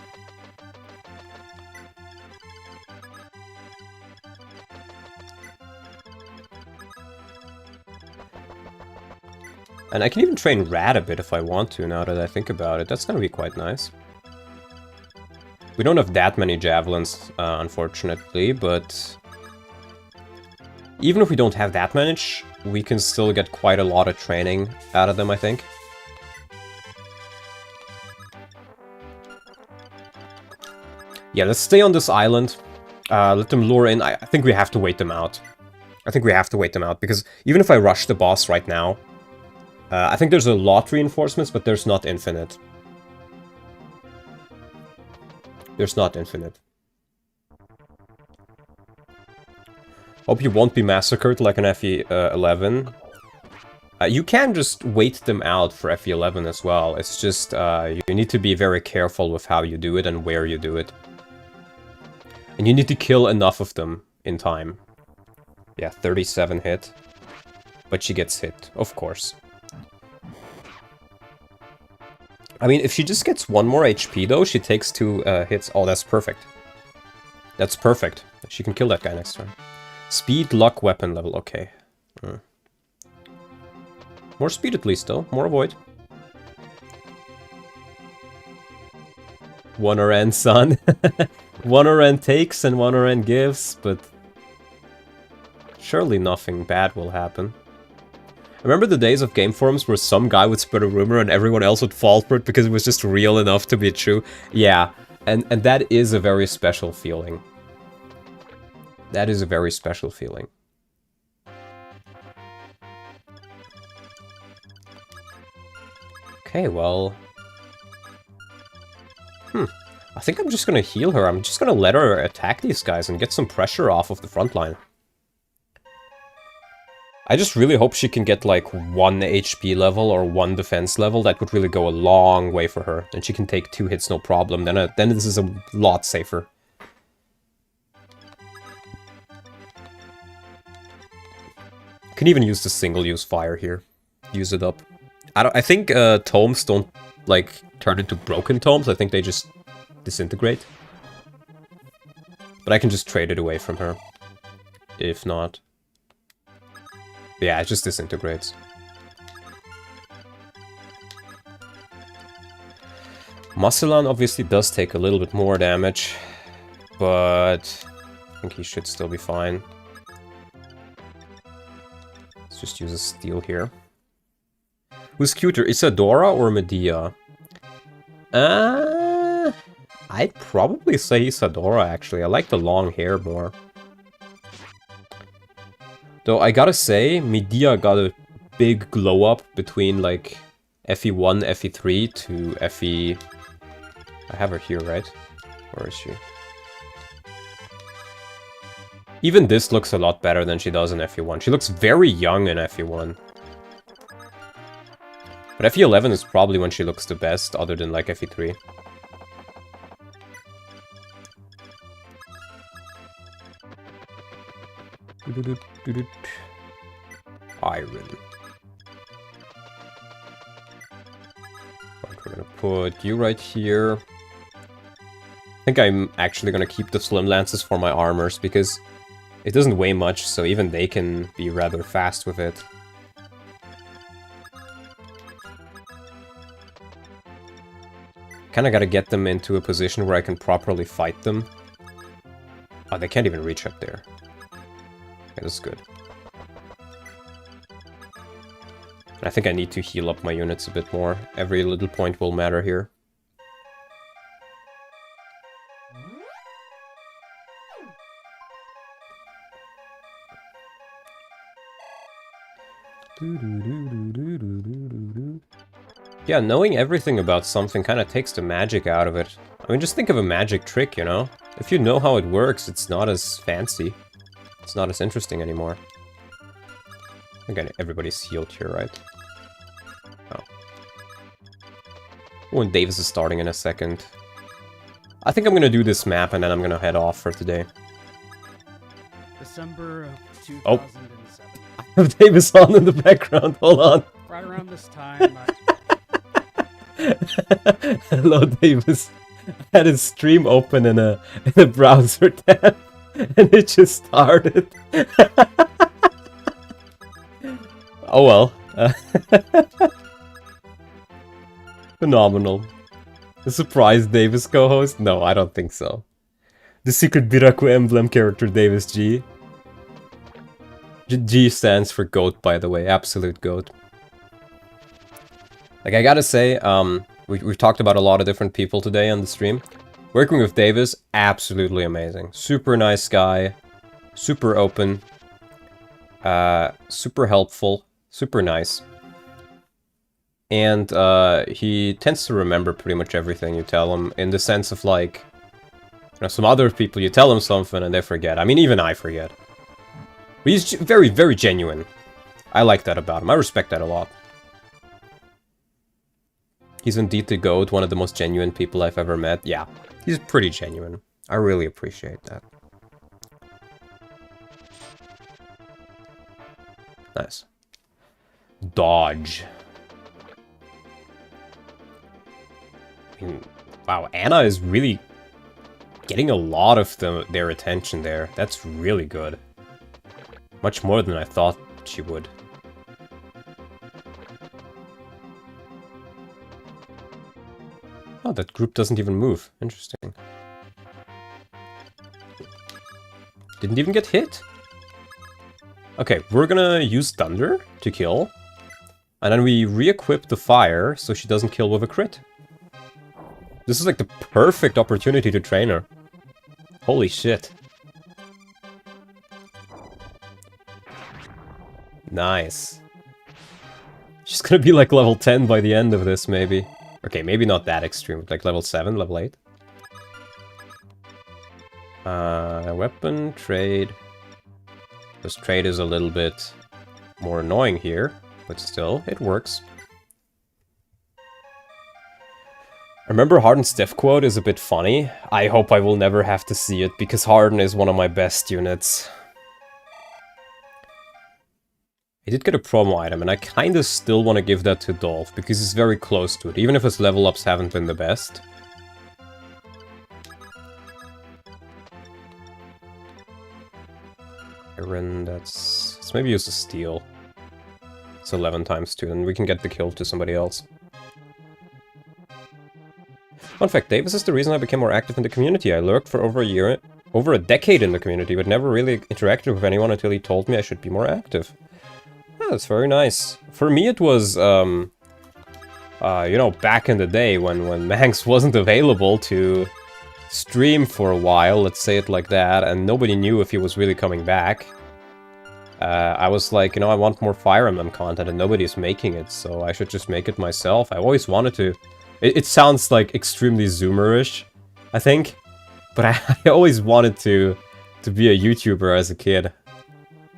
And I can even train Rad a bit if I want to, now that I think about it. That's gonna be quite nice. We don't have that many javelins, unfortunately, but even if we don't have that much, we can still get quite a lot of training out of them, I think. Yeah, let's stay on this island. Let them lure in. I think we have to wait them out. I think we have to wait them out, because even if I rush the boss right now, I think there's a lot of reinforcements, but there's not infinite. There's not infinite. Hope you won't be massacred like an FE11. You can just wait them out for FE11 as well. It's just, you need to be very careful with how you do it and where you do it. And you need to kill enough of them in time. Yeah, 37 hit. But she gets hit, of course. I mean, if she just gets 1 more HP though, she takes 2 hits. Oh, that's perfect. That's perfect. She can kill that guy next turn. Speed, luck, weapon level, okay. More speed at least though, more avoid. 1 RN, son. 1 RN takes and 1 RN gives, but Surely nothing bad will happen. Remember the days of game forums where some guy would spread a rumor and everyone else would fall for it because it was just real enough to be true? Yeah, and that is a very special feeling. That is a very special feeling. Okay, well... I think I'm just gonna heal her. I'm just gonna let her attack these guys and get some pressure off of the front line. I just really hope she can get like 1 HP level or 1 defense level. That would really go a long way for her. Then she can take 2 hits no problem. Then this is a lot safer. Can even use the single-use fire here. Use it up. I think tomes don't like turn into broken tomes. I think they just disintegrate. But I can just trade it away from her. If not. Yeah, it just disintegrates. Masalan obviously does take a little bit more damage. But I think he should still be fine. Let's just use a steel here. Who's cuter, Isadora or Medea? I'd probably say Isadora, actually. I like the long hair more. Though I gotta say, Medea got a big glow up between, like, FE1, FE3 to FE... I have her here, right? Where is she? Even this looks a lot better than she does in FE1. She looks very young in FE1. But FE11 is probably when she looks the best, other than, like, FE3. Iron. Right, we're gonna put you right here. I think I'm actually gonna keep the slim lances for my armors, because it doesn't weigh much, so even they can be rather fast with it. Kinda gotta get them into a position where I can properly fight them. Oh, they can't even reach up there. Okay, that's good. I think I need to heal up my units a bit more. Every little point will matter here. Yeah, knowing everything about something kind of takes the magic out of it. I mean, just think of a magic trick, you know? If you know how it works, it's not as fancy. It's not as interesting anymore. Again, everybody's healed here, right? Oh. Oh, and Davis is starting in a second. I think I'm gonna do this map and then I'm gonna head off for today. December of 2007. Oh. I have Davis on in the background, hold on. Right around this time, Hello, Davis. I had a stream open in a browser tab, and it just started. Oh well. Phenomenal. A surprise Davis co-host? No, I don't think so. The secret Biraku emblem character Davis G. G stands for GOAT, by the way. Absolute GOAT. Like, I gotta say, we've talked about a lot of different people today on the stream. Working with Davis, absolutely amazing. Super nice guy. Super open. Super helpful. Super nice. And he tends to remember pretty much everything you tell him, in the sense of, like, you know, some other people, you tell them something and they forget. I mean, even I forget. But he's very, very genuine. I like that about him. I respect that a lot. He's indeed the GOAT, one of the most genuine people I've ever met. Yeah, he's pretty genuine. I really appreciate that. Nice. Dodge. I mean, wow, Anna is really getting a lot of their attention there. That's really good. Much more than I thought she would. Oh, that group doesn't even move. Interesting. Didn't even get hit. Okay, we're gonna use Thunder to kill. And then we re-equip the Fire so she doesn't kill with a crit. This is like the perfect opportunity to train her. Holy shit. Nice. She's gonna be like level 10 by the end of this, maybe. Okay, maybe not that extreme, like level 7, level 8. Weapon, trade. This trade is a little bit more annoying here, but still, it works. Remember Hardin's death quote is a bit funny. I hope I will never have to see it, because Hardin is one of my best units. I did get a promo item, and I kinda still want to give that to Dolph, because he's very close to it, even if his level ups haven't been the best. Iron, let's maybe use a steel. It's 11 times 2, and we can get the kill to somebody else. Fun fact, Davis is the reason I became more active in the community. I lurked for over a decade in the community, but never really interacted with anyone until he told me I should be more active. Yeah, that's very nice. For me it was, you know, back in the day when Manx wasn't available to stream for a while, let's say it like that, and nobody knew if he was really coming back. I was like, you know, I want more Fire Emblem content and nobody's making it, so I should just make it myself. I always wanted to. It sounds like extremely Zoomerish, I think, but I always wanted to be a YouTuber as a kid.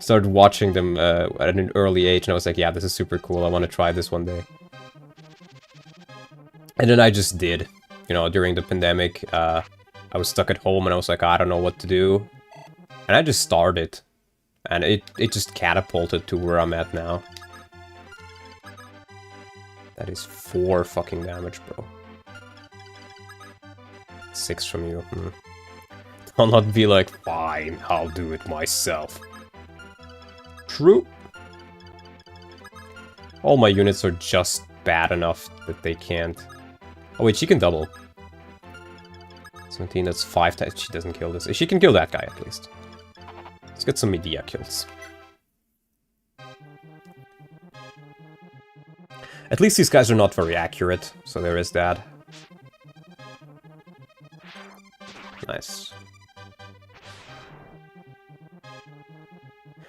Started watching them at an early age, and I was like, yeah, this is super cool, I want to try this one day. And then I just did. You know, during the pandemic, I was stuck at home and I was like, I don't know what to do. And I just started. And it just catapulted to where I'm at now. That is 4 fucking damage, bro. 6 from you. I'll not be like, fine, I'll do it myself. True. All my units are just bad enough that they can't. Oh wait, she can double. 17, that's 5 times. She doesn't kill this. She can kill that guy at least. Let's get some Medea kills. At least these guys are not very accurate, so there is that. Nice.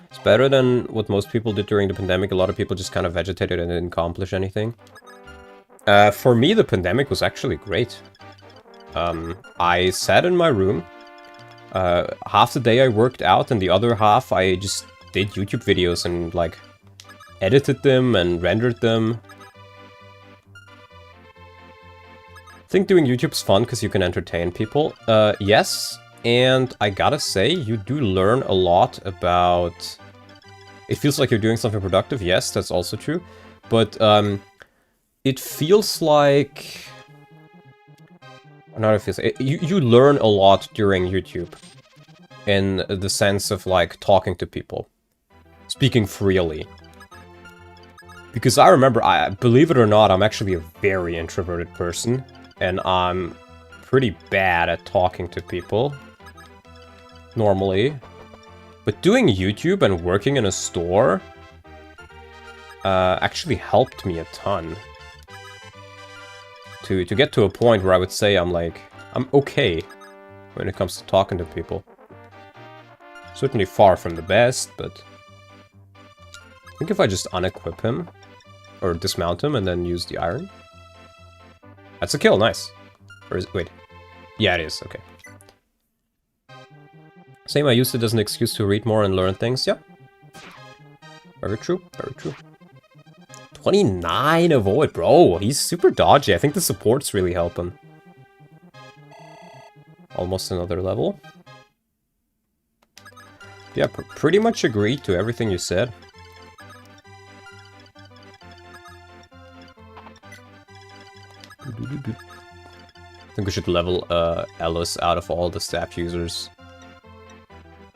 It's better than what most people did during the pandemic. A lot of people just kind of vegetated and didn't accomplish anything. For me, the pandemic was actually great. I sat in my room. Half the day I worked out, and the other half I just did YouTube videos and, like, edited them and rendered them. I think doing YouTube's fun because you can entertain people. Yes, and I gotta say, you do learn a lot about... It feels like you're doing something productive, yes, that's also true. But, it feels like... Not it feels... You learn a lot during YouTube. In the sense of, like, talking to people. Speaking freely. Because I remember, believe it or not, I'm actually a very introverted person. And I'm pretty bad at talking to people. Normally. But doing YouTube and working in a store actually helped me a ton. To get to a point where I would say I'm okay when it comes to talking to people. Certainly far from the best, but I think if I just unequip him, or dismount him and then use the iron. That's a kill, nice. Or is it, wait. Yeah, it is, okay. Same, I used it as an excuse to read more and learn things, yeah. Very true, very true. 29 avoid, bro, he's super dodgy. I think the supports really help him. Almost another level. Yeah, pretty much agree to everything you said. I think we should level Ellis out of all the staff users.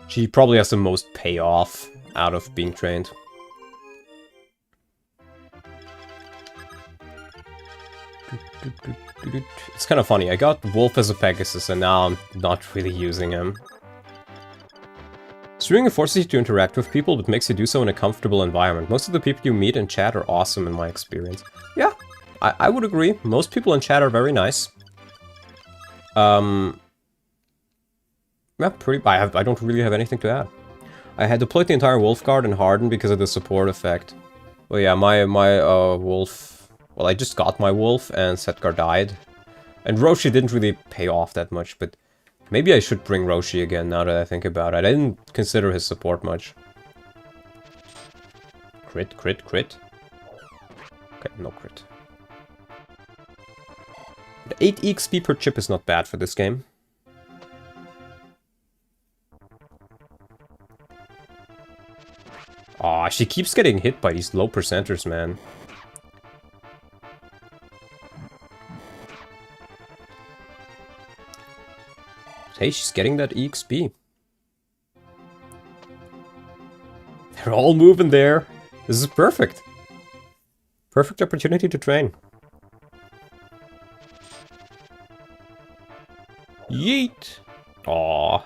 She probably has the most payoff out of being trained. It's kind of funny, I got Wolf as a Pegasus and now I'm not really using him. Streaming forces you to interact with people, but makes you do so in a comfortable environment. Most of the people you meet in chat are awesome in my experience. Yeah, I would agree. Most people in chat are very nice. Yeah, I don't really have anything to add. I had deployed the entire Wolf Guard in Hardin because of the support effect. Well, yeah, my Wolf... Well, I just got my Wolf and Setgar died. And Roshi didn't really pay off that much, but... Maybe I should bring Roshi again, now that I think about it. I didn't consider his support much. Crit, crit, crit. Okay, no crit. The 8 EXP per chip is not bad for this game. Aw, she keeps getting hit by these low percenters, man. Hey, she's getting that EXP. They're all moving there. This is perfect. Perfect opportunity to train. Yeet! Aww.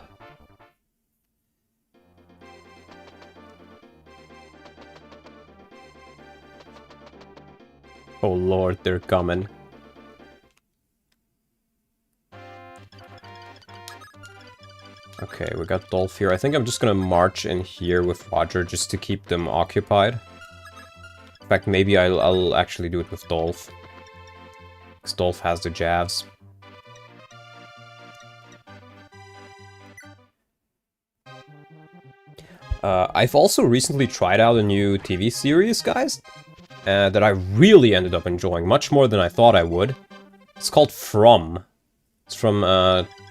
Oh lord, they're coming. Okay, we got Dolph here. I think I'm just gonna march in here with Roger just to keep them occupied. In fact, maybe I'll actually do it with Dolph. Because Dolph has the jabs. I've also recently tried out a new TV series, guys, that I really ended up enjoying, much more than I thought I would. It's called From. It's from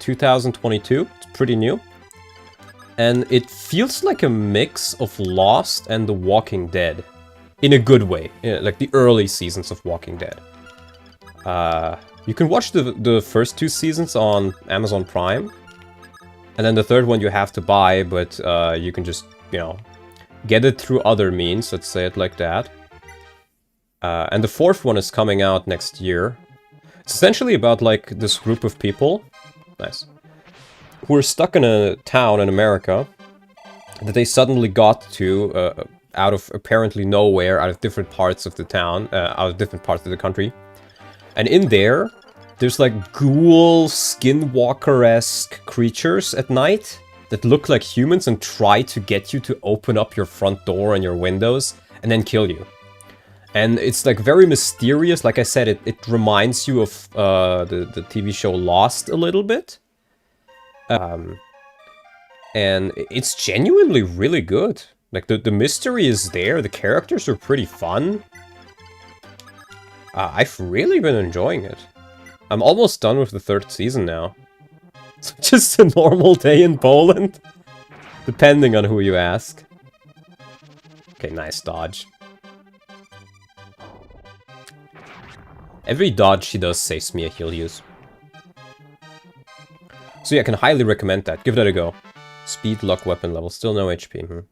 2022. It's pretty new. And it feels like a mix of Lost and The Walking Dead. In a good way. Like the early seasons of Walking Dead. You can watch the first 2 seasons on Amazon Prime. And then the third one you have to buy, but you can just, you know, get it through other means, let's say it like that. And the 4th one is coming out next year. It's essentially about, like, this group of people, nice, who are stuck in a town in America that they suddenly got to out of apparently nowhere, out of different parts of the town, out of different parts of the country. And in there, there's like ghoul, skinwalker-esque creatures at night that look like humans and try to get you to open up your front door and your windows and then kill you. And it's like very mysterious. Like I said, it reminds you of the TV show Lost a little bit. And it's genuinely really good. Like the mystery is there. The characters are pretty fun. I've really been enjoying it. I'm almost done with the 3rd season now. It's just a normal day in Poland. Depending on who you ask. Okay, nice dodge. Every dodge she does saves me a heal use. So yeah, I can highly recommend that. Give that a go. Speed, luck, weapon level. Still no HP. I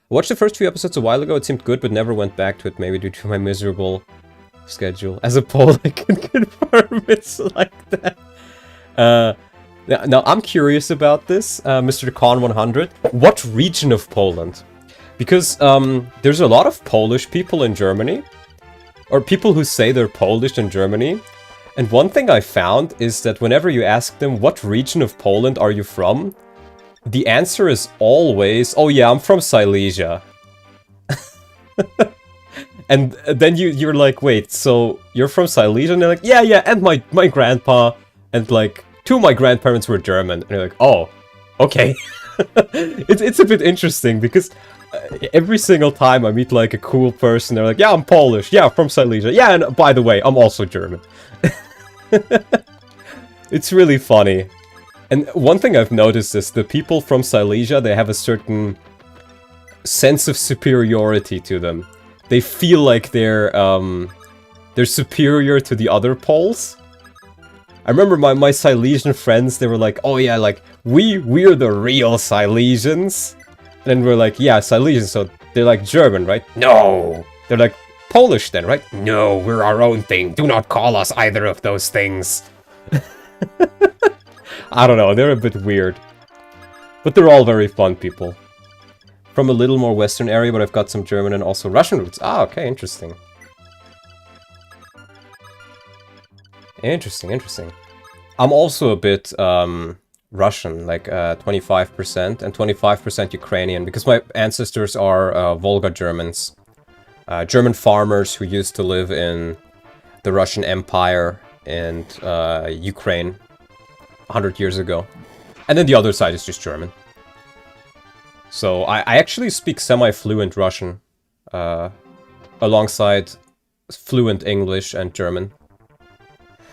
watched the first few episodes a while ago. It seemed good, but never went back to it. Maybe due to my miserable schedule. As a Pole, I can confirm it's like that. Now, I'm curious about this, Mr. Con100. What region of Poland? Because there's a lot of Polish people in Germany. Or people who say they're Polish in Germany. And one thing I found is that whenever you ask them, what region of Poland are you from? The answer is always, oh yeah, I'm from Silesia. And then you're like, wait, so you're from Silesia? And they're like, yeah, and my grandpa and like 2 of my grandparents were German. And you're like, oh, okay. It's a bit interesting because every single time I meet like a cool person, they're like, yeah, I'm Polish, yeah, from Silesia, yeah, and by the way, I'm also German. It's really funny. And one thing I've noticed is the people from Silesia, they have a certain sense of superiority to them. They feel like they're superior to the other Poles. I remember my Silesian friends, they were like, oh yeah, like, we're the real Silesians. And then we're like, yeah, Silesians, so they're like German, right? No! They're like Polish then, right? No, we're our own thing. Do not call us either of those things. I don't know, they're a bit weird. But they're all very fun people. from a little more Western area, but I've got some German and also Russian roots. Ah, okay, interesting. Interesting. I'm also a bit Russian, like 25% and 25% Ukrainian, because my ancestors are Volga Germans. German farmers who used to live in the Russian Empire and Ukraine 100 years ago. And then the other side is just German. So I actually speak semi-fluent Russian, alongside fluent English and German.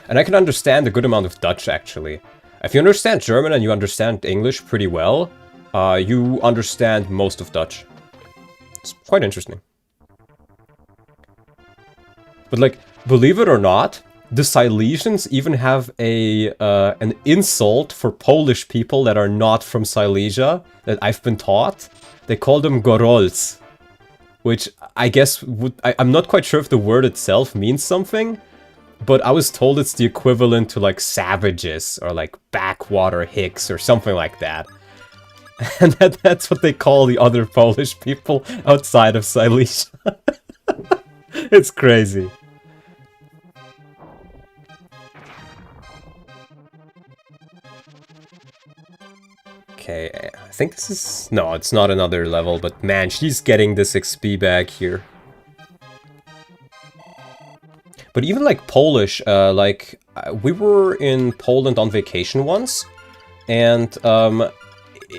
And I can understand a good amount of Dutch, actually. If you understand German and you understand English pretty well, you understand most of Dutch. It's quite interesting. But like, believe it or not, the Silesians even have an insult for Polish people that are not from Silesia, that I've been taught. They call them Gorols, which I guess I'm not quite sure if the word itself means something, but I was told it's the equivalent to like savages or like backwater hicks or something like that. And that's what they call the other Polish people outside of Silesia. It's crazy. Okay, I think this is... No, it's not another level, but man, she's getting this XP back here. But even like Polish, we were in Poland on vacation once, and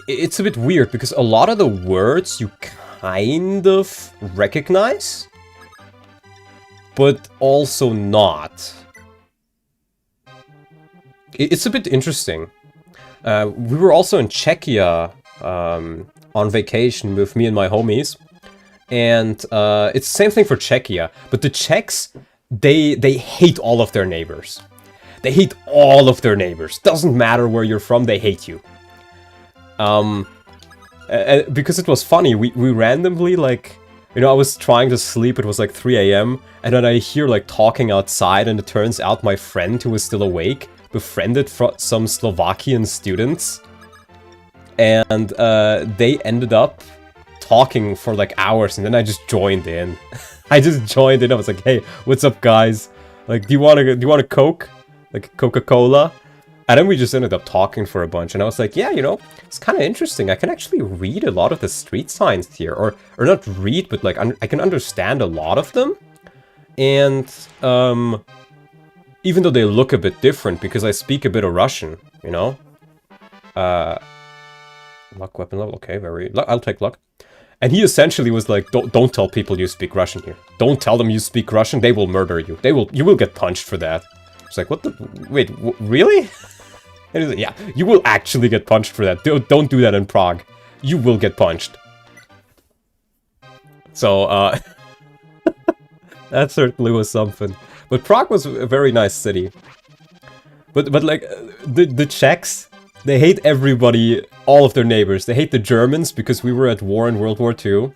it's a bit weird because a lot of the words you kind of recognize, but also not. It's a bit interesting. We were also in Czechia on vacation with me and my homies, and it's the same thing for Czechia, but the Czechs, they hate all of their neighbors. They hate all of their neighbors. Doesn't matter where you're from, they hate you. Because it was funny, we randomly, like, you know, I was trying to sleep, it was like 3 AM, and then I hear like talking outside, and it turns out my friend who was still awake befriended some Slovakian students, and they ended up talking for like hours, and then I just joined in. I was like, hey, what's up guys? Like, do you want a Coke? Like Coca-Cola? And then we just ended up talking for a bunch, and I was like, yeah, you know, it's kind of interesting. I can actually read a lot of the street signs here, or not read, but like I can understand a lot of them. And even though they look a bit different, because I speak a bit of Russian, you know? Luck weapon level, okay, I'll take luck. And he essentially was like, don't tell people you speak Russian here. Don't tell them you speak Russian, they will murder you. You will get punched for that. It's like, what the... Wait, really? And he's like, yeah, you will actually get punched for that. Don't do that in Prague. You will get punched. So, that certainly was something. But Prague was a very nice city. But like, the Czechs, they hate everybody, all of their neighbors. They hate the Germans because we were at war in World War II.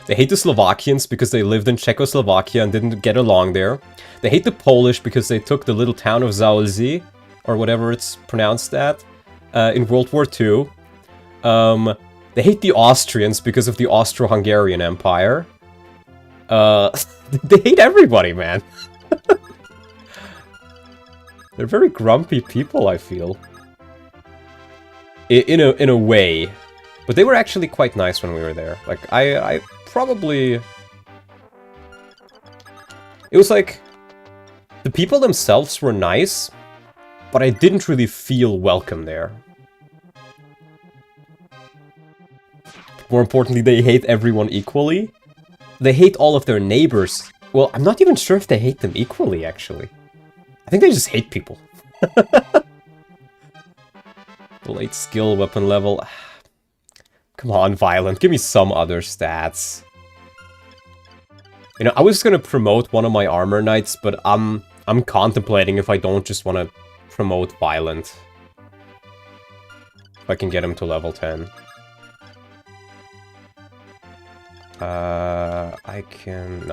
They hate the Slovakians because they lived in Czechoslovakia and didn't get along there. They hate the Polish because they took the little town of Zaolzie, or whatever it's pronounced at, in World War II. They hate the Austrians because of the Austro-Hungarian Empire. They hate everybody, man. They're very grumpy people, I feel. In a way. But they were actually quite nice when we were there. Like, I probably... It was like... The people themselves were nice, but I didn't really feel welcome there. More importantly, they hate everyone equally. They hate all of their neighbors. Well, I'm not even sure if they hate them equally, actually. I think they just hate people. Late skill, weapon level. Come on, Vyland, give me some other stats. You know, I was gonna promote one of my armor knights, but I'm contemplating if I don't just want to promote Vyland. If I can get him to level 10. No,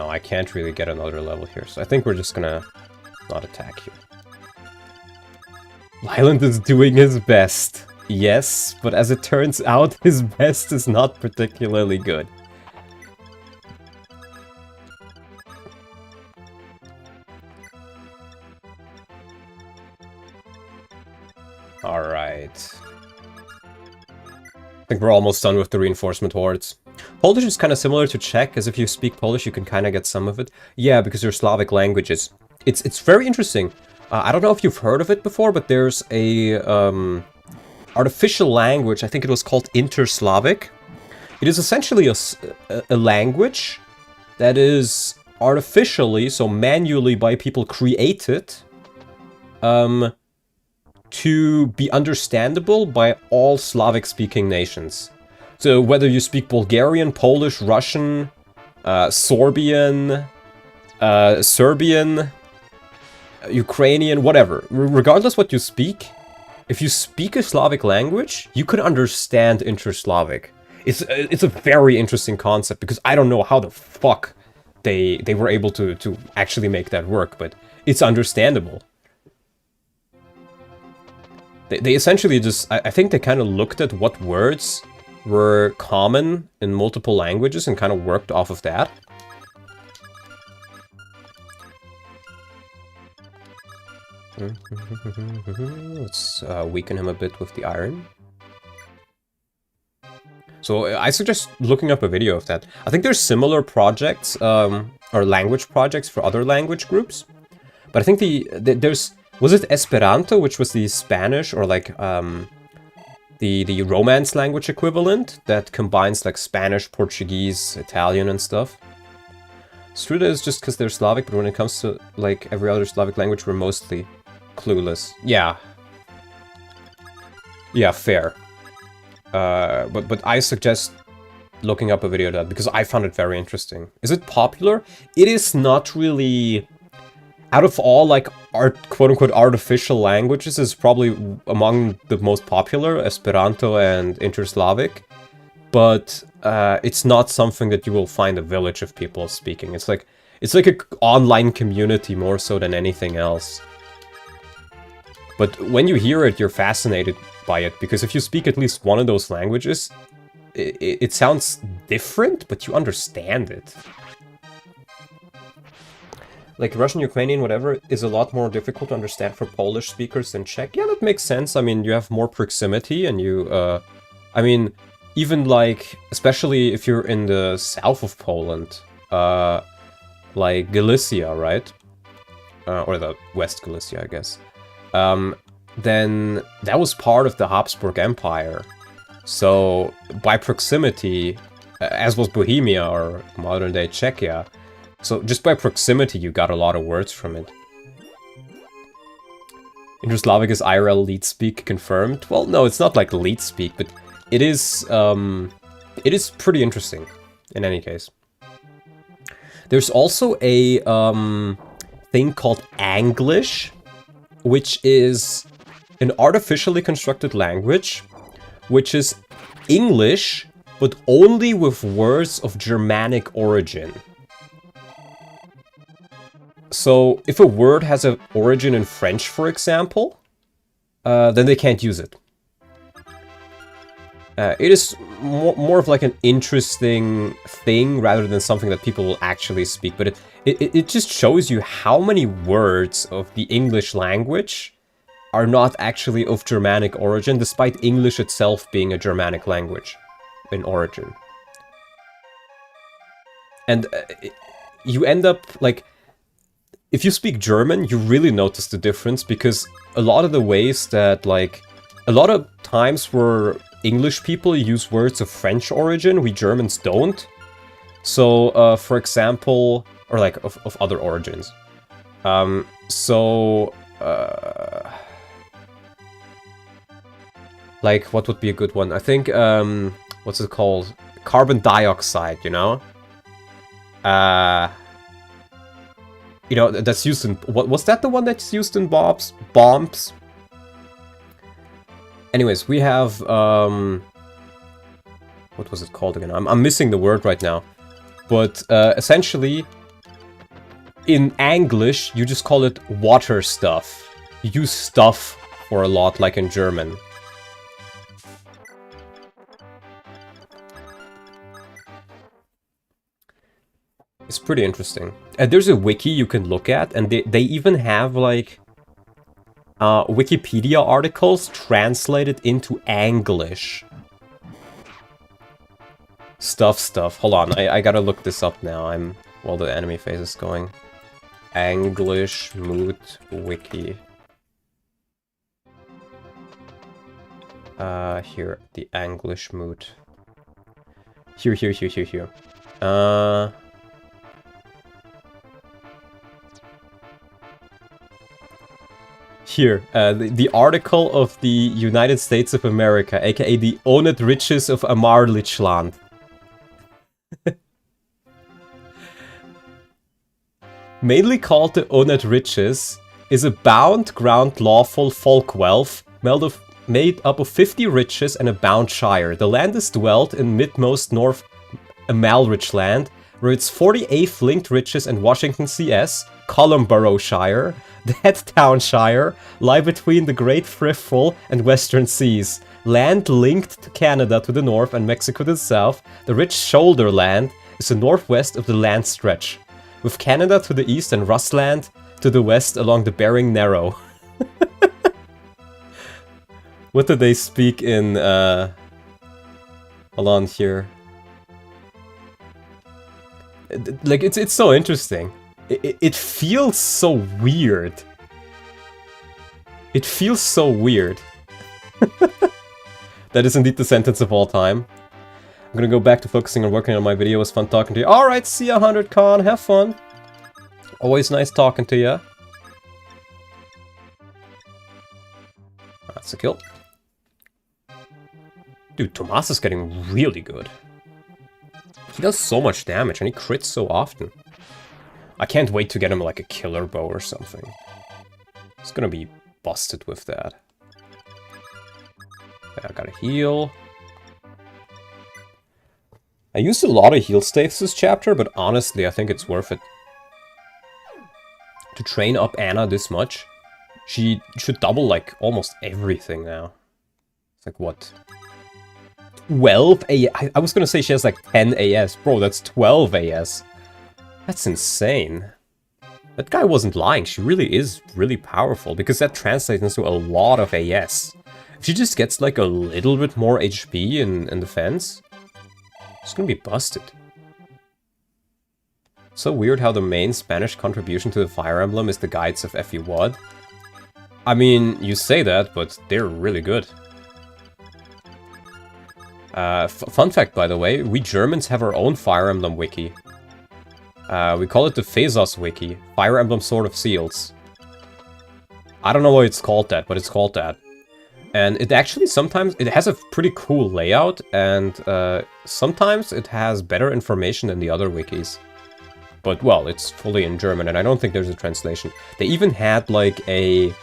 I can't really get another level here, so I think we're just gonna not attack you. Vyland is doing his best. Yes, but as it turns out, his best is not particularly good. Alright. I think we're almost done with the reinforcement hordes. Polish is kind of similar to Czech, as if you speak Polish, you can kind of get some of it. Yeah, because they're Slavic languages. It's very interesting. I don't know if you've heard of it before, but there's a artificial language, I think it was called Inter-Slavic. It is essentially a language that is artificially, so manually by people created, to be understandable by all Slavic-speaking nations. So whether you speak Bulgarian, Polish, Russian, Sorbian, Serbian, Ukrainian, whatever. Regardless what you speak, if you speak a Slavic language, you can understand Inter-Slavic. It's a very interesting concept, because I don't know how the fuck they were able to actually make that work, but it's understandable. They essentially just, I think they kind of looked at what words were common in multiple languages and kind of worked off of that. Let's weaken him a bit with the iron. So I suggest looking up a video of that. I think there's similar projects, or language projects for other language groups. But I think there's... Was it Esperanto, which was the Spanish, or like the Romance language equivalent that combines like Spanish, Portuguese, Italian and stuff? It's true that it's just because they're Slavic, but when it comes to like every other Slavic language, we're mostly clueless. Yeah. Yeah, fair. But I suggest looking up a video of that, because I found it very interesting. Is it popular? It is not really... Out of all, like, quote-unquote artificial languages, is probably among the most popular, Esperanto and Inter-Slavic. But it's not something that you will find a village of people speaking. It's like an online community more so than anything else. But when you hear it, you're fascinated by it, because if you speak at least one of those languages, it sounds different, but you understand it. Like Russian, Ukrainian, whatever, is a lot more difficult to understand for Polish speakers than Czech. Yeah, that makes sense. I mean, you have more proximity and you, I mean, even like, especially if you're in the south of Poland, like Galicia, right? Or the West Galicia, I guess. Then that was part of the Habsburg Empire. So, by proximity, as was Bohemia or modern-day Czechia, so just by proximity, you got a lot of words from it. Inter-Slavic is IRL lead speak confirmed? Well, no, it's not like lead speak, but it is pretty interesting, in any case. There's also a thing called Anglish, which is an artificially constructed language, which is English, but only with words of Germanic origin. So, if a word has an origin in French, for example, then they can't use it. It is more of like an interesting thing rather than something that people will actually speak. But it just shows you how many words of the English language are not actually of Germanic origin, despite English itself being a Germanic language in origin. And you end up, like... If you speak German, you really notice the difference, because a lot of the ways that, like, a lot of times where English people use words of French origin, we Germans don't. So, for example, or like of other origins. Like, what would be a good one? I think, what's it called? Carbon dioxide, you know? You know, that's used in... What was that the one that's used in bombs? Anyways, we have... what was it called again? I'm missing the word right now. But essentially, in English, you just call it water stuff. You use stuff for a lot, like in German. It's pretty interesting. And there's a wiki you can look at, and they even have, like, Wikipedia articles translated into English. Stuff. Hold on, I gotta look this up now. While the anime phase is going. English mood wiki. Here, the English mood. Here. Here, the article of the United States of America, aka the Owned Riches of Amarlichland. Mainly called the Owned Riches, is a bound ground lawful folk wealth made up of 50 riches and a bound shire. The land is dwelt in midmost North Amalrich land, where its 48th linked riches and Washington CS, Columborough Shire, Deadtown Shire, lie between the Great Thriftful and Western Seas. Land linked to Canada to the north and Mexico to the south, the rich shoulder land is the northwest of the land stretch, with Canada to the east and Russland to the west along the Bering Narrow. What do they speak in, hold on here. Like, it's so interesting. It feels so weird. It feels so weird. That is indeed the sentence of all time. I'm gonna go back to focusing on working on my video. It was fun talking to you. Alright, see ya, 100con. Have fun. Always nice talking to ya. That's a kill. Dude, Tomas is getting really good. He does so much damage and he crits so often. I can't wait to get him like a killer bow or something. He's gonna be busted with that. Okay, I gotta heal. I used a lot of heal states this chapter, but honestly I think it's worth it. To train up Anna this much, she should double like almost everything now. It's like what? 12 AS? I was gonna say she has like 10 AS. Bro, that's 12 AS. That's insane. That guy wasn't lying. She really is really powerful, because that translates into a lot of AS. If she just gets like a little bit more HP in defense, it's gonna be busted. So weird how the main Spanish contribution to the Fire Emblem is the guides of FE1. I mean, you say that, but they're really good. Fun fact, by the way, we Germans have our own Fire Emblem wiki. We call it the Phasos wiki, Fire Emblem Sword of Seals. I don't know why it's called that, but it's called that. And it actually sometimes, it has a pretty cool layout, and sometimes it has better information than the other wikis. But, well, it's fully in German, and I don't think there's a translation. They even had, like, a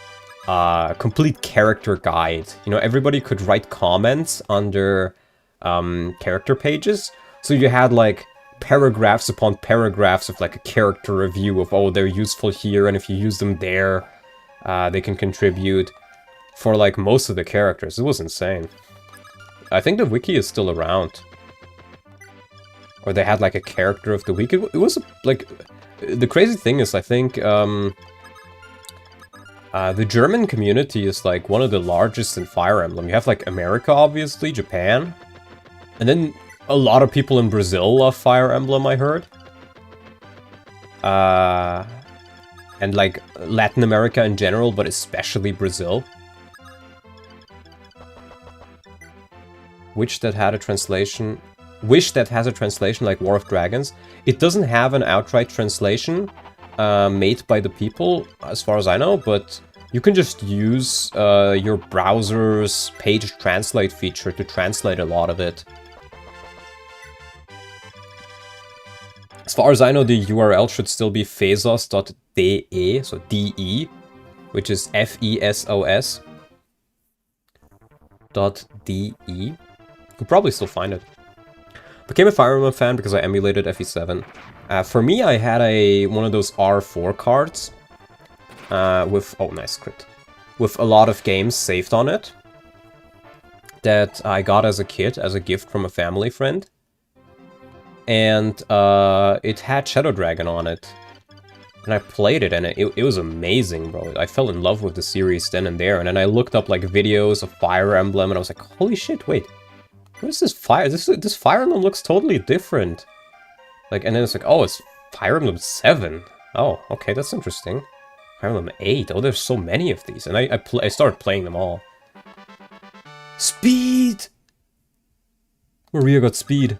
complete character guide. You know, everybody could write comments under character pages. So you had, like, paragraphs upon paragraphs of, like, a character review of, oh, they're useful here, and if you use them there, they can contribute. For, like, most of the characters. It was insane. I think the wiki is still around. Or they had, like, a character of the week. It was, like... The crazy thing is, I think, the German community is, like, one of the largest in Fire Emblem. You have, like, America, obviously, Japan. And then a lot of people in Brazil love Fire Emblem, I heard. And, like, Latin America in general, but especially Brazil. Wish that has a translation like War of Dragons. It doesn't have an outright translation made by the people, as far as I know, but you can just use your browser's page translate feature to translate a lot of it. As far as I know, the URL should still be phasos.de, so DE, which is FESOS.de. You could probably still find it. Became a Fire Emblem fan because I emulated FE7. For me, I had one of those R4 cards with, oh nice crit, with a lot of games saved on it that I got as a kid as a gift from a family friend. and it had Shadow Dragon on it. And I played it, and it was amazing, bro. I fell in love with the series then and there, and then I looked up, like, videos of Fire Emblem, and I was like, holy shit, wait. What is this Fire... This Fire Emblem looks totally different. Like, and then it's like, oh, it's Fire Emblem 7. Oh, okay, that's interesting. Fire Emblem 8. Oh, there's so many of these. And I started playing them all. Speed! Maria got speed.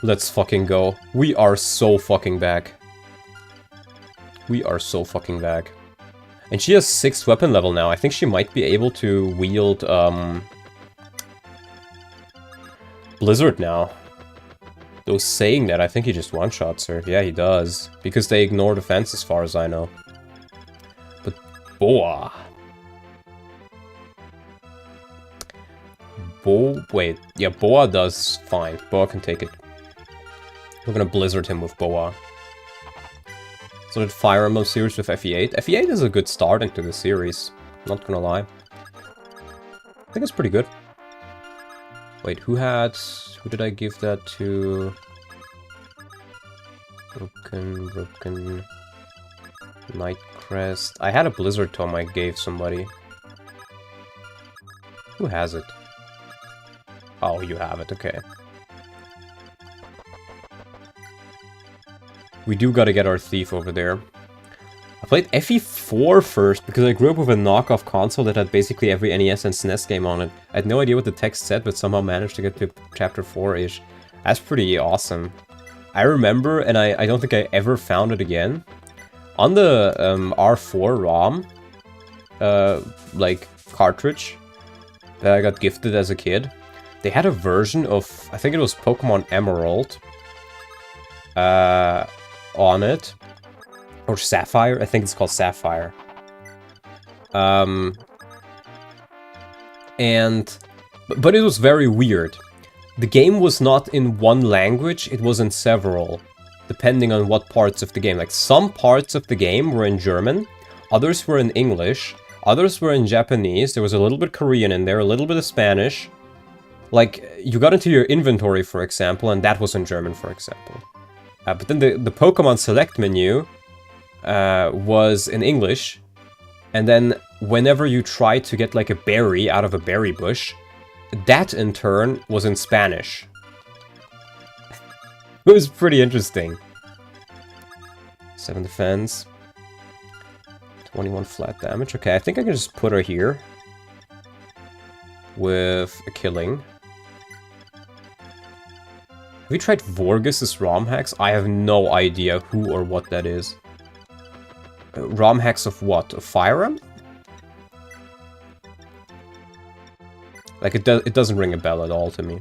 Let's fucking go. We are so fucking back. We are so fucking back. And she has 6th weapon level now. I think she might be able to wield, Blizzard now. Though saying that, I think he just one-shots her. Yeah, he does. Because they ignore defense as far as I know. But Boa. Wait. Yeah, Boa does fine. Boa can take it. We're gonna Blizzard him with Boa. So did Fire Emblem series with FE8. FE8 is a good start into the series. Not gonna lie. I think it's pretty good. Wait, who did I give that to? Broken... Nightcrest. I had a Blizzard Tome I gave somebody. Who has it? Oh, you have it, okay. We do gotta get our Thief over there. I played FE4 first because I grew up with a knockoff console that had basically every NES and SNES game on it. I had no idea what the text said, but somehow managed to get to chapter 4-ish. That's pretty awesome. I remember, and I don't think I ever found it again, on the R4 ROM, like, cartridge that I got gifted as a kid, they had a version of, I think it was Pokemon Emerald, on it. Or Sapphire? I think it's called Sapphire. But it was very weird. The game was not in one language, it was in several, depending on what parts of the game. Like, some parts of the game were in German, others were in English, others were in Japanese, there was a little bit Korean in there, a little bit of Spanish. Like, you got into your inventory, for example, and that was in German, for example. But then the Pokemon Select menu was in English, and then whenever you tried to get like a berry out of a berry bush, that in turn was in Spanish. It was pretty interesting. 7 defense. 21 flat damage. Okay, I think I can just put her here. With a killing. Have you tried Vorgus's ROM hacks? I have no idea who or what that is. ROM hacks of what? Of Fire Emblem? Like, it doesn't ring a bell at all to me.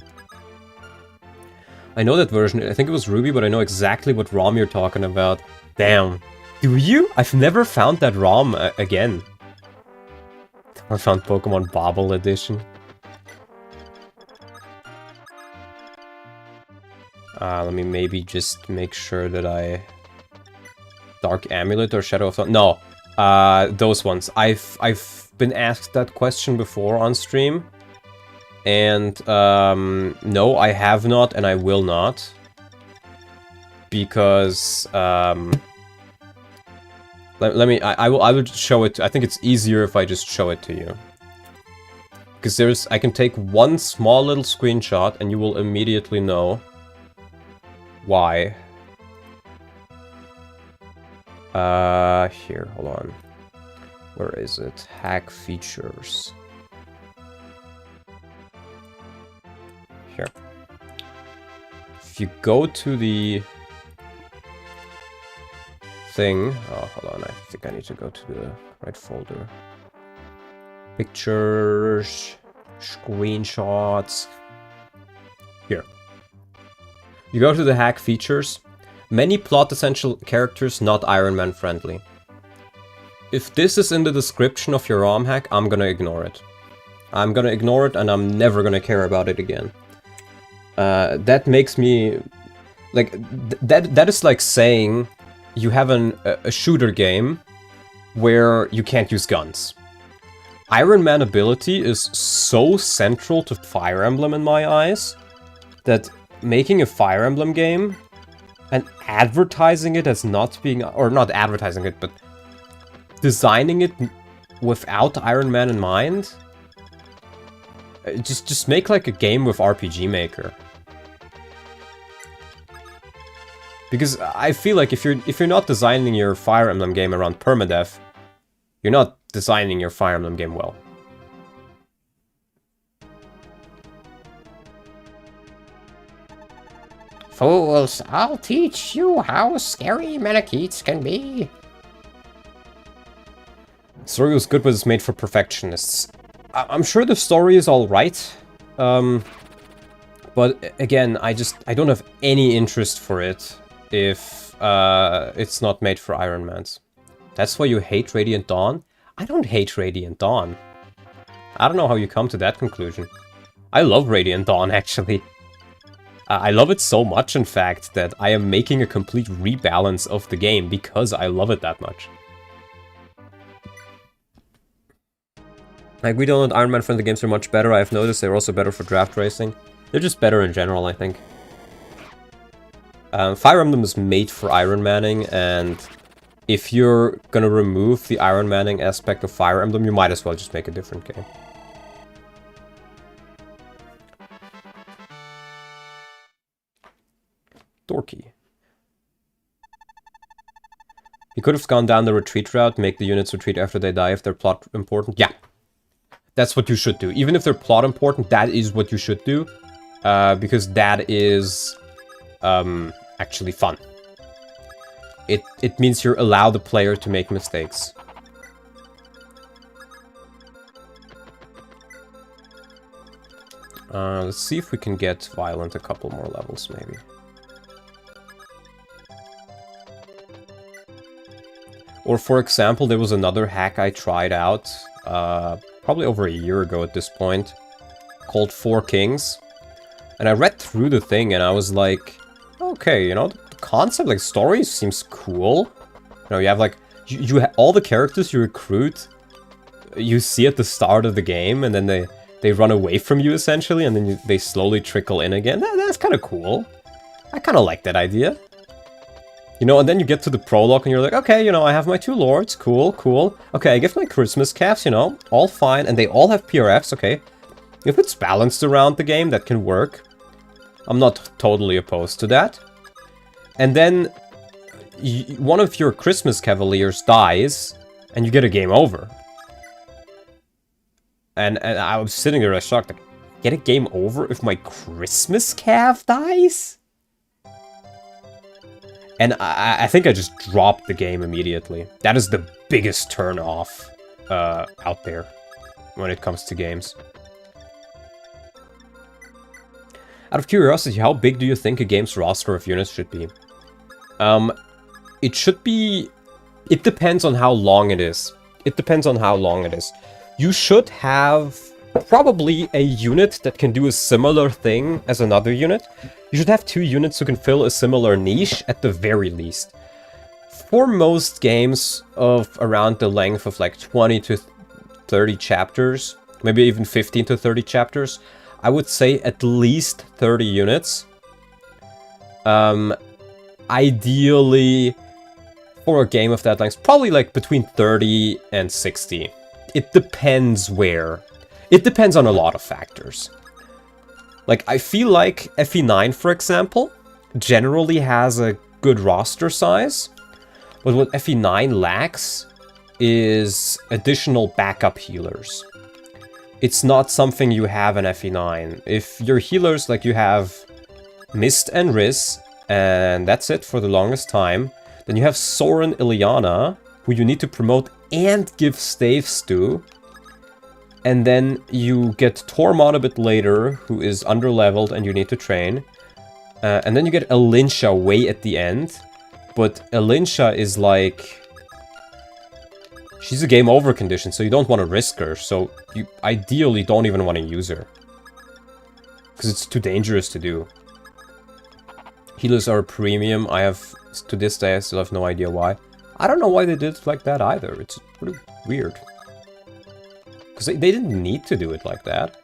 I know that version. I think it was Ruby, but I know exactly what ROM you're talking about. Damn. Do you? I've never found that ROM again. I found Pokemon Bobble Edition. Let me maybe just make sure that I... Dark Amulet or Shadow of Thought? No, those ones. I've been asked that question before on stream. And, no, I have not and I will not. Because, I will show it. I think it's easier if I just show it to you. Because I can take one small little screenshot and you will immediately know why. Here, hold on. Where is it? Hack features. Here. If you go to the thing... Oh, hold on, I think I need to go to the right folder. Pictures, screenshots. Here. You go to the hack features. Many plot essential characters not Ironman friendly. If this is in the description of your ROM hack, I'm gonna ignore it. I'm gonna ignore it and I'm never gonna care about it again. That makes me... Like, that is like saying you have a shooter game where you can't use guns. Iron Man ability is so central to Fire Emblem in my eyes that making a Fire Emblem game and advertising it as not being, or not advertising it, but designing it without Iron Man in mind. Just make like a game with RPG Maker. Because I feel like if you're not designing your Fire Emblem game around permadeath, you're not designing your Fire Emblem game well. Fools, I'll teach you how scary Menakeets can be. The story was good, but it's made for perfectionists. I'm sure the story is alright. But again, I don't have any interest for it if it's not made for Ironmans. That's why you hate Radiant Dawn? I don't hate Radiant Dawn. I don't know how you come to that conclusion. I love Radiant Dawn, actually. I love it so much, in fact, that I am making a complete rebalance of the game because I love it that much. Like, we don't know Ironman friendly games are much better. I've noticed they're also better for draft racing. They're just better in general, I think. Fire Emblem is made for Ironmanning, and if you're gonna remove the Ironmanning aspect of Fire Emblem, you might as well just make a different game. Dorky. You could have gone down the retreat route, make the units retreat after they die if they're plot important. Yeah. That's what you should do. Even if they're plot important, that is what you should do. Because that is actually fun. It means you allow the player to make mistakes. Let's see if we can get Vyland a couple more levels, maybe. Or, for example, there was another hack I tried out, probably over a year ago at this point, called 4 Kings. And I read through the thing and I was like, okay, you know, the concept, like, story seems cool. You know, you have, like, all the characters you recruit, you see at the start of the game, and then they run away from you, essentially, and then they slowly trickle in again. That's kind of cool. I kind of like that idea. You know, and then you get to the prologue and you're like, okay, you know, I have my 2 lords, cool, cool. Okay, I give my Christmas calves, you know, all fine, and they all have PRFs, okay. If it's balanced around the game, that can work. I'm not totally opposed to that. And then one of your Christmas Cavaliers dies, and you get a game over. And I was sitting there, I was shocked, like, get a game over if my Christmas Cav dies? And I think I just dropped the game immediately. That is the biggest turn off out there when it comes to games. Out of curiosity, how big do you think a game's roster of units should be? It should be... It depends on how long it is. It depends on how long it is. You should have probably a unit that can do a similar thing as another unit. You should have 2 units who can fill a similar niche at the very least. For most games of around the length of like 20 to 30 chapters, maybe even 15 to 30 chapters, I would say at least 30 units. Ideally, for a game of that length, probably like between 30 and 60. It depends where. It depends on a lot of factors. Like, I feel like FE9, for example, generally has a good roster size, but what FE9 lacks is additional backup healers. It's not something you have in FE9. If your healers, like you have Mist and Riz, and that's it for the longest time, then you have Soren Ilyana, who you need to promote and give staves to. And then you get Tormod a bit later, who is underleveled and you need to train. And then you get Elinsha way at the end. But Elinsha is like... She's a game over condition, so you don't want to risk her. So you ideally don't even want to use her. Because it's too dangerous to do. Healers are a premium. I have, to this day, I still have no idea why. I don't know why they did it like that either. It's pretty weird. Because they didn't need to do it like that.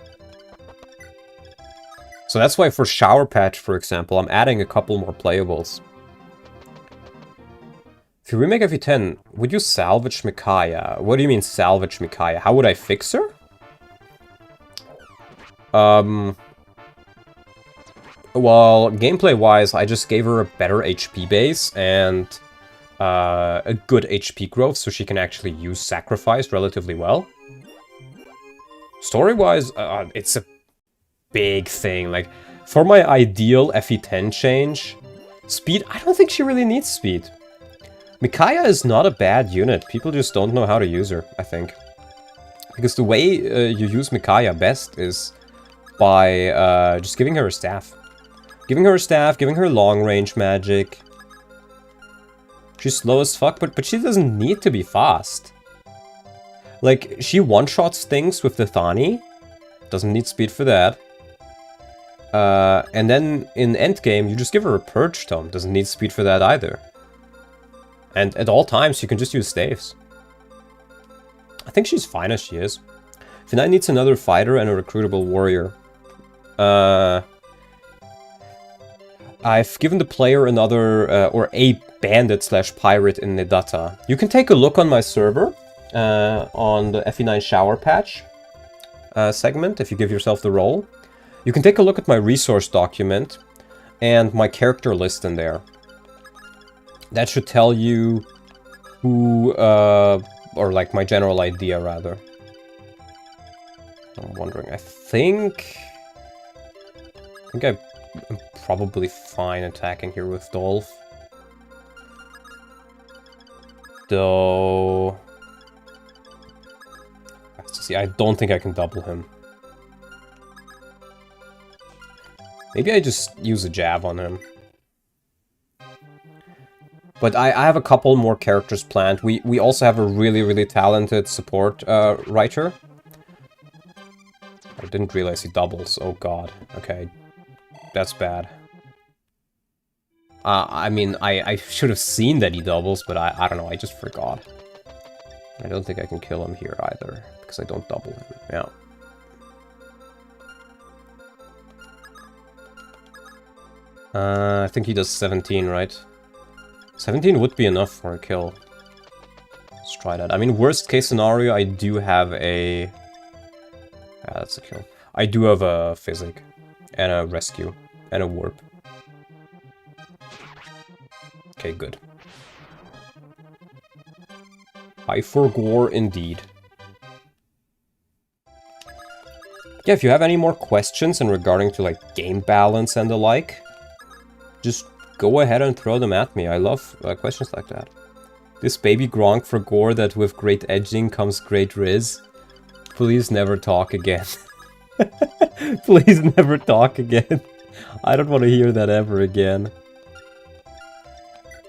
So that's why for Shower Patch, for example, I'm adding a couple more playables. If you remake FE10, would you salvage Micaiah? What do you mean salvage Micaiah? How would I fix her? Well, gameplay-wise, I just gave her a better HP base and a good HP growth, so she can actually use Sacrifice relatively well. Story-wise, it's a big thing. Like, for my ideal FE10 change, speed, I don't think she really needs speed. Micaiah is not a bad unit. People just don't know how to use her, I think. Because the way you use Micaiah best is by just giving her a staff. Giving her a staff, giving her long-range magic. She's slow as fuck, but she doesn't need to be fast. Like, she one-shots things with the Thani. Doesn't need speed for that. And then in endgame, you just give her a Purge Tome. Doesn't need speed for that either. And at all times, you can just use staves. I think she's fine as she is. Finai needs another fighter and a recruitable warrior. I've given the player another, or a bandit / pirate in Nedata. You can take a look on my server, on the FE9 Shower Patch segment, if you give yourself the role. You can take a look at my resource document and my character list in there. That should tell you who, or like my general idea, rather. I'm wondering, I think I'm probably fine attacking here with Dolph. Though, let's see, I don't think I can double him. Maybe I just use a jab on him. But I have a couple more characters planned. We also have a really talented support writer. I didn't realize he doubles. Oh god. Okay. That's bad. I mean, I should have seen that he doubles, but I don't know, I just forgot. I don't think I can kill him here either, because I don't double him. Yeah. I think he does 17, right? 17 would be enough for a kill. Let's try that. I mean, worst case scenario, I do have a... Yeah, that's a kill. I do have a physic, and a rescue, and a warp. Okay, good. High for gore, indeed. Yeah, if you have any more questions in regarding to, like, game balance and the like, just go ahead and throw them at me. I love questions like that. This baby Gronk for gore that with great edging comes great riz. Please never talk again. Please never talk again. I don't want to hear that ever again.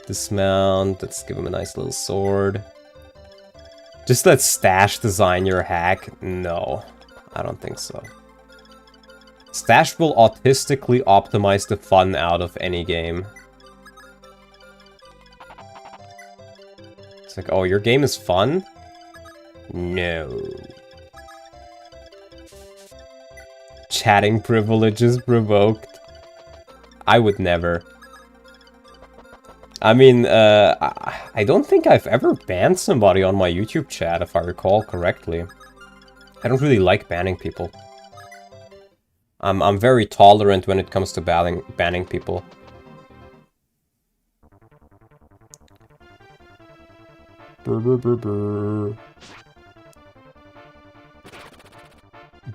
Dismount. Let's give him a nice little sword. Just let Stash design your hack. No, I don't think so. Stash will autistically optimize the fun out of any game. It's like, oh, your game is fun? No. Chatting privileges provoked. I would never. I mean, I don't think I've ever banned somebody on my YouTube chat, if I recall correctly. I don't really like banning people. I'm very tolerant when it comes to banning people. Brr, brr, brr, brr.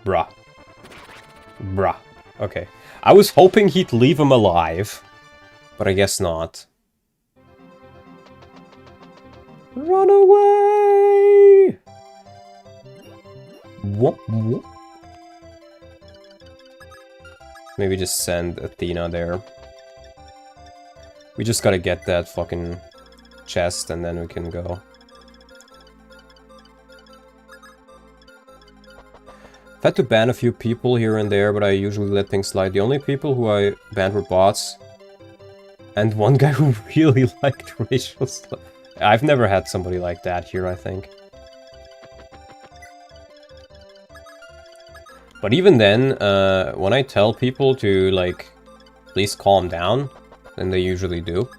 Bruh. Bruh. Okay. I was hoping he'd leave him alive, but I guess not. Run away! Whoop, whoop. Maybe just send Athena there. We just gotta get that fucking chest and then we can go. I've had to ban a few people here and there, but I usually let things slide. The only people who I banned were bots. And one guy who really liked racial slur. I've never had somebody like that here, I think. But even then, when I tell people to, like, please calm down, then they usually do.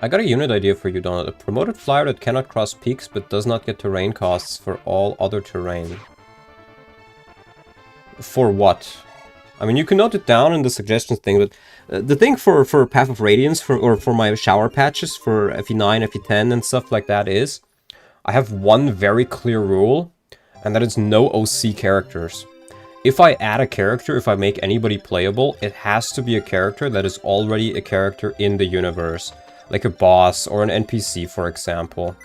I got a unit idea for you, Donald. A promoted flyer that cannot cross peaks but does not get terrain costs for all other terrain. For what? I mean, you can note it down in the suggestions thing, but the thing for Path of Radiance, for my shower patches, for FE9, FE10 and stuff like that is, I have one very clear rule, and that is no OC characters. If I add a character, if I make anybody playable, it has to be a character that is already a character in the universe. Like a boss or an NPC, for example.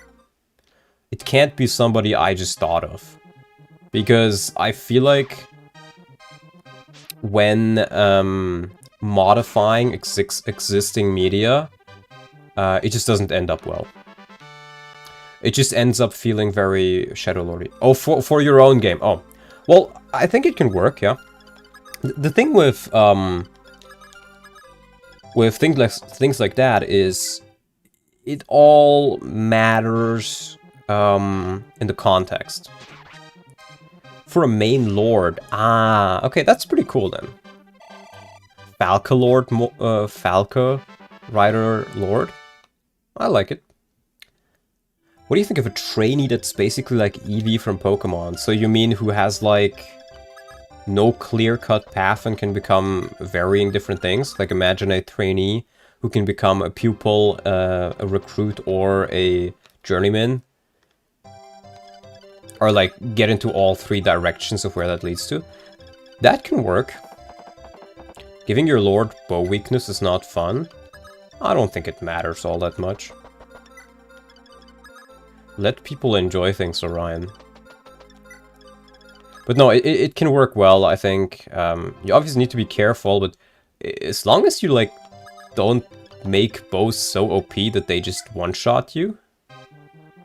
It can't be somebody I just thought of. Because I feel like when modifying existing media, it just doesn't end up well. It just ends up feeling very Shadow Lordy. Oh, for your own game. Oh, well, I think it can work, yeah. The thing with things like that is it all matters in the context. For a main lord, okay, that's pretty cool then. Falca Lord, Falca Rider Lord, I like it. What do you think of a trainee that's basically like Eevee from Pokemon? So you mean who has like no clear-cut path and can become varying different things? Like imagine a trainee who can become a pupil, a recruit, or a journeyman. Or like get into all three directions of where that leads to. That can work. Giving your lord bow weakness is not fun. I don't think it matters all that much. Let people enjoy things, Orion. But no, it can work well, I think. You obviously need to be careful, but as long as you, like, don't make bows so OP that they just one-shot you,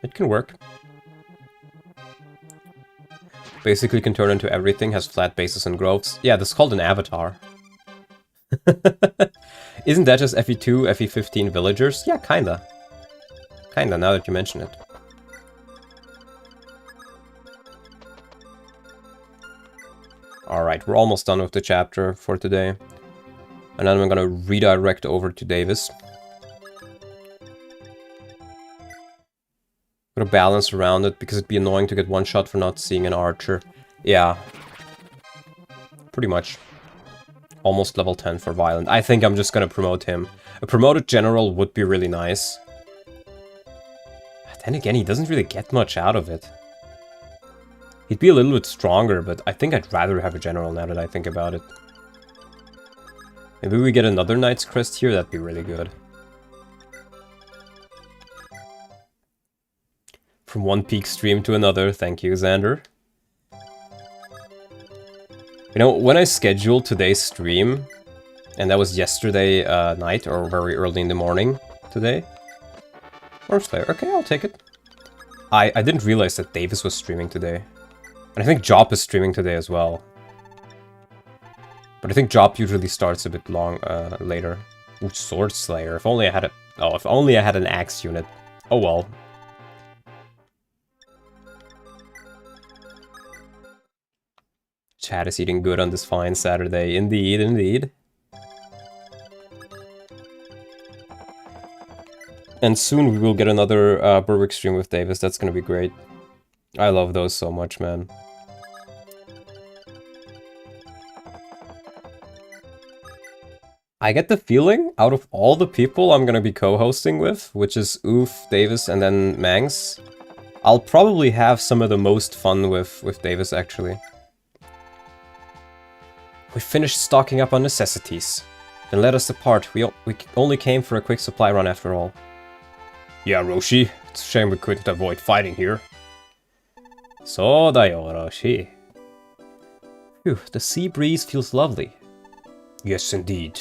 it can work. Basically can turn into everything, has flat bases and growths. Yeah, that's called an avatar. Isn't that just FE2, FE15 villagers? Yeah, kinda. Kinda, now that you mention it. Alright, we're almost done with the chapter for today. And then I'm gonna redirect over to Davis. Gonna balance around it, because it'd be annoying to get one shot for not seeing an archer. Yeah. Pretty much. Almost level 10 for Vyland. I think I'm just gonna promote him. A promoted general would be really nice. Then again, he doesn't really get much out of it. He'd be a little bit stronger, but I think I'd rather have a general now that I think about it. Maybe we get another Knight's Crest here, that'd be really good. From one peak stream to another, thank you, Xander. You know, when I scheduled today's stream, and that was yesterday night, or very early in the morning today. Wormslayer, okay, I'll take it. I didn't realize that Davis was streaming today. And I think Job is streaming today as well. But I think Job usually starts a bit later. Ooh, Sword Slayer. If only I had a... Oh, if only I had an axe unit. Oh well. Chat is eating good on this fine Saturday. Indeed, indeed. And soon we will get another Berwick stream with Davis. That's gonna be great. I love those so much, man. I get the feeling, out of all the people I'm gonna be co-hosting with, which is Oof, Davis, and then Mangs, I'll probably have some of the most fun with Davis, actually. We finished stocking up on necessities. Then let us depart. We only came for a quick supply run after all. Yeah, Roshi. It's a shame we couldn't avoid fighting here. So da yo, Roshi. Phew, the sea breeze feels lovely. Yes, indeed.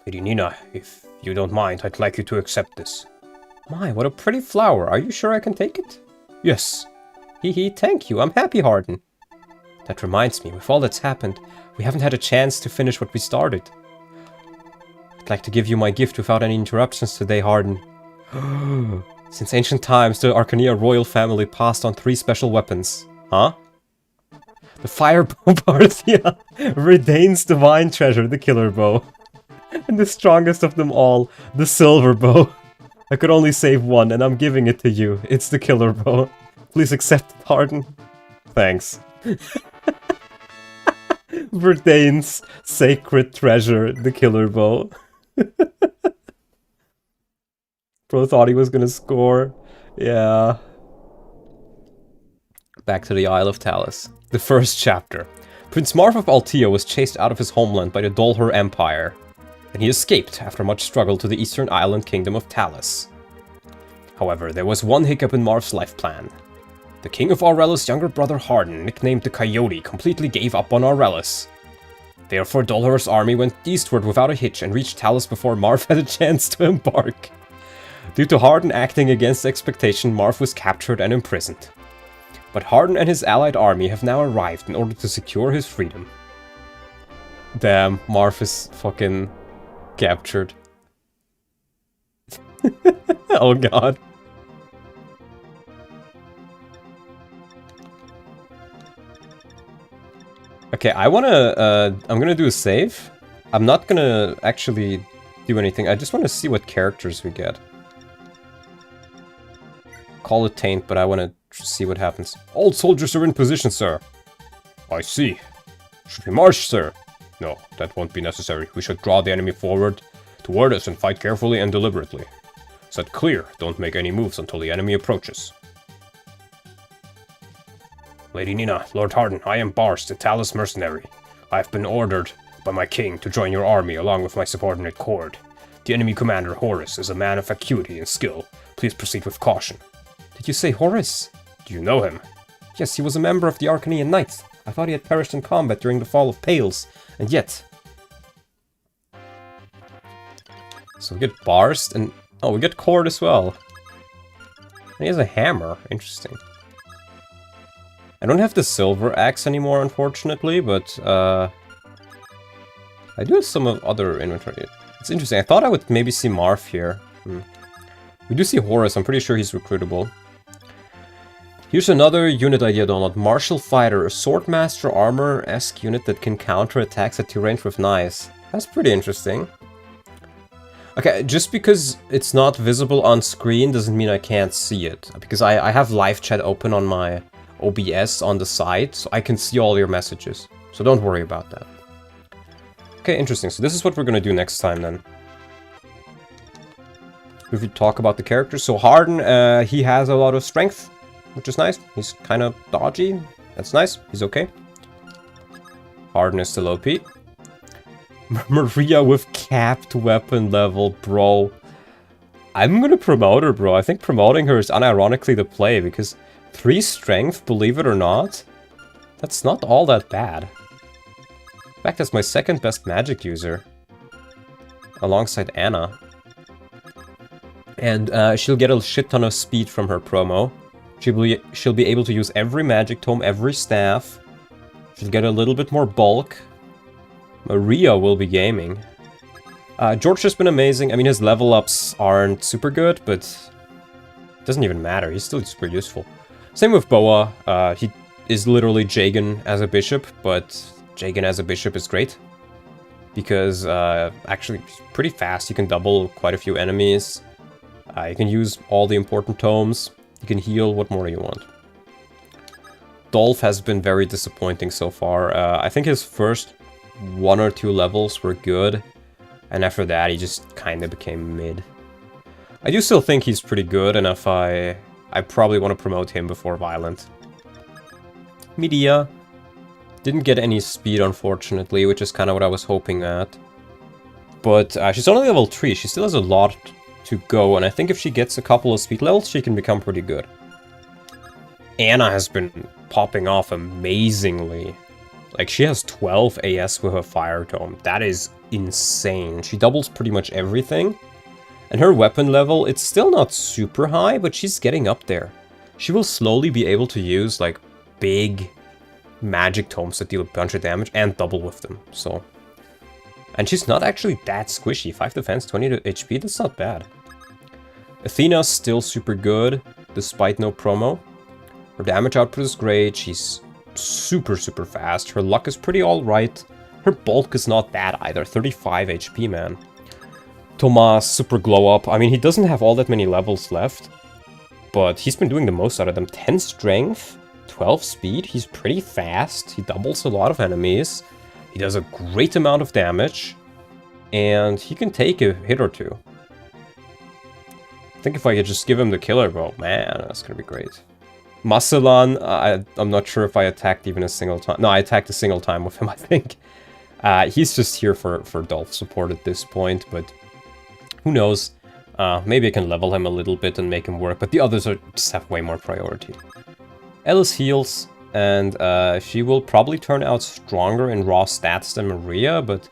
Lady Nina, if you don't mind, I'd like you to accept this. My, what a pretty flower. Are you sure I can take it? Yes. Hee hee, thank you. I'm happy, Hardin. That reminds me, with all that's happened, we haven't had a chance to finish what we started. I'd like to give you my gift without any interruptions today, Hardin. Since ancient times, the Arcania royal family passed on 3 special weapons. Huh? The fire bow Parthia, Redain's divine treasure, the killer bow. And the strongest of them all, the silver bow. I could only save one, and I'm giving it to you. It's the killer bow. Please accept it, Hardin. Thanks. Redain's sacred treasure, the killer bow. Bro thought he was gonna score. Yeah. Back to the Isle of Talus. The first chapter. Prince Marv of Altea was chased out of his homeland by the Dolhur Empire, and he escaped after much struggle to the eastern island kingdom of Talus. However, there was one hiccup in Marv's life plan. The king of Aurelis' younger brother Hardin, nicknamed the Coyote, completely gave up on Aurelis. Therefore, Dolhur's army went eastward without a hitch and reached Talus before Marv had a chance to embark. Due to Hardin acting against expectation, Marv was captured and imprisoned. But Hardin and his allied army have now arrived in order to secure his freedom. Damn, Marv is fucking captured. Oh god. Okay, I'm gonna do a save. I'm not gonna actually do anything. I just want to see what characters we get. Call it Taint, but I want to see what happens. All soldiers are in position, sir. I see. Should we march, sir? No, that won't be necessary. We should draw the enemy forward toward us and fight carefully and deliberately. Set clear. Don't make any moves until the enemy approaches. Lady Nina, Lord Hardin, I am Bars, the Talus mercenary. I have been ordered by my king to join your army along with my subordinate Cord. The enemy commander, Horus, is a man of acuity and skill. Please proceed with caution. Did you say Horus? Do you know him? Yes, he was a member of the Arcanian Knights. I thought he had perished in combat during the fall of Pales, and yet... So we get Barst, and... Oh, we get Cord as well. And he has a hammer. Interesting. I don't have the silver axe anymore, unfortunately, but I do have some other inventory. It's interesting. I thought I would maybe see Marv here. We do see Horus. I'm pretty sure he's recruitable. Here's another unit idea download. Martial Fighter, a Swordmaster armor-esque unit that can counter attacks at 2 range with knives. That's pretty interesting. Okay, just because it's not visible on screen doesn't mean I can't see it. Because I have live chat open on my OBS on the side, so I can see all your messages. So don't worry about that. Okay, interesting. So this is what we're gonna do next time then. If we talk about the characters. So Hardin, he has a lot of strength, which is nice. He's kind of dodgy. That's nice. He's okay. Hardin is still OP. Maria with capped weapon level, bro. I'm gonna promote her, bro. I think promoting her is unironically the play, because 3 strength, believe it or not, that's not all that bad. In fact, that's my 2nd best magic user, alongside Anna. And she'll get a shit ton of speed from her promo. She'll be able to use every magic tome, every staff. She'll get a little bit more bulk. Maria will be gaming. George has been amazing. I mean, his level ups aren't super good, but it doesn't even matter. He's still super useful. Same with Boa. He is literally Jagan as a bishop, but Jagan as a bishop is great. Because, actually, he's pretty fast. You can double quite a few enemies. You can use all the important tomes. You can heal. What more do you want? Dolph has been very disappointing so far. I think his first 1 or 2 levels were good. And after that, he just kind of became mid. I do still think he's pretty good, and if I probably want to promote him before Vyland. Medea didn't get any speed, unfortunately, which is kind of what I was hoping at. But she's only level 3. She still has a lot to go, and I think if she gets a couple of speed levels, she can become pretty good. Anna has been popping off amazingly. Like, she has 12 AS with her Fire Tome. That is insane. She doubles pretty much everything. And her weapon level, it's still not super high, but she's getting up there. She will slowly be able to use, like, big magic tomes that deal a bunch of damage and double with them. So, And she's not actually that squishy. 5 defense, 20 HP, that's not bad. Athena's still super good, despite no promo. Her damage output is great, she's super fast. Her luck is pretty alright. Her bulk is not bad either, 35 HP, man. Thomas, super glow up. I mean, he doesn't have all that many levels left, but he's been doing the most out of them. 10 strength, 12 speed, he's pretty fast. He doubles a lot of enemies. He does a great amount of damage, and he can take a hit or two. I think if I could just give him the killer bow, man, that's gonna be great. Masalan, I'm not sure if I attacked even a single time. No, I attacked a single time with him, I think. He's just here for Dolph support at this point, but who knows? Maybe I can level him a little bit and make him work, but the others just have way more priority. Ellis heals, and she will probably turn out stronger in raw stats than Maria, but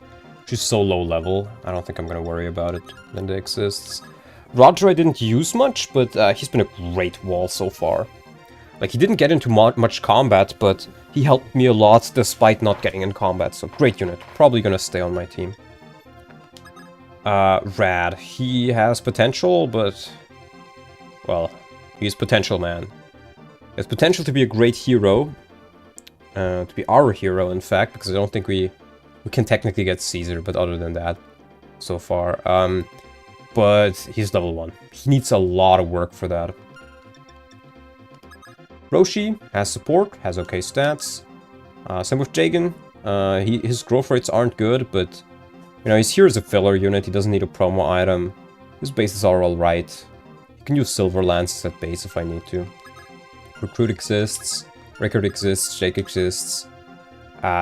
she's so low level, I don't think I'm gonna worry about it. Linda exists. Roger I didn't use much, but he's been a great wall so far. Like, he didn't get into much combat, but he helped me a lot despite not getting in combat, so great unit. Probably gonna stay on my team. Rad. He has potential, but... well, he's potential, man. He has potential to be a great hero. To be our hero, in fact, because I don't think we can technically get Caesar, but other than that, so far. But he's level 1. He needs a lot of work for that. Roshi has support, has okay stats. Same with Jagan. His growth rates aren't good, but you know, he's here as a filler unit. He doesn't need a promo item. His bases are alright. You can use Silver Lances at base if I need to. Recruit exists. Record exists. Jake exists.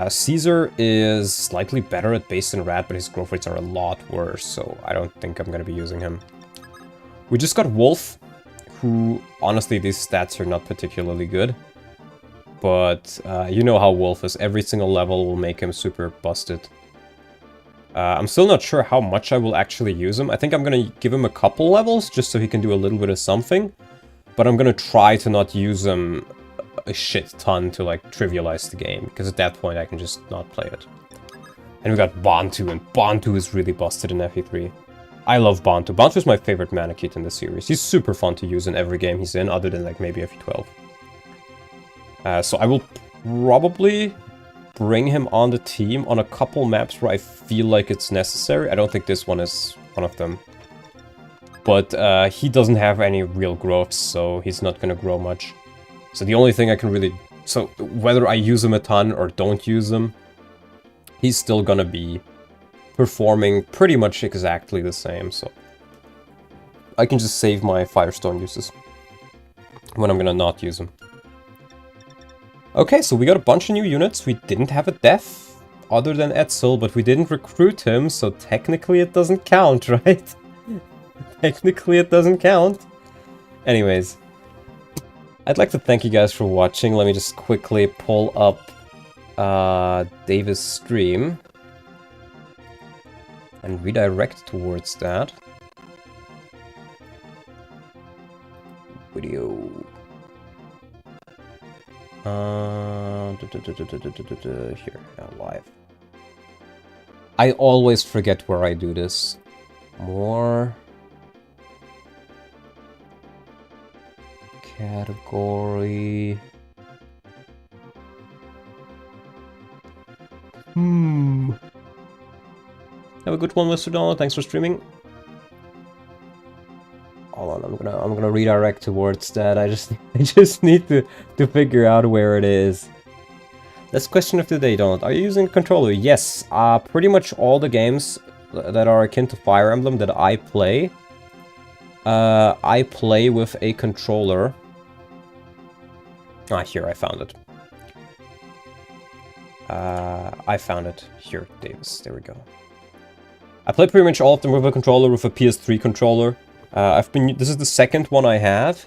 Caesar is slightly better at base than Rad, but his growth rates are a lot worse, so I don't think I'm gonna be using him. We just got Wolf, who, honestly, these stats are not particularly good. But you know how Wolf is. Every single level will make him super busted. I'm still not sure how much I will actually use him. I think I'm gonna give him a couple levels, just so he can do a little bit of something. But I'm gonna try to not use him a shit ton to, like, trivialize the game, because at that point I can just not play it. And we got Bantu, and Bantu is really busted in FE3. I love Bantu. Bantu is my favorite Manakit in the series. He's super fun to use in every game he's in, other than, like, maybe FE12. So I will probably bring him on the team on a couple maps where I feel like it's necessary. I don't think this one is one of them. But he doesn't have any real growth, so he's not gonna grow much. So the only thing I can really... so whether I use him a ton or don't use him, he's still gonna be performing pretty much exactly the same, so... I can just save my Firestone uses when I'm gonna not use them. Okay, so we got a bunch of new units. We didn't have a death other than Etzel, but we didn't recruit him, so technically it doesn't count, right? Technically it doesn't count. Anyways, I'd like to thank you guys for watching. Let me just quickly pull up Davis' stream and redirect towards that. Video. Here, live. I always forget where I do this. More category. Have a good one, Mr. Donald. Thanks for streaming. Hold on, I'm gonna redirect towards that. I just need to figure out where it is. That's question of the day, Donald. Are you using a controller? Yes. Pretty much all the games that are akin to Fire Emblem that I play with a controller. Ah, here, I found it. I found it. Here, Davis. There we go. I play pretty much all of them with a controller, with a PS3 controller. This is the second one I have.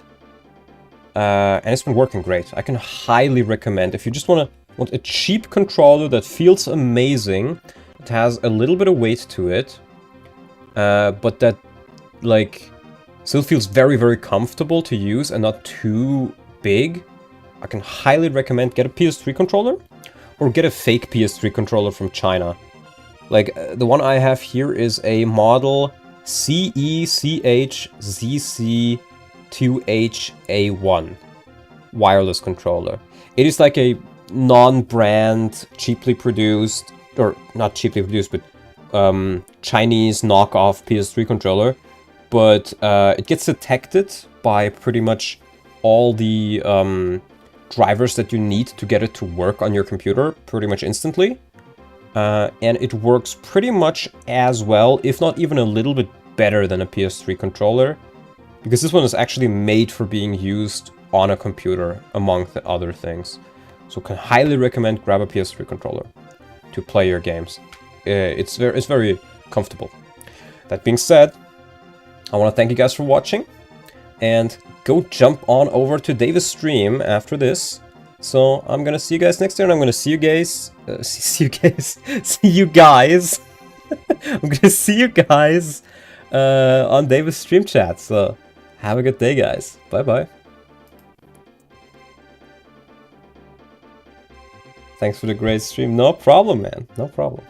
And it's been working great. I can highly recommend, if you just want a cheap controller that feels amazing, it has a little bit of weight to it, but that, like, still feels very, very comfortable to use and not too big. I can highly recommend get a PS3 controller, or get a fake PS3 controller from China. Like, the one I have here is a model CECHZC2HA1 wireless controller. It is like a non-brand, cheaply produced, or not cheaply produced, but Chinese knockoff PS3 controller. But it gets detected by pretty much all the drivers that you need to get it to work on your computer pretty much instantly. And it works pretty much as well, if not even a little bit better than a PS3 controller. Because this one is actually made for being used on a computer, among the other things. So can highly recommend grab a PS3 controller to play your games. It's very comfortable. That being said, I want to thank you guys for watching. And go jump on over to Davis' stream after this. So I'm gonna see you guys next time. I'm gonna see you guys. See you guys. I'm gonna see you guys on Davis' stream chat. So have a good day, guys. Bye bye. Thanks for the great stream. No problem, man. No problem.